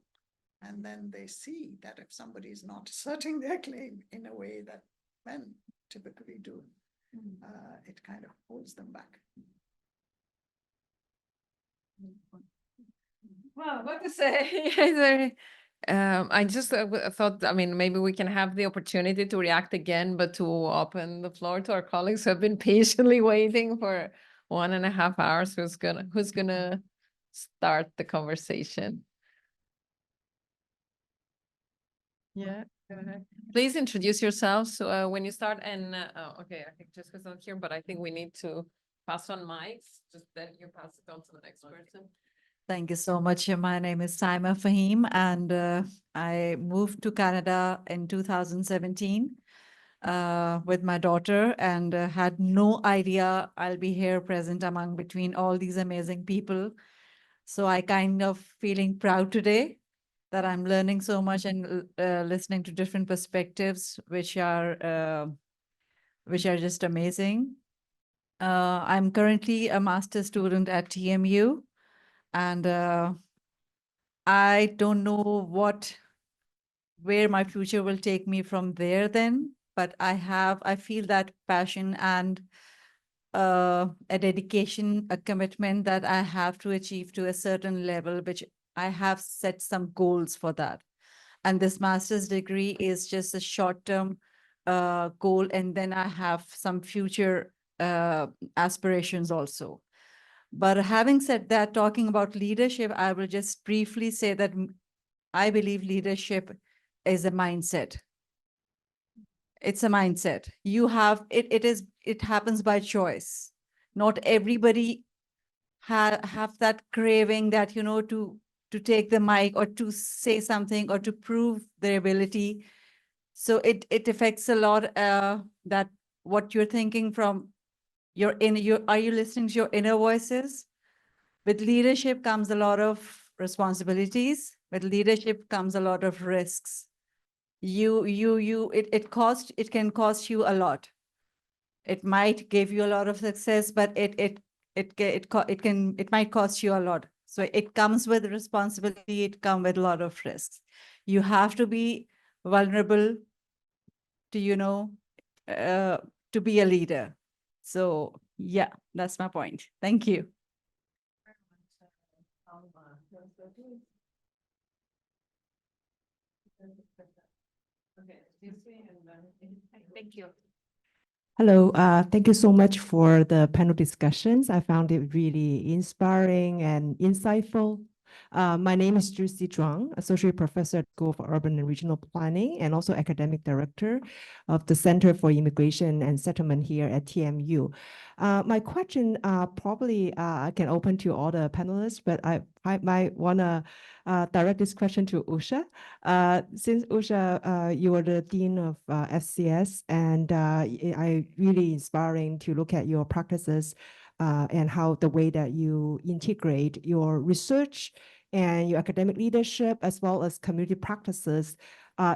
And then they see that if somebody is not asserting their claim in a way that men typically do, it kind of holds them back. Well, what to say? I just thought, I mean, maybe we can have the opportunity to react again, but to open the floor to our colleagues who have been patiently waiting for 1.5 hours. Who's gonna start the conversation? Yeah, go ahead. Please introduce yourselves when you start. And okay, I think Jessica's not here, but I think we need to pass on mics. Just then you pass it on to the next person. Thank you so much. My name is Saima Fahim, and I moved to Canada in 2017 with my daughter, and had no idea I'll be here present between all these amazing people. So I kind of feeling proud today that I'm learning so much and listening to different perspectives, which are just amazing. I'm currently a master's student at TMU, and I don't know where my future will take me from there then, but I feel that passion and a dedication, a commitment that I have to achieve to a certain level, which I have set some goals for that. And this master's degree is just a short-term goal, and then I have some future aspirations also. But having said that, talking about leadership, I will just briefly say that I believe leadership is a mindset. It's a mindset. You have it is it happens by choice. Not everybody have that craving that, you know, to take the mic or to say something or to prove their ability. So it affects a lot that what you're thinking from your inner, are you listening to your inner voices? With leadership comes a lot of responsibilities. With leadership comes a lot of risks. It can cost you a lot. It might give you a lot of success, but it might cost you a lot. So it comes with responsibility. It comes with a lot of risks. You have to be vulnerable to, you know, to be a leader. So yeah, that's my point. Thank you. Thank you. Hello, thank you so much for the panel discussions. I found it really inspiring and insightful. My name is Juicy Zhuang, Associate Professor at School for Urban and Regional Planning, and also Academic Director of the Center for Immigration and Settlement here at TMU. My question probably I can open to all the panelists, but I might want to direct this question to Usha. Since Usha, you are the Dean of FCS, and I really inspiring to look at your practices and how the way that you integrate your research and your academic leadership as well as community practices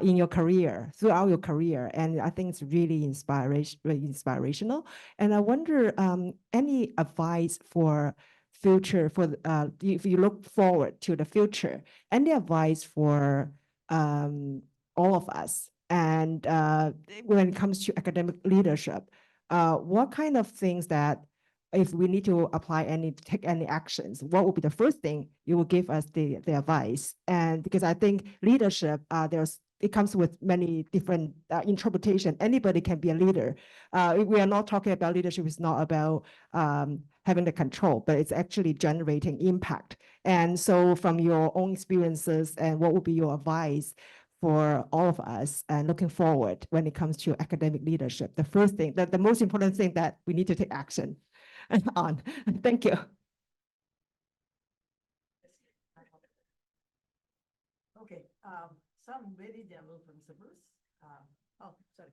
in your career, throughout your career. And I think it's really inspirational. And I wonder, any advice for future, if you look forward to the future, any advice for all of us? And when it comes to academic leadership, what kind of things that if we need to take any actions, what would be the first thing you will give us the advice? And because I think leadership, it comes with many different interpretation. Anybody can be a leader. We are not talking about leadership. It's not about having the control, but it's actually generating impact. And so from your own experiences, and what would be your advice for all of us and looking forward when it comes to academic leadership? The first thing, the most important thing that we need to take action on. Thank you. Okay, some very general principles. Oh, sorry.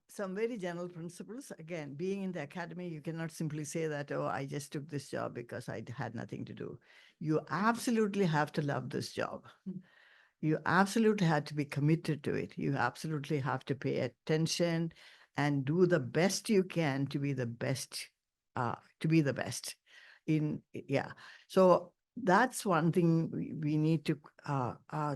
Some very general principles. Again, being in the academy, you cannot simply say that, oh, I just took this job because I had nothing to do. You absolutely have to love this job. You absolutely have to be committed to it. You absolutely have to pay attention and do the best you can to be the best, yeah. So that's one thing we need to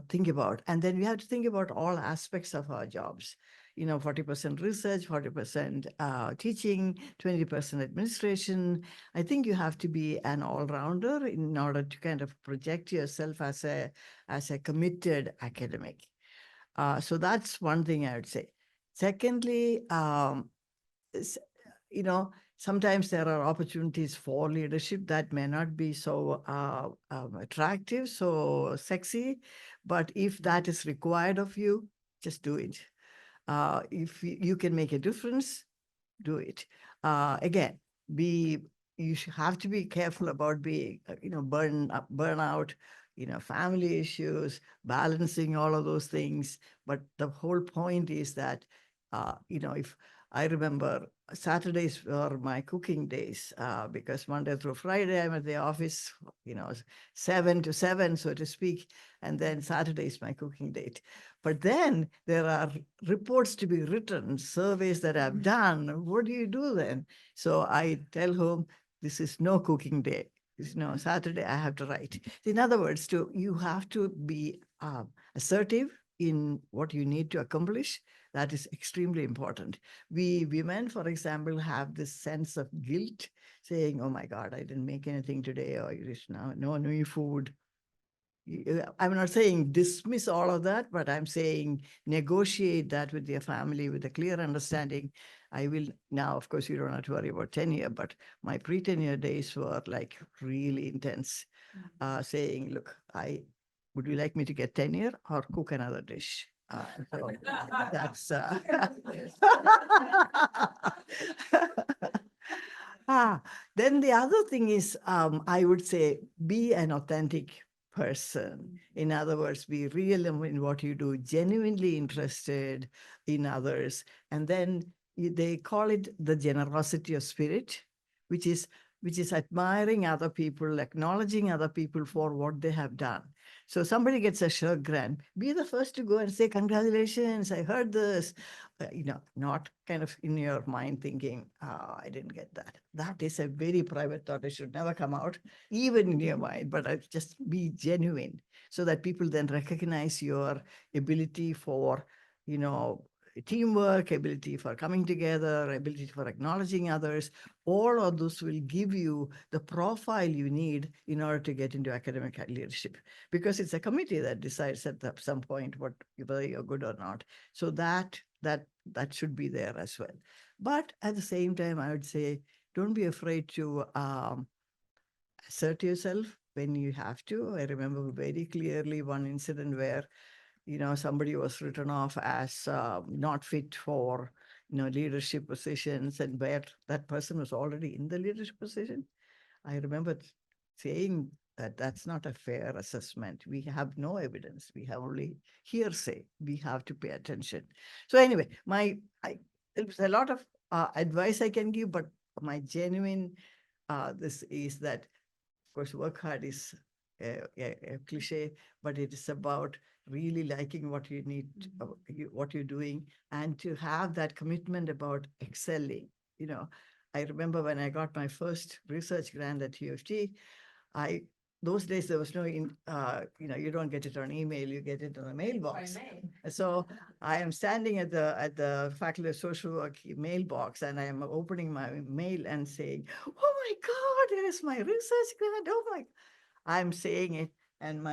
think about. And then we have to think about all aspects of our jobs. 40% research, 40% teaching, 20% administration. I think you have to be an all-rounder in order to kind of project yourself as a committed academic. So that's one thing I would say. Secondly, sometimes there are opportunities for leadership that may not be so attractive, so sexy, but if that is required of you, just do it. If you can make a difference, do it. Again, you have to be careful about being, burnout, family issues, balancing all of those things. But the whole point is that, if I remember Saturdays were my cooking days because Monday through Friday I'm at the office, 7 to 7, so to speak, and then Saturday is my cooking date. But then there are reports to be written, surveys that I've done. What do you do then? So I tell home, this is no cooking day. Saturday I have to write. In other words, you have to be assertive in what you need to accomplish. That is extremely important. We women, for example, have this sense of guilt saying, oh my God, I didn't make anything today, or no new food. I'm not saying dismiss all of that, but I'm saying negotiate that with your family with a clear understanding. I will now, of course, you don't have to worry about tenure, but my pre-tenure days were like really intense, saying, look, would you like me to get tenure or cook another dish? So that's then the other thing is, I would say, be an authentic person. In other words, be real in what you do, genuinely interested in others. And then they call it the generosity of spirit, which is admiring other people, acknowledging other people for what they have done. So somebody gets a SHIRK grant, be the first to go and say, congratulations, I heard this. Not kind of in your mind thinking, I didn't get that. That is a very private thought. It should never come out, even in your mind, but just be genuine so that people then recognize your ability for, teamwork, ability for coming together, ability for acknowledging others. All of those will give you the profile you need in order to get into academic leadership, because it's a committee that decides at some point whether you're good or not. So that should be there as well. But at the same time, I would say, don't be afraid to assert yourself when you have to. I remember very clearly one incident where somebody was written off as not fit for, leadership positions, and where that person was already in the leadership position. I remember saying that that's not a fair assessment. We have no evidence. We have only hearsay. We have to pay attention. So anyway, there's a lot of advice I can give, but my genuine, this is that, of course, work hard is a cliche, but it is about really liking what you need, what you're doing, and to have that commitment about excelling. I remember when I got my first research grant at U of T, those days there was no, you don't get it on email, you get it on a mailbox. So I am standing at the Faculty of Social Work mailbox, and I am opening my mail and saying, oh my God, there is my research grant. Oh my, I'm saying it. And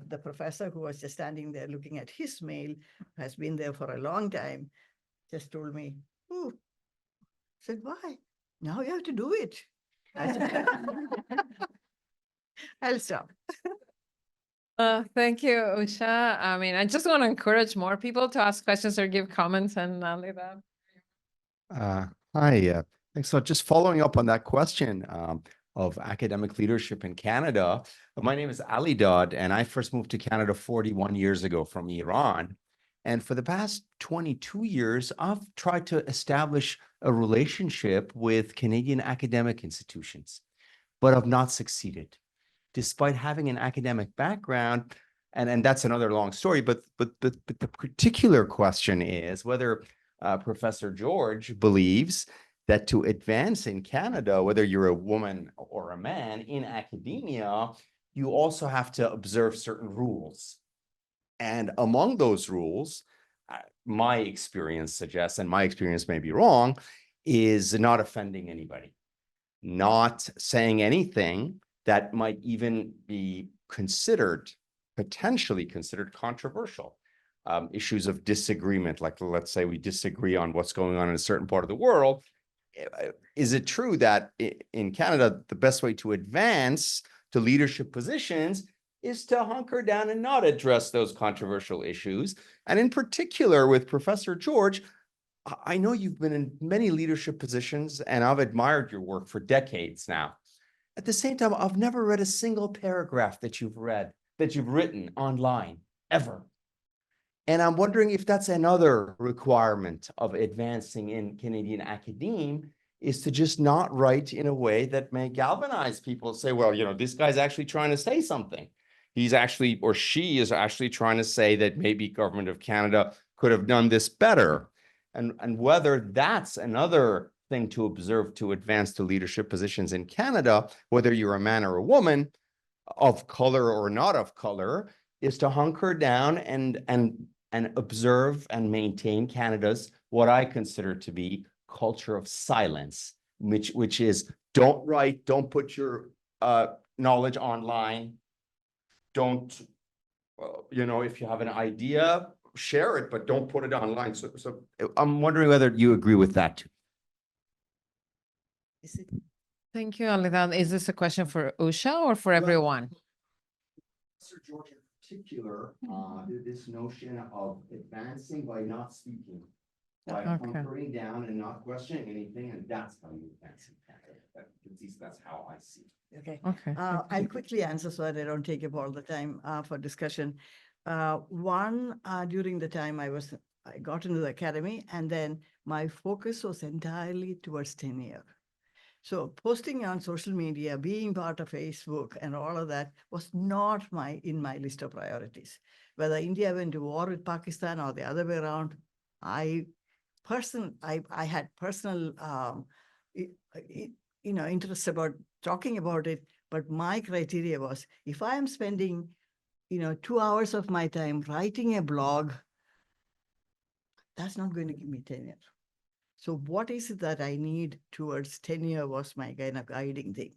the professor who was just standing there looking at his mail, has been there for a long time, just told me, oh, said, why? Now you have to do it. I'll stop. Thank you, Usha. I mean, I just want to encourage more people to ask questions or give comments, and I'll leave that. Hi, thanks. So just following up on that question of academic leadership in Canada, my name is Ali Dodd, and I first moved to Canada 41 years ago from Iran. And for the past 22 years, I've tried to establish a relationship with Canadian academic institutions, but I've not succeeded. Despite having an academic background, and that's another long story, but the particular question is whether Professor George believes that to advance in Canada, whether you're a woman or a man in academia, you also have to observe certain rules. And among those rules, my experience suggests, and my experience may be wrong, is not offending anybody, not saying anything that might even be potentially considered controversial. Issues of disagreement, like let's say we disagree on what's going on in a certain part of the world. Is it true that in Canada, the best way to advance to leadership positions is to hunker down and not address those controversial issues? And in particular with Professor George, I know you've been in many leadership positions, and I've admired your work for decades now. At the same time, I've never read a single paragraph that you've written online, ever. And I'm wondering if that's another requirement of advancing in Canadian academia, is to just not write in a way that may galvanize people, say, well, this guy's actually trying to say something. He's actually, or she is actually trying to say that maybe Government of Canada could have done this better. And whether that's another thing to observe to advance to leadership positions in Canada, whether you're a man or a woman, of color or not of color, is to hunker down and observe and maintain Canada's, what I consider to be, culture of silence, which is don't write, don't put your knowledge online, don't you know, if you have an idea, share it, but don't put it online. So I'm wondering whether you agree with that too. Thank you, Alida. Is this a question for Usha or for everyone? Professor George in particular, this notion of advancing by not speaking, by hunkering down and not questioning anything, and that's how you advance in Canada. At least that's how I see it. Okay. Okay. I'll quickly answer so that I don't take up all the time for discussion. One, during the time I got into the academy, and then my focus was entirely towards tenure. So posting on social media, being part of Facebook and all of that was not in my list of priorities. Whether India went to war with Pakistan or the other way around, I had personal interest about talking about it, but my criteria was, if I am spending 2 hours of my time writing a blog, that's not going to give me tenure. So what is it that I need towards tenure was my kind of guiding thing.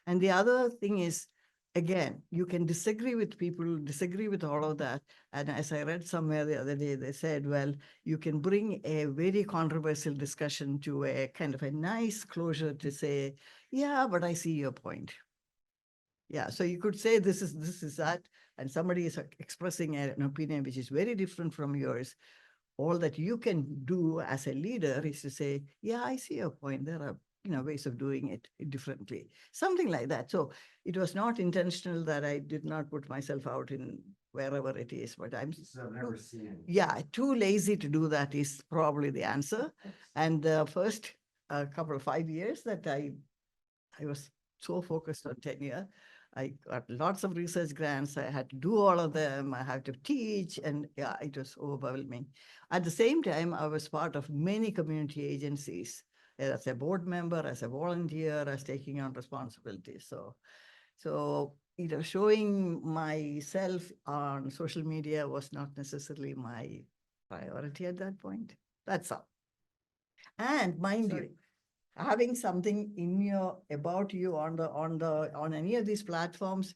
And the other thing is, again, you can disagree with people, disagree with all of that. And as I read somewhere the other day, they said, well, you can bring a very controversial discussion to a kind of a nice closure to say, yeah, but I see your point. Yeah, so you could say this is that, and somebody is expressing an opinion which is very different from yours. All that you can do as a leader is to say, yeah, I see your point. There are ways of doing it differently, something like that. So it was not intentional that I did not put myself out in wherever it is, but I've never seen. Yeah, too lazy to do that is probably the answer. And the first couple of 5 years that I was so focused on tenure, I got lots of research grants. I had to do all of them. I had to teach, and yeah, it was overwhelming. At the same time, I was part of many community agencies as a board member, as a volunteer, as taking on responsibilities. So showing myself on social media was not necessarily my priority at that point. That's all. And mind you, having something about you on any of these platforms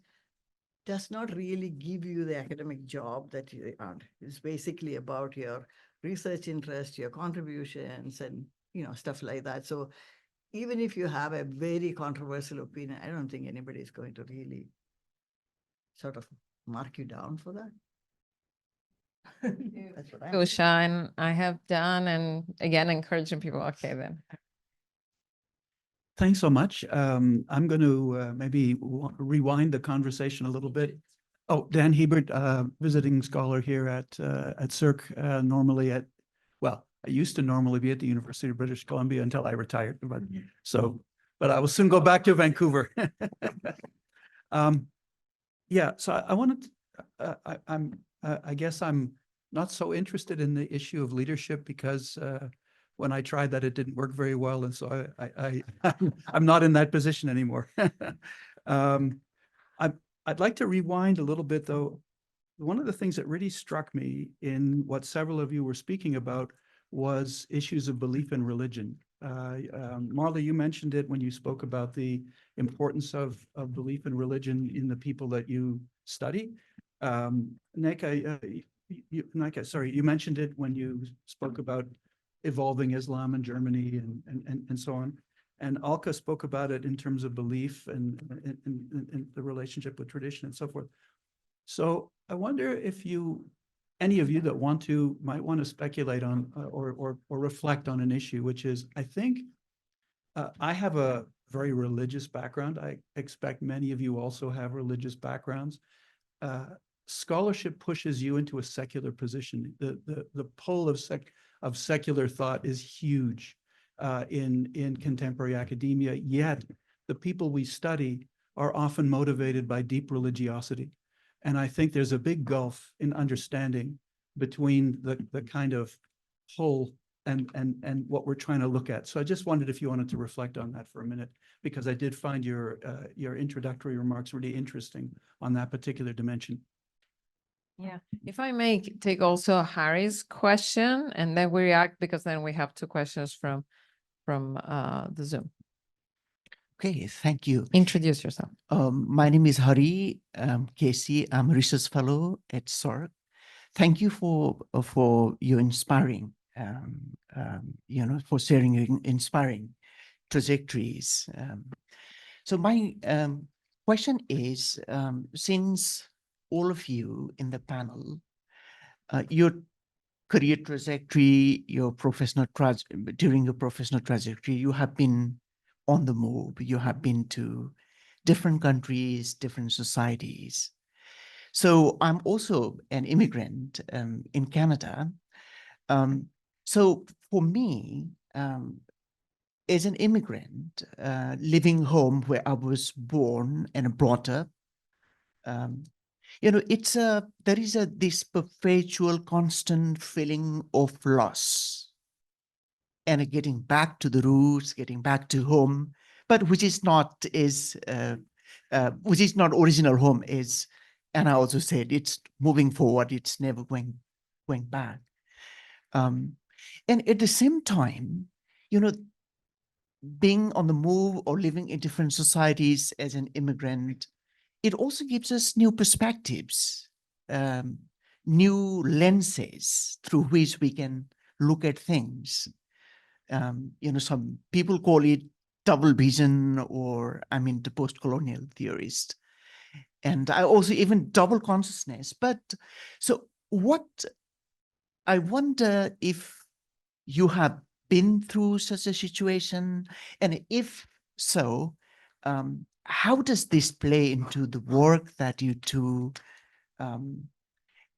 does not really give you the academic job that you earned. It's basically about your research interest, your contributions, and stuff like that. So even if you have a very controversial opinion, I don't think anybody is going to really sort of mark you down for that. That's what I'm saying. Usha, and I have done, and again, encouraging people. Okay, then. Thanks so much. I'm going to maybe rewind the conversation a little bit. Oh, Dan Hebert, visiting scholar here at CERC, normally I used to normally be at the University of British Columbia until I retired. But I will soon go back to Vancouver. Yeah, so I wanted to, I guess I'm not so interested in the issue of leadership because when I tried that, it didn't work very well. And so I'm not in that position anymore. I'd like to rewind a little bit, though. One of the things that really struck me in what several of you were speaking about was issues of belief in religion. Marla, you mentioned it when you spoke about the importance of belief in religion in the people that you study. Nika, you mentioned it when you spoke about evolving Islam in Germany and so on. And Alka spoke about it in terms of belief and the relationship with tradition and so forth. So I wonder if any of you that might want to speculate on or reflect on an issue, which is, I think I have a very religious background. I expect many of you also have religious backgrounds. Scholarship pushes you into a secular position. The pull of secular thought is huge in contemporary academia, yet the people we study are often motivated by deep religiosity. And I think there's a big gulf in understanding between the kind of pull and what we're trying to look at. So I just wondered if you wanted to reflect on that for a minute, because I did find your introductory remarks really interesting on that particular dimension. Yeah, if I may take also Harry's question and then we react, because then we have two questions from the Zoom. Okay, thank you. Introduce yourself. My name is Hari Casey. I'm a research fellow at SORC. Thank you for your inspiring, for sharing your inspiring trajectories. So my question is, since all of you in the panel, your career trajectory, during your professional trajectory, you have been on the move. You have been to different countries, different societies. So I'm also an immigrant in Canada. So for me, as an immigrant, living home where I was born and brought up, there is this perpetual constant feeling of loss and getting back to the roots, getting back to home, but which is not original home is, and I also said it's moving forward, it's never going back. And at the same time, being on the move or living in different societies as an immigrant, it also gives us new perspectives, new lenses through which we can look at things. Some people call it double vision, or the post-colonial theorist. And I also even double consciousness. But so what, I wonder if you have been through such a situation, and if so, how does this play into the work that you do?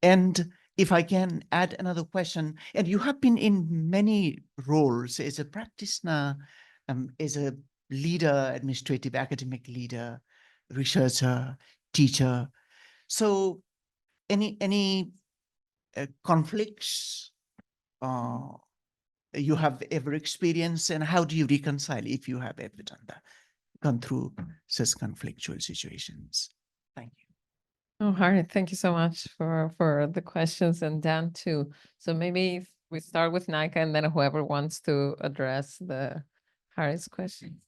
And if I can add another question, and you have been in many roles as a practitioner, as a leader, administrative academic leader, researcher, teacher. So any conflicts you have ever experienced, and how do you reconcile if you have ever done that, gone through such conflictual situations? Thank you. Oh, Hari, thank you so much for the questions, and Dan too. So maybe if we start with Nika, and then whoever wants to address Hari's question.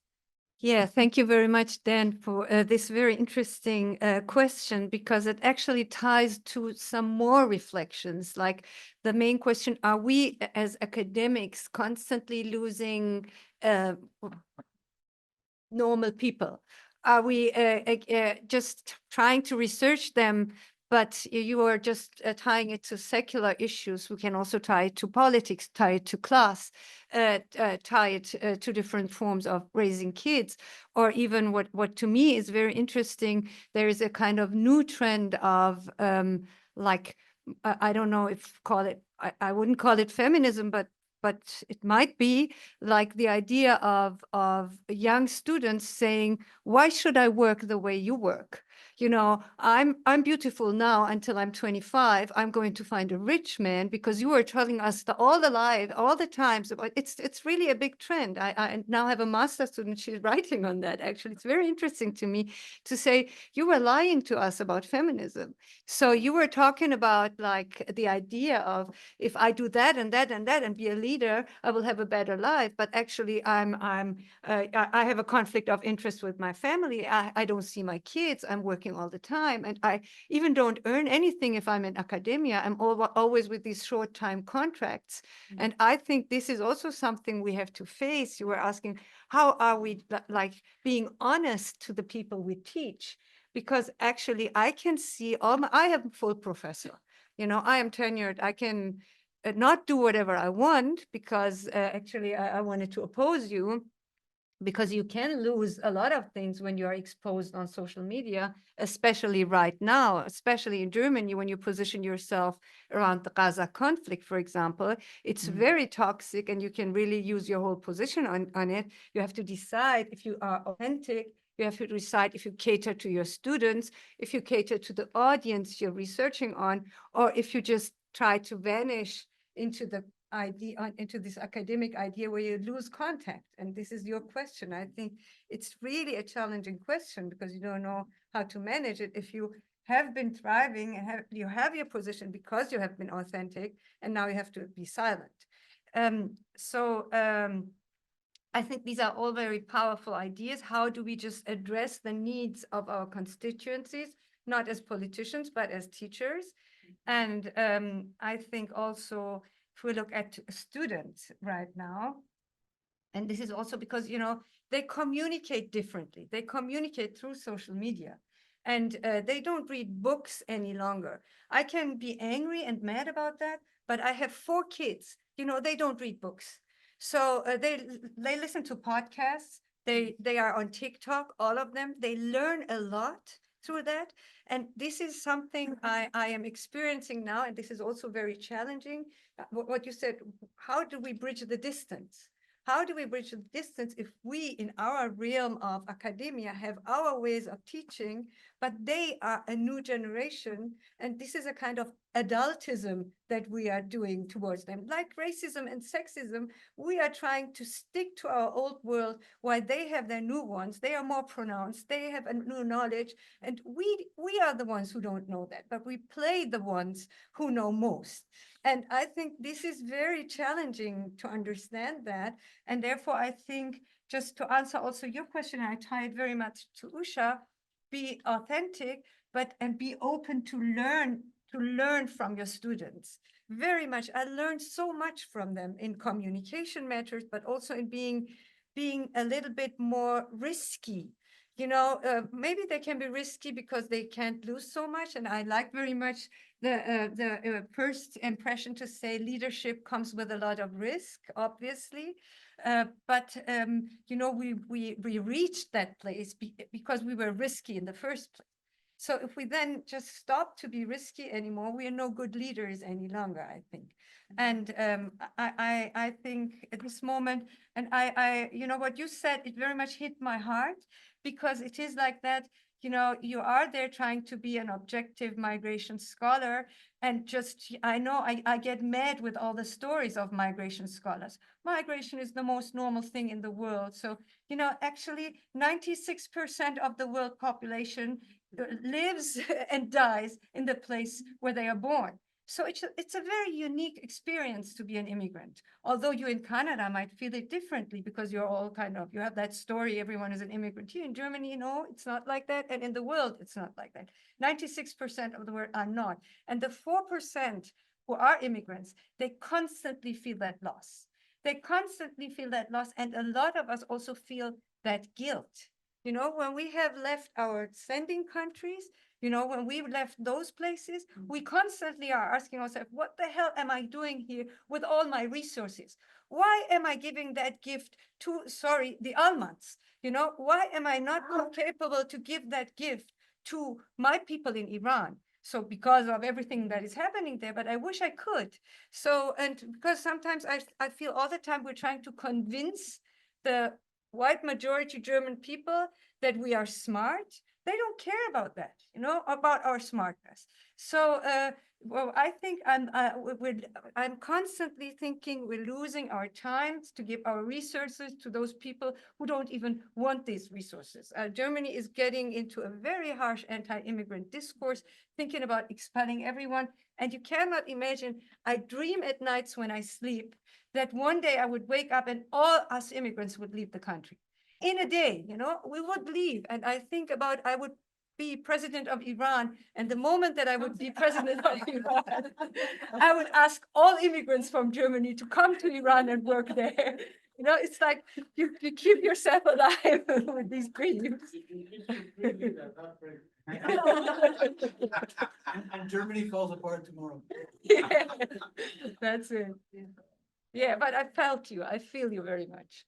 Yeah, thank you very much, Dan, for this very interesting question, because it actually ties to some more reflections. Like the main question, are we as academics constantly losing normal people? Are we just trying to research them, but you are just tying it to secular issues? We can also tie it to politics, tie it to class, tie it to different forms of raising kids, or even what to me is very interesting, there is a kind of new trend of like, I don't know if I wouldn't call it feminism, but it might be like the idea of young students saying, why should I work the way you work? I'm beautiful now until I'm 25. I'm going to find a rich man because you are telling us all the times about it's really a big trend. I now have a master's student. She's writing on that. Actually, it's very interesting to me to say you were lying to us about feminism. So you were talking about like the idea of if I do that and that and that and be a leader, I will have a better life. But actually, I have a conflict of interest with my family. I don't see my kids. I'm working all the time, and I even don't earn anything if I'm in academia. I'm always with these short-time contracts. Mm-hmm. And I think this is also something we have to face. You were asking, how are we like being honest to the people we teach? Because actually I can see I am full professor. I am tenured. I can not do whatever I want because actually I wanted to oppose you, because you can lose a lot of things when you are exposed on social media, especially right now, especially in Germany, when you position yourself around the Gaza conflict, for example. It's very toxic, and you can really use your whole position on it. You have to decide if you are authentic. You have to decide if you cater to your students, if you cater to the audience you're researching on, or if you just try to vanish into this academic idea where you lose contact. And this is your question. I think it's really a challenging question because you don't know how to manage it. If you have been thriving and you have your position because you have been authentic, and now you have to be silent. I think these are all very powerful ideas. How do we just address the needs of our constituencies, not as politicians, but as teachers? And I think also if we look at students right now, and this is also because, you know, they communicate differently. They communicate through social media, and they don't read books any longer. I can be angry and mad about that, but I have 4 kids. You know, they don't read books. So they listen to podcasts. They are on TikTok, all of them. They learn a lot through that. And this is something I am experiencing now. And this is also very challenging. What you said, how do we bridge the distance? How do we bridge the distance if we, in our realm of academia, have our ways of teaching, but they are a new generation, and this is a kind of adultism that we are doing towards them. Like racism and sexism, we are trying to stick to our old world while they have their new ones. They are more pronounced, they have a new knowledge, and we are the ones who don't know that, but we play the ones who know most. And I think this is very challenging to understand that. And therefore, I think, just to answer also your question, I tie it very much to Usha, be authentic, and be open to learn from your students. Very much. I learned so much from them in communication matters, but also in being a little bit more risky. You know, maybe they can be risky because they can't lose so much. And I like very much the first impression to say leadership comes with a lot of risk, obviously. But you know, we reached that place because we were risky in the first place. So if we then just stop to be risky anymore, we are no good leaders any longer, I think. And I think at this moment, and I you know, what you said, it very much hit my heart, because it is like that. You know, you are there trying to be an objective migration scholar, and just, I know I get mad with all the stories of migration scholars. Migration is the most normal thing in the world. So, you know, actually 96% of the world population lives and dies in the place where they are born. So it's a very unique experience to be an immigrant. Although you in Canada might feel it differently because you're all kind of, you have that story, everyone is an immigrant. Here in Germany, you know, it's not like that. And in the world, it's not like that. 96% of the world are not. And the 4% who are immigrants, they constantly feel that loss. They constantly feel that loss. And a lot of us also feel that guilt. You know, when we have left our sending countries, you know, when we left those places, we constantly are asking ourselves, what the hell am I doing here with all my resources? Why am I giving that gift to, the Almans? You know, why am I not capable to give that gift to my people in Iran? So because of everything that is happening there, but I wish I could. So, and because sometimes I feel all the time we're trying to convince the white majority German people that we are smart. They don't care about that, you know, about our smartness. So, well, I think I'm constantly thinking we're losing our time to give our resources to those people who don't even want these resources. Germany is getting into a very harsh anti-immigrant discourse, thinking about expelling everyone. And you cannot imagine, I dream at nights when I sleep that one day I would wake up and all us immigrants would leave the country. In a day, you know, we would leave. And I think about, I would be president of Iran. And the moment that I would be president of Iran, I would ask all immigrants from Germany to come to Iran and work there. You know, it's like you keep yourself alive with these dreams. And Germany falls apart tomorrow. Yeah, that's it. Yeah, but I felt you. I feel you very much.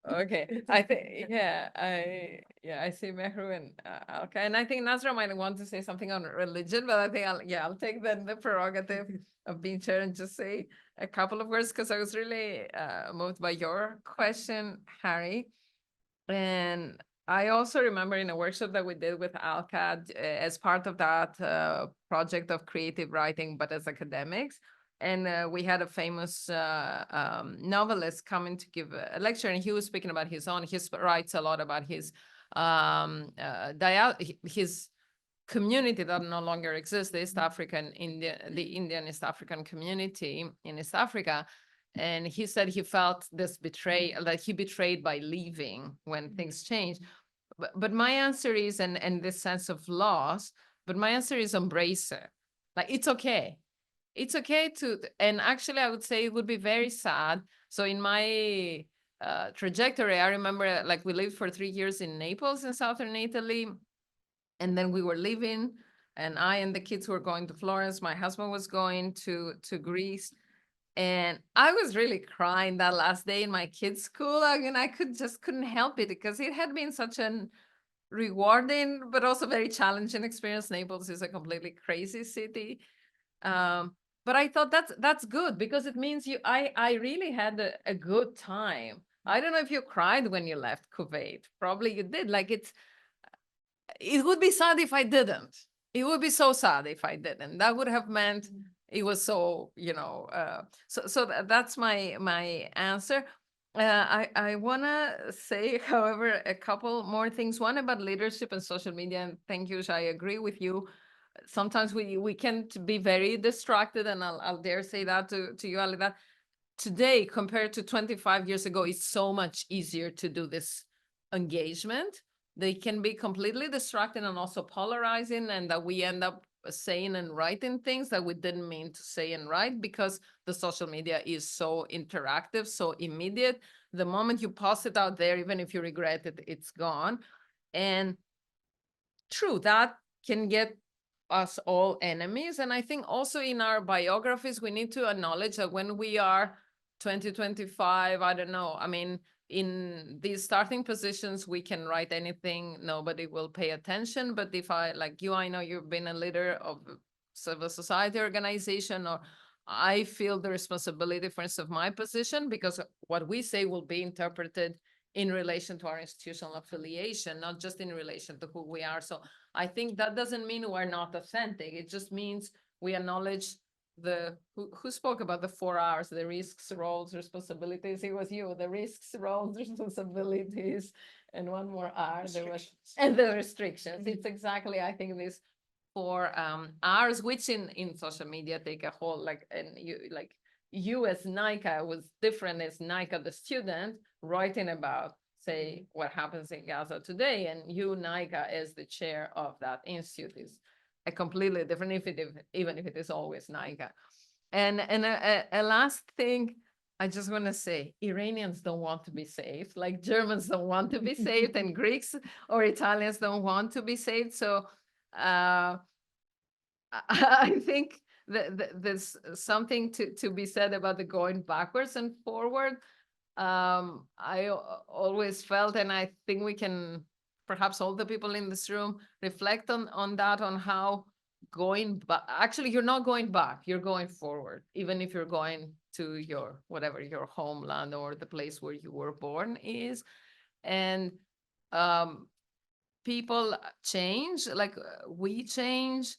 Okay, I think, I see Mehru and Alka, and I think Nazra might want to say something on religion, but I think I'll take then the prerogative of being chair and just say a couple of words, because I was really moved by your question, Harry. And I also remember in a workshop that we did with Alka as part of that project of creative writing, but as academics. And we had a famous novelist coming to give a lecture, and he was speaking about his own. He writes a lot about his community that no longer exists, the East African, the Indian East African community in East Africa. And he said he felt this betrayal, that he betrayed by leaving when things changed. But my answer is, and this sense of loss, but my answer is embrace it. Like, it's okay. It's okay to, and actually I would say it would be very sad. So in my trajectory, I remember like we lived for 3 years in Naples in southern Italy. And then we were leaving, and I and the kids were going to Florence. My husband was going to Greece. And I was really crying that last day in my kids' school. I mean, I couldn't help it because it had been such an rewarding, but also very challenging experience. Naples is a completely crazy city. But I thought that's good because it means I really had a good time. I don't know if you cried when you left Kuwait. Probably you did. Like it would be sad if I didn't. It would be so sad if I didn't. That would have meant it was so, so that's my answer. I want to say, however, a couple more things. One about leadership and social media. And thank you, Shai, I agree with you. Sometimes we can be very distracted, and I'll dare say that to you, Ali, that today compared to 25 years ago, it's so much easier to do this engagement. They can be completely distracting and also polarizing, and that we end up saying and writing things that we didn't mean to say and write because the social media is so interactive, so immediate. The moment you post it out there, even if you regret it, it's gone. And true, that can get us all enemies. And I think also in our biographies, we need to acknowledge that when we are 2025, I don't know, I mean, in these starting positions, we can write anything, nobody will pay attention. But if I, like you, I know you've been a leader of civil society organization, or I feel the responsibility, for instance, of my position, because what we say will be interpreted in relation to our institutional affiliation, not just in relation to who we are. So I think that doesn't mean we're not authentic. It just means we acknowledge who spoke about the 4 R's, the risks, roles, responsibilities. It was you, the risks, roles, responsibilities, and one more R, there was, and the restrictions. It's exactly, I think, these 4 R's, which in social media take a whole, and you as Nika was different as Nika the student writing about, say, what happens in Gaza today, and you, Nika, as the chair of that institute is a completely different, even if it is always Nika. And a last thing, I just want to say, Iranians don't want to be saved, like Germans don't want to be saved, and Greeks or Italians don't want to be saved. So I think there's something to be said about the going backwards and forward. I always felt, and I think we can, perhaps all the people in this room, reflect on that, on how going back, actually, you're not going back, you're going forward, even if you're going to your, whatever, your homeland or the place where you were born is. And people change, like we change.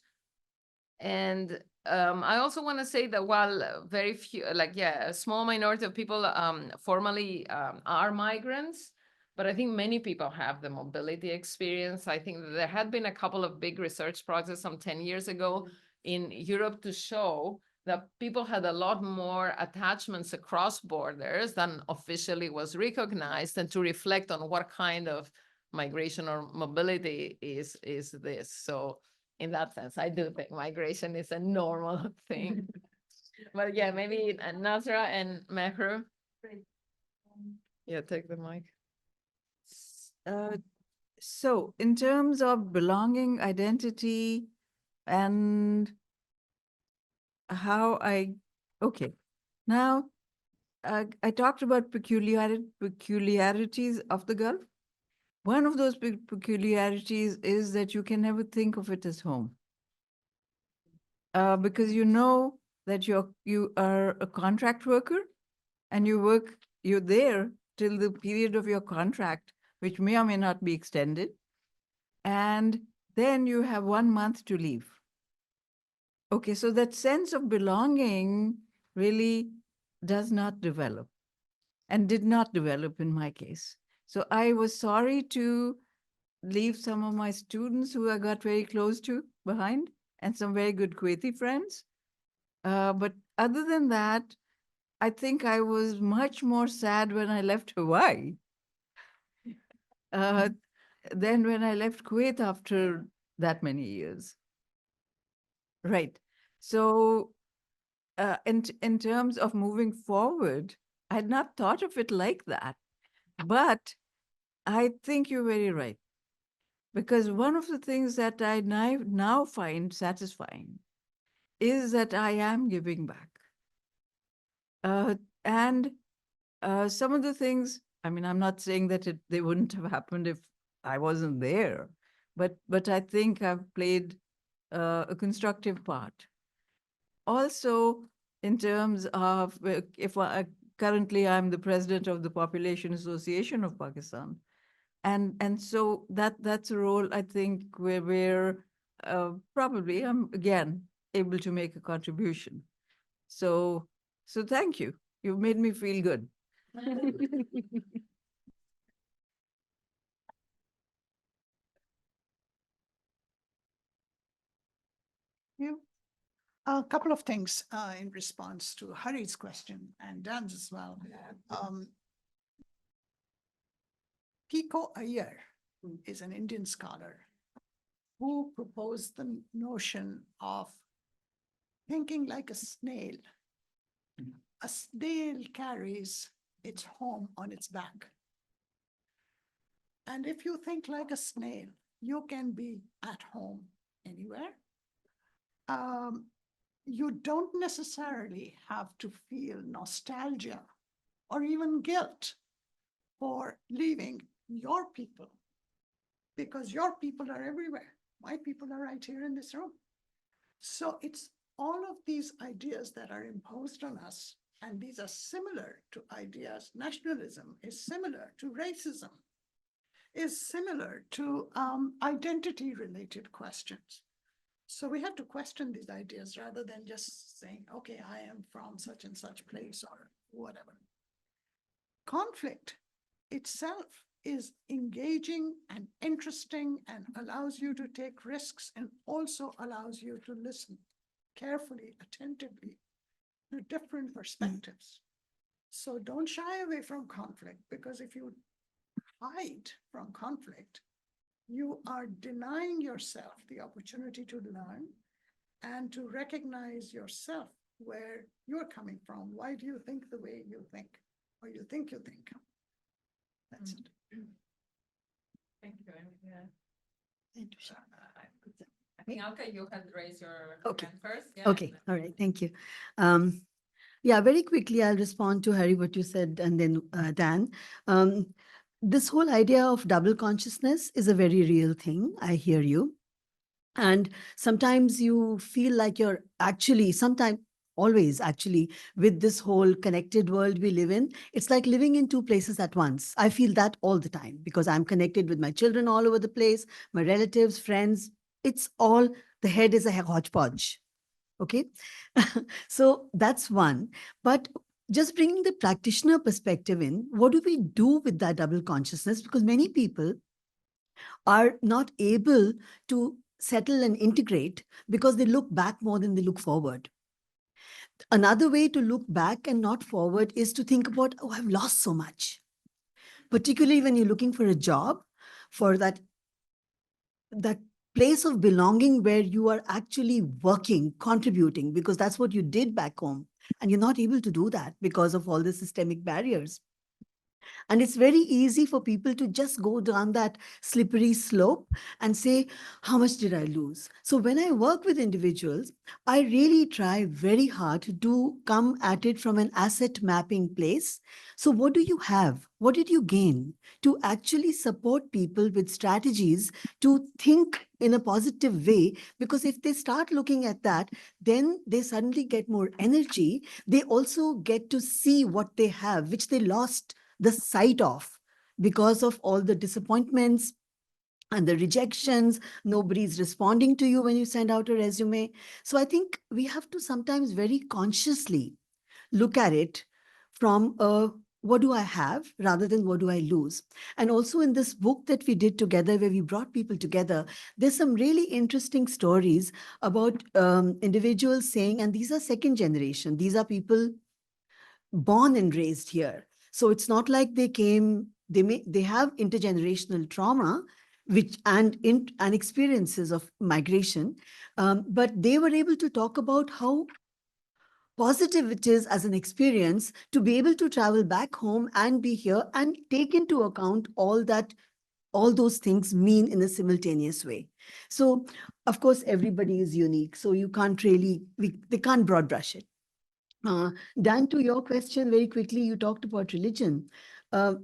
And I also want to say that while very few, a small minority of people formally are migrants, but I think many people have the mobility experience. I think there had been a couple of big research projects some 10 years ago in Europe to show that people had a lot more attachments across borders than officially was recognized, and to reflect on what kind of migration or mobility is this. So in that sense, I do think migration is a normal thing. But yeah, maybe Nazra and Mehru. Yeah, take the mic. So in terms of belonging, identity, and how okay. Now, I talked about peculiarities of the Gulf. One of those peculiarities is that you can never think of it as home. Because you know that you are a contract worker, and you're there till the period of your contract, which may or may not be extended. And then you have 1 month to leave. Okay, so that sense of belonging really does not develop, and did not develop in my case. So I was sorry to leave some of my students who I got very close to behind, and some very good Kuwaiti friends. But other than that, I think I was much more sad when I left Hawaii than when I left Kuwait after that many years. Right. So in terms of moving forward, I had not thought of it like that. But I think you're very right. Because one of the things that I now find satisfying is that I am giving back. And some of the things, I mean, I'm not saying that they wouldn't have happened if I wasn't there, but I think I've played a constructive part. Also, in terms of if currently I'm the president of the Population Association of Pakistan, and so that's a role I think where probably I'm again able to make a contribution. So thank you. You've made me feel good. You. A couple of things in response to Hari's question and Dan's as well. Pico Iyer is an Indian scholar who proposed the notion of thinking like a snail. A snail carries its home on its back. And if you think like a snail, you can be at home anywhere. You don't necessarily have to feel nostalgia or even guilt for leaving your people, because your people are everywhere. My people are right here in this room. So it's all of these ideas that are imposed on us, and these are similar to ideas. Nationalism is similar to racism, is similar to identity-related questions. So we have to question these ideas rather than just saying, okay, I am from such and such place or whatever. Conflict itself is engaging and interesting and allows you to take risks and also allows you to listen carefully, attentively to different perspectives. So don't shy away from conflict, because if you hide from conflict, you are denying yourself the opportunity to learn and to recognize yourself, where you're coming from. Why do you think the way you think, or you think? That's it. Thank you. I think, Alka, you had raised your hand first. Yeah. Okay, all right, thank you. Yeah, very quickly, I'll respond to Hari, what you said, and then Dan. This whole idea of double consciousness is a very real thing. I hear you. And sometimes you feel like you're actually, sometimes, always actually, with this whole connected world we live in, it's like living in two places at once. I feel that all the time because I'm connected with my children all over the place, my relatives, friends. It's all, the head is a hodgepodge. Okay. So that's one. But just bringing the practitioner perspective in, what do we do with that double consciousness? Because many people are not able to settle and integrate because they look back more than they look forward. Another way to look back and not forward is to think about, oh, I've lost so much. Particularly when you're looking for a job, for that place of belonging where you are actually working, contributing, because that's what you did back home. And you're not able to do that because of all the systemic barriers. And it's very easy for people to just go down that slippery slope and say, how much did I lose? So when I work with individuals, I really try very hard to come at it from an asset mapping place. So what do you have? What did you gain? To actually support people with strategies to think in a positive way, because if they start looking at that, then they suddenly get more energy. They also get to see what they have, which they lost the sight of because of all the disappointments and the rejections. Nobody's responding to you when you send out a resume. So I think we have to sometimes very consciously look at it from a what do I have rather than what do I lose? And also in this book that we did together, where we brought people together, there's some really interesting stories about individuals saying, and these are second generation, these are people born and raised here. So it's not like they came, they have intergenerational trauma, which and experiences of migration, but they were able to talk about how positive it is as an experience to be able to travel back home and be here and take into account all those things mean in a simultaneous way. So of course, everybody is unique. So you can't really, they can't broad brush it. Dan, to your question very quickly, you talked about religion.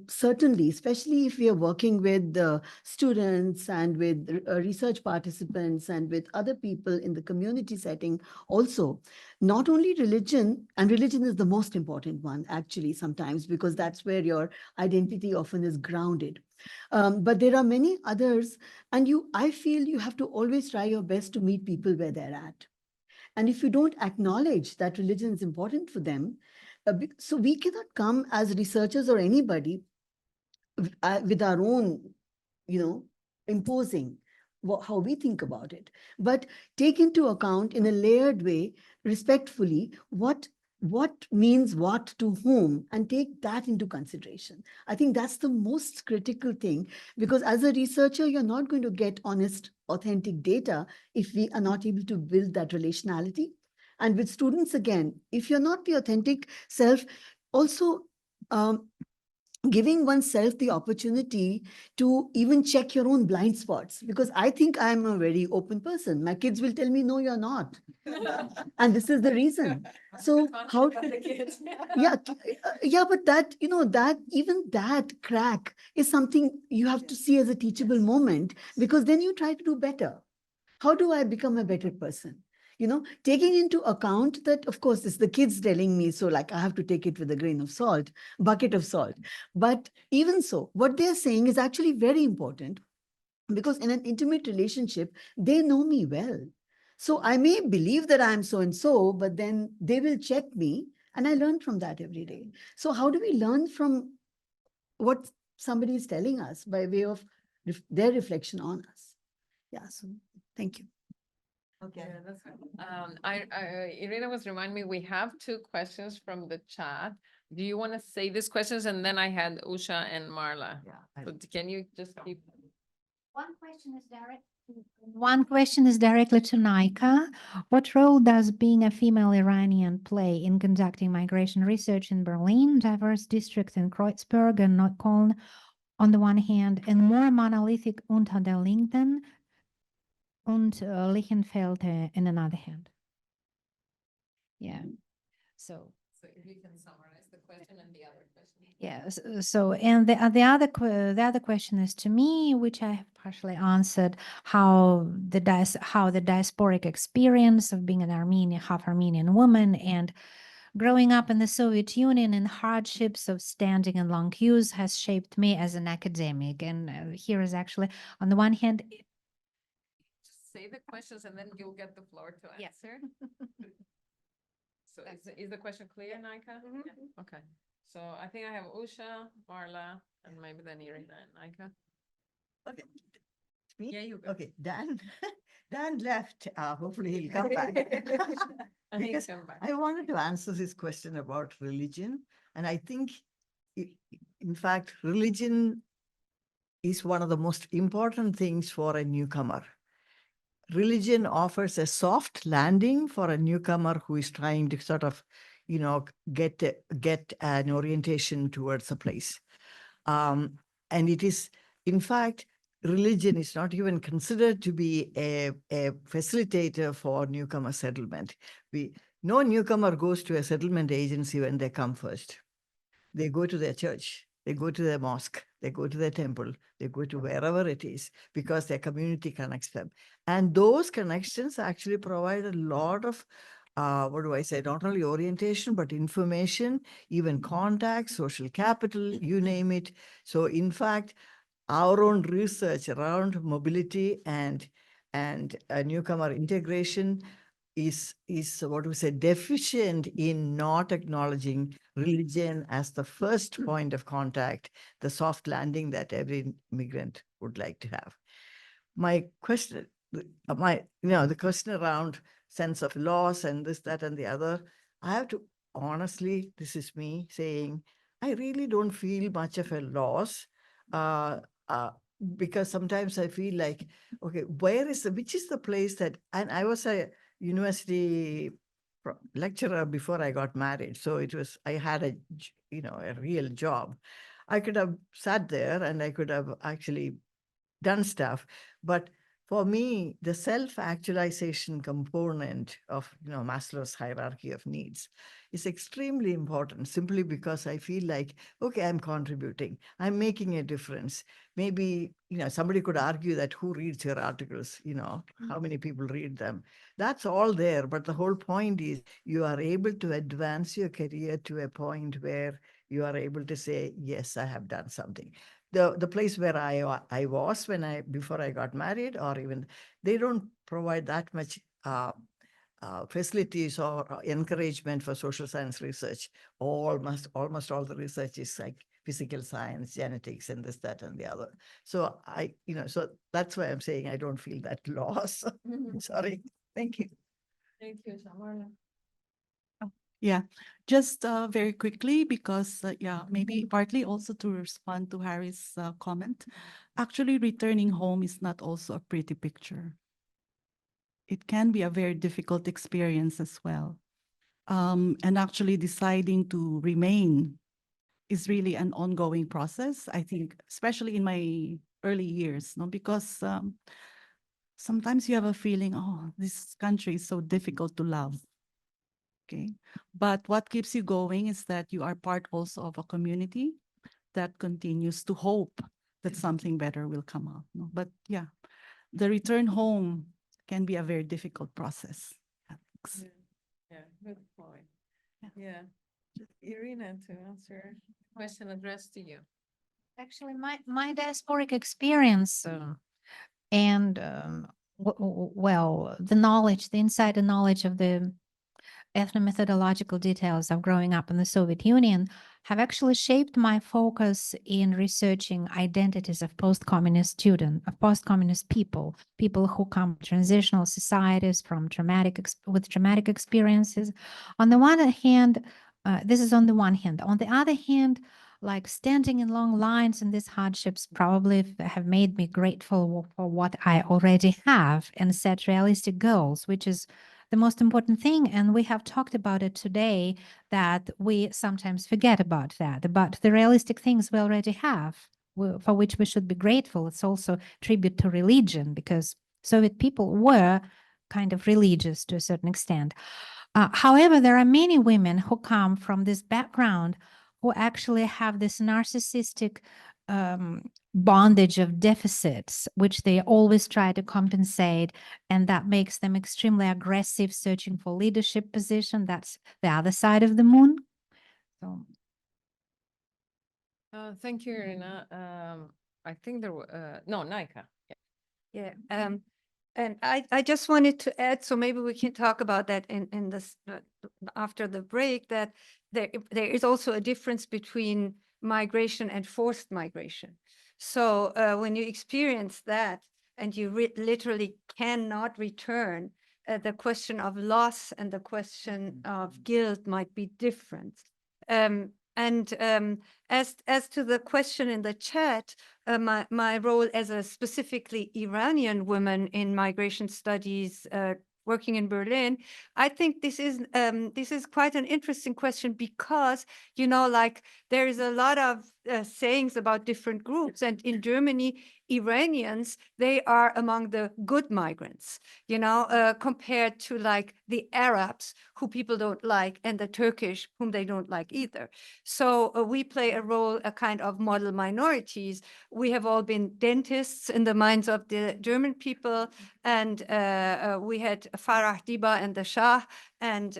Certainly, especially if we are working with students and with research participants and with other people in the community setting also, not only religion, and religion is the most important one actually sometimes, because that's where your identity often is grounded. But there are many others, and I feel you have to always try your best to meet people where they're at. And if you don't acknowledge that religion is important for them, so we cannot come as researchers or anybody with our own, imposing how we think about it, but take into account in a layered way, respectfully, what means what to whom, and take that into consideration. I think that's the most critical thing, because as a researcher, you're not going to get honest, authentic data if we are not able to build that relationality. And with students, again, if you're not the authentic self, also giving oneself the opportunity to even check your own blind spots, because I think I'm a very open person. My kids will tell me, no, you're not. And this is the reason. So how, yeah, but that, even that crack is something you have to see as a teachable moment, because then you try to do better. How do I become a better person? Taking into account that, of course, it's the kids telling me, so like I have to take it with a grain of salt, bucket of salt. But even so, what they're saying is actually very important, because in an intimate relationship, they know me well. So I may believe that I'm so-and-so, but then they will check me, and I learn from that every day. So how do we learn from what somebody is telling us by way of their reflection on us? Yeah, so thank you. Okay, yeah, that's fine. Irina was reminding me, we have 2 questions from the chat. Do you want to say these questions? And then I had Usha and Marla. Yeah. So can you just keep? One question is directly to Nika. What role does being a female Iranian play in conducting migration research in Berlin, diverse districts in Kreuzberg and Neukölln on the one hand, and more monolithic Unter den Linden und Lichtenfeld on another hand? Yeah. So if you can summarize the question and the other question. yes. So, and the other question is to me, which I have partially answered, how the diasporic experience of being an Armenian, half Armenian woman, and growing up in the Soviet Union and hardships of standing in long queues has shaped me as an academic. And here is actually, on the one hand, Just say the questions and then you'll get the floor to Yeah. answer. So is the question clear, Nika? Yeah. Okay. So I think I have Usha, Marla, and maybe then Irina and Nika. Okay. Me? Yeah, you go. Okay, Dan. Dan left. Hopefully he'll come back. And he's Because come back. I wanted to answer this question about religion. And I think, in fact, religion is one of the most important things for a newcomer. Religion offers a soft landing for a newcomer who is trying to sort of, get an orientation towards a place. And it is, in fact, religion is not even considered to be a facilitator for newcomer settlement. No newcomer goes to a settlement agency when they come first. They go to their church, they go to their mosque, they go to their temple, they go to wherever it is, because their community connects them. And those connections actually provide a lot of, not only orientation, but information, even contacts, social capital, you name it. So in fact, our own research around mobility and newcomer integration is deficient in not acknowledging religion as the first point of contact, the soft landing that every migrant would like to have. My question, the question around sense of loss and this, that, and the other, I have to honestly, this is me saying, I really don't feel much of a loss. Uh, uh, because sometimes I feel like, okay, which is the place that, and I was a university lecturer before I got married. So I had a real job. I could have sat there and I could have actually done stuff. But for me, the self-actualization component of Maslow's hierarchy of needs is extremely important, simply because I feel like, okay, I'm contributing, I'm making a difference. Maybe somebody could argue that who reads your articles, how many people read them. That's all there, but the whole point is you are able to advance your career to a point where you are able to say, yes, I have done something. The place where I was before I got married, or even, they don't provide that much facilities or encouragement for social science research. Almost all the research is like physical science, genetics, and this, that, and the other. So so that's why I'm saying I don't feel that loss. Sorry. Thank you. Thank you, Samara. Yeah, just very quickly, because yeah, maybe partly also to respond to Harry's comment. Actually, returning home is not also a pretty picture. It can be a very difficult experience as well. And actually deciding to remain is really an ongoing process, I think, especially in my early years, no? Because sometimes you have a feeling, oh, this country is so difficult to love. Okay. But what keeps you going is that you are part also of a community that continues to hope that something better will come out. No? But yeah, the return home can be a very difficult process. Thanks. Yeah, good point. Yeah. Irina, to answer question addressed to you. Actually, my diasporic experience and well, the knowledge, the insider knowledge of the ethnomethodological details of growing up in the Soviet Union have actually shaped my focus in researching identities of post-communist people, people who come from transitional societies from with traumatic experiences. On the one hand, this is on the one hand. On the other hand, like standing in long lines in these hardships probably have made me grateful for what I already have and set realistic goals, which is the most important thing. And we have talked about it today, that we sometimes forget about the realistic things we already have, for which we should be grateful. It's also tribute to religion, because Soviet people were kind of religious to a certain extent. However, there are many women who come from this background who actually have this narcissistic bondage of deficits, which they always try to compensate, and that makes them extremely aggressive, searching for leadership position. That's the other side of the moon. So, Thank you, Irina. I think there were no, Naika. Yeah. And I just wanted to add, so maybe we can talk about that in this after the break, that there is also a difference between migration and forced migration. So when you experience that and you literally cannot return, the question of loss and the question of guilt might be different. And as to the question in the chat, my role as a specifically Iranian woman in migration studies working in Berlin, I think this is quite an interesting question, because, like, there is a lot of sayings about different groups, and in Germany, Iranians, they are among the good migrants, compared to like the Arabs, who people don't like, and the Turkish, whom they don't like either. So we play a role, a kind of model minorities. We have all been dentists in the minds of the German people, and we had Farah Diba and the Shah, and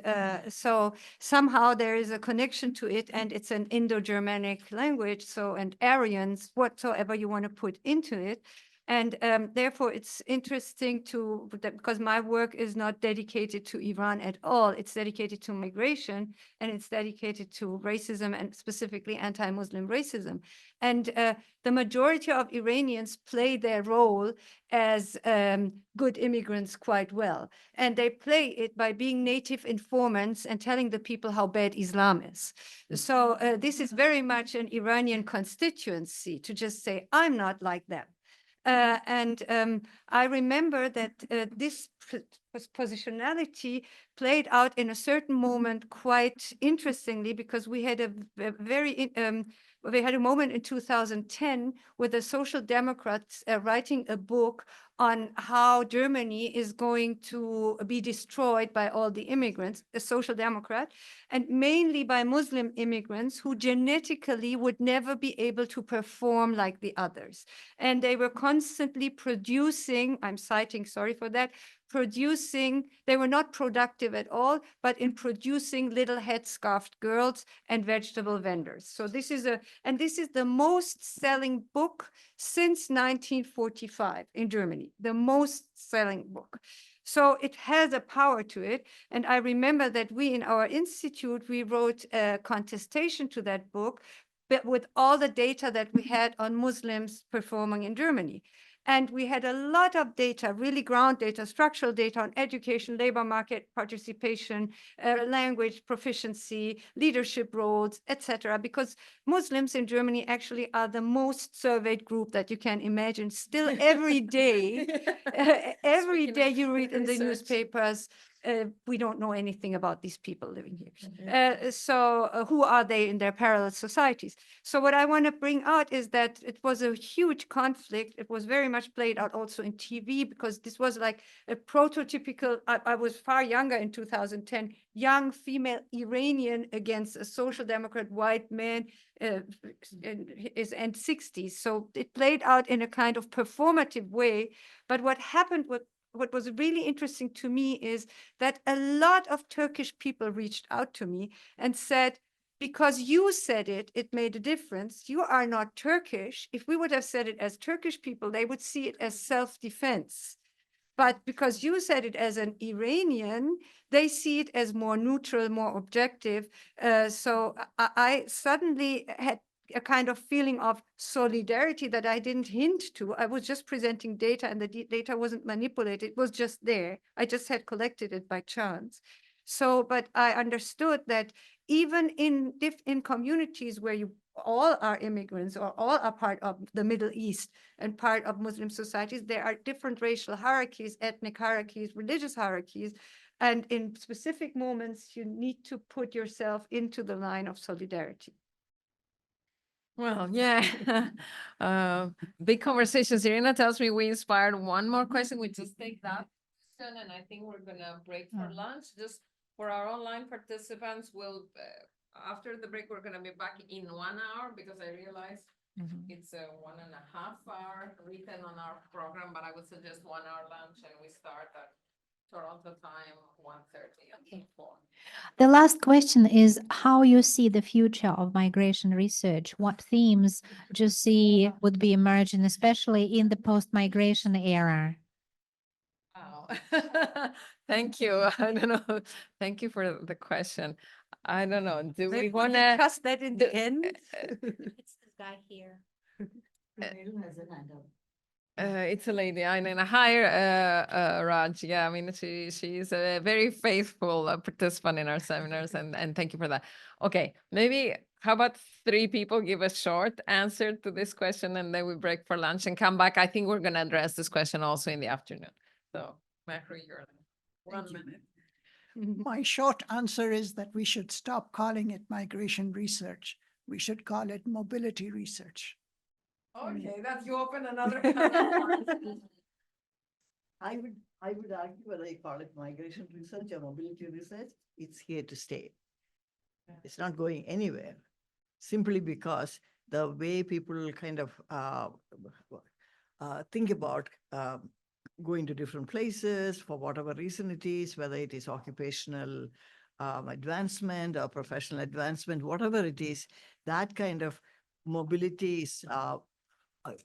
so somehow there is a connection to it, and it's an Indo-Germanic language, so, and Aryans, whatsoever you want to put into it. And therefore, it's interesting because my work is not dedicated to Iran at all. It's dedicated to migration, and it's dedicated to racism, and specifically anti-Muslim racism. And the majority of Iranians play their role as good immigrants quite well. And they play it by being native informants and telling the people how bad Islam is. So this is very much an Iranian constituency to just say, I'm not like them. I remember that this positionality played out in a certain moment quite interestingly, because we had we had a moment in 2010 with the Social Democrats writing a book on how Germany is going to be destroyed by all the immigrants, a Social Democrat, and mainly by Muslim immigrants who genetically would never be able to perform like the others. And they were constantly producing, I'm citing, sorry for that, they were not productive at all, but in producing little headscarfed girls and vegetable vendors. So this is the most selling book since 1945 in Germany, the most selling book. So it has a power to it. And I remember that we in our institute, we wrote a contestation to that book, but with all the data that we had on Muslims performing in Germany. And we had a lot of data, really ground data, structural data on education, labor market participation, language proficiency, leadership roles, etc. Because Muslims in Germany actually are the most surveyed group that you can imagine. Still every day, every day you read in the newspapers, we don't know anything about these people living here. So who are they in their parallel societies? So what I want to bring out is that it was a huge conflict. It was very much played out also in TV, because this was like a prototypical, I was far younger in 2010, young female Iranian against a social democrat white man in his end 60s. So it played out in a kind of performative way. But what happened, what was really interesting to me is that a lot of Turkish people reached out to me and said, because you said it, it made a difference. You are not Turkish. If we would have said it as Turkish people, they would see it as self-defense. But because you said it as an Iranian, they see it as more neutral, more objective. So I suddenly had a kind of feeling of solidarity that I didn't hint to. I was just presenting data, and the data wasn't manipulated. It was just there. I just had collected it by chance. So, but I understood that even in communities where you all are immigrants or all are part of the Middle East and part of Muslim societies, there are different racial hierarchies, ethnic hierarchies, religious hierarchies. And in specific moments, you need to put yourself into the line of solidarity. Well, yeah, big conversations. Irina tells me we inspired one more question. We just take that question, and I think we're gonna break for lunch. Just for our online participants, we'll after the break we're gonna be back in 1 hour, because I realized it's a 1.5 hour written on our program, but I would suggest 1 hour lunch, and we start at Toronto time 1:30 and 4. The last question is how you see the future of migration research. What themes do you see would be emerging, especially in the post-migration era? Wow. Thank you. I don't know. Thank you for the question. I don't know. Do we want to discuss that in the end? It's this guy here. It's a lady. I mean, hi, Raj. Yeah, I mean, she's a very faithful participant in our seminars, and thank you for that. Okay, maybe how about 3 people give a short answer to this question, and then we break for lunch and come back. I think we're going to address this question also in the afternoon. So, Mahri, you're 1 minute. My short answer is that we should stop calling it migration research. We should call it mobility research. Okay, that's you open another. I would argue whether you call it migration research or mobility research, it's here to stay. It's not going anywhere, simply because the way people kind of think about going to different places for whatever reason it is, whether it is occupational advancement or professional advancement, whatever it is, that kind of mobility is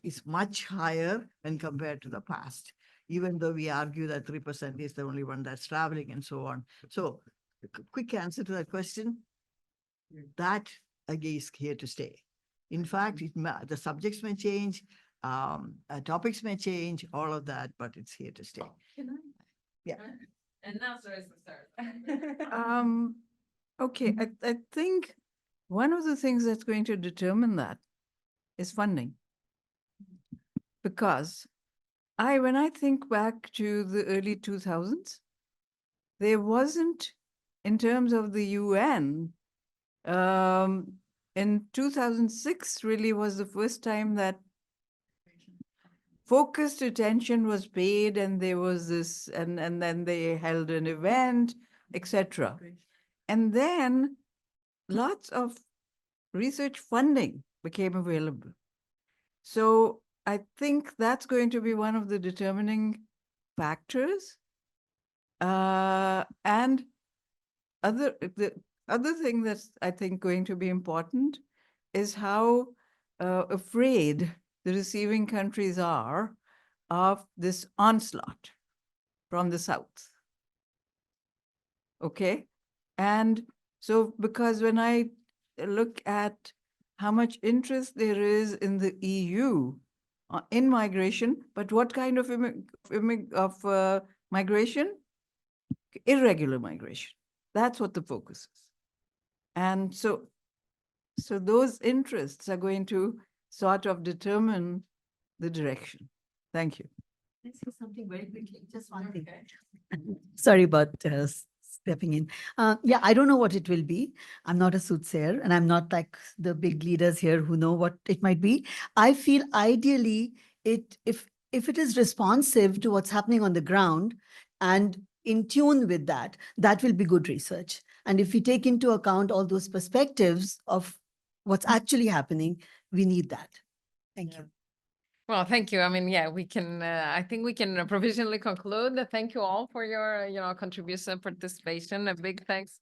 is much higher when compared to the past, even though we argue that 3% is the only one that's traveling and so on. So quick answer to that question, that again is here to stay. In fact, the subjects may change, topics may change, all of that, but it's here to stay. Yeah. And now so is the third. Okay, I think one of the things that's going to determine that is funding. Because when I think back to the early 2000s, there wasn't, in terms of the UN, in 2006 really was the first time that focused attention was paid, and there was this, and then they held an event, etc. And then lots of research funding became available. So I think that's going to be one of the determining factors. And the other thing that's, I think, going to be important is how afraid the receiving countries are of this onslaught from the South. Okay? And so, because when I look at how much interest there is in the EU in migration, but what kind of migration? Irregular migration. That's what the focus is. And so those interests are going to sort of determine the direction. Thank you. Let's say something very quickly, just one thing. Sorry about stepping in. Yeah, I don't know what it will be. I'm not a soothsayer, and I'm not like the big leaders here who know what it might be. I feel ideally, if it is responsive to what's happening on the ground and in tune with that, that will be good research. And if we take into account all those perspectives of what's actually happening, we need that. Thank you. Well, thank you. I mean, yeah, we can, I think we can provisionally conclude. Thank you all for your, contribution, participation. A big thanks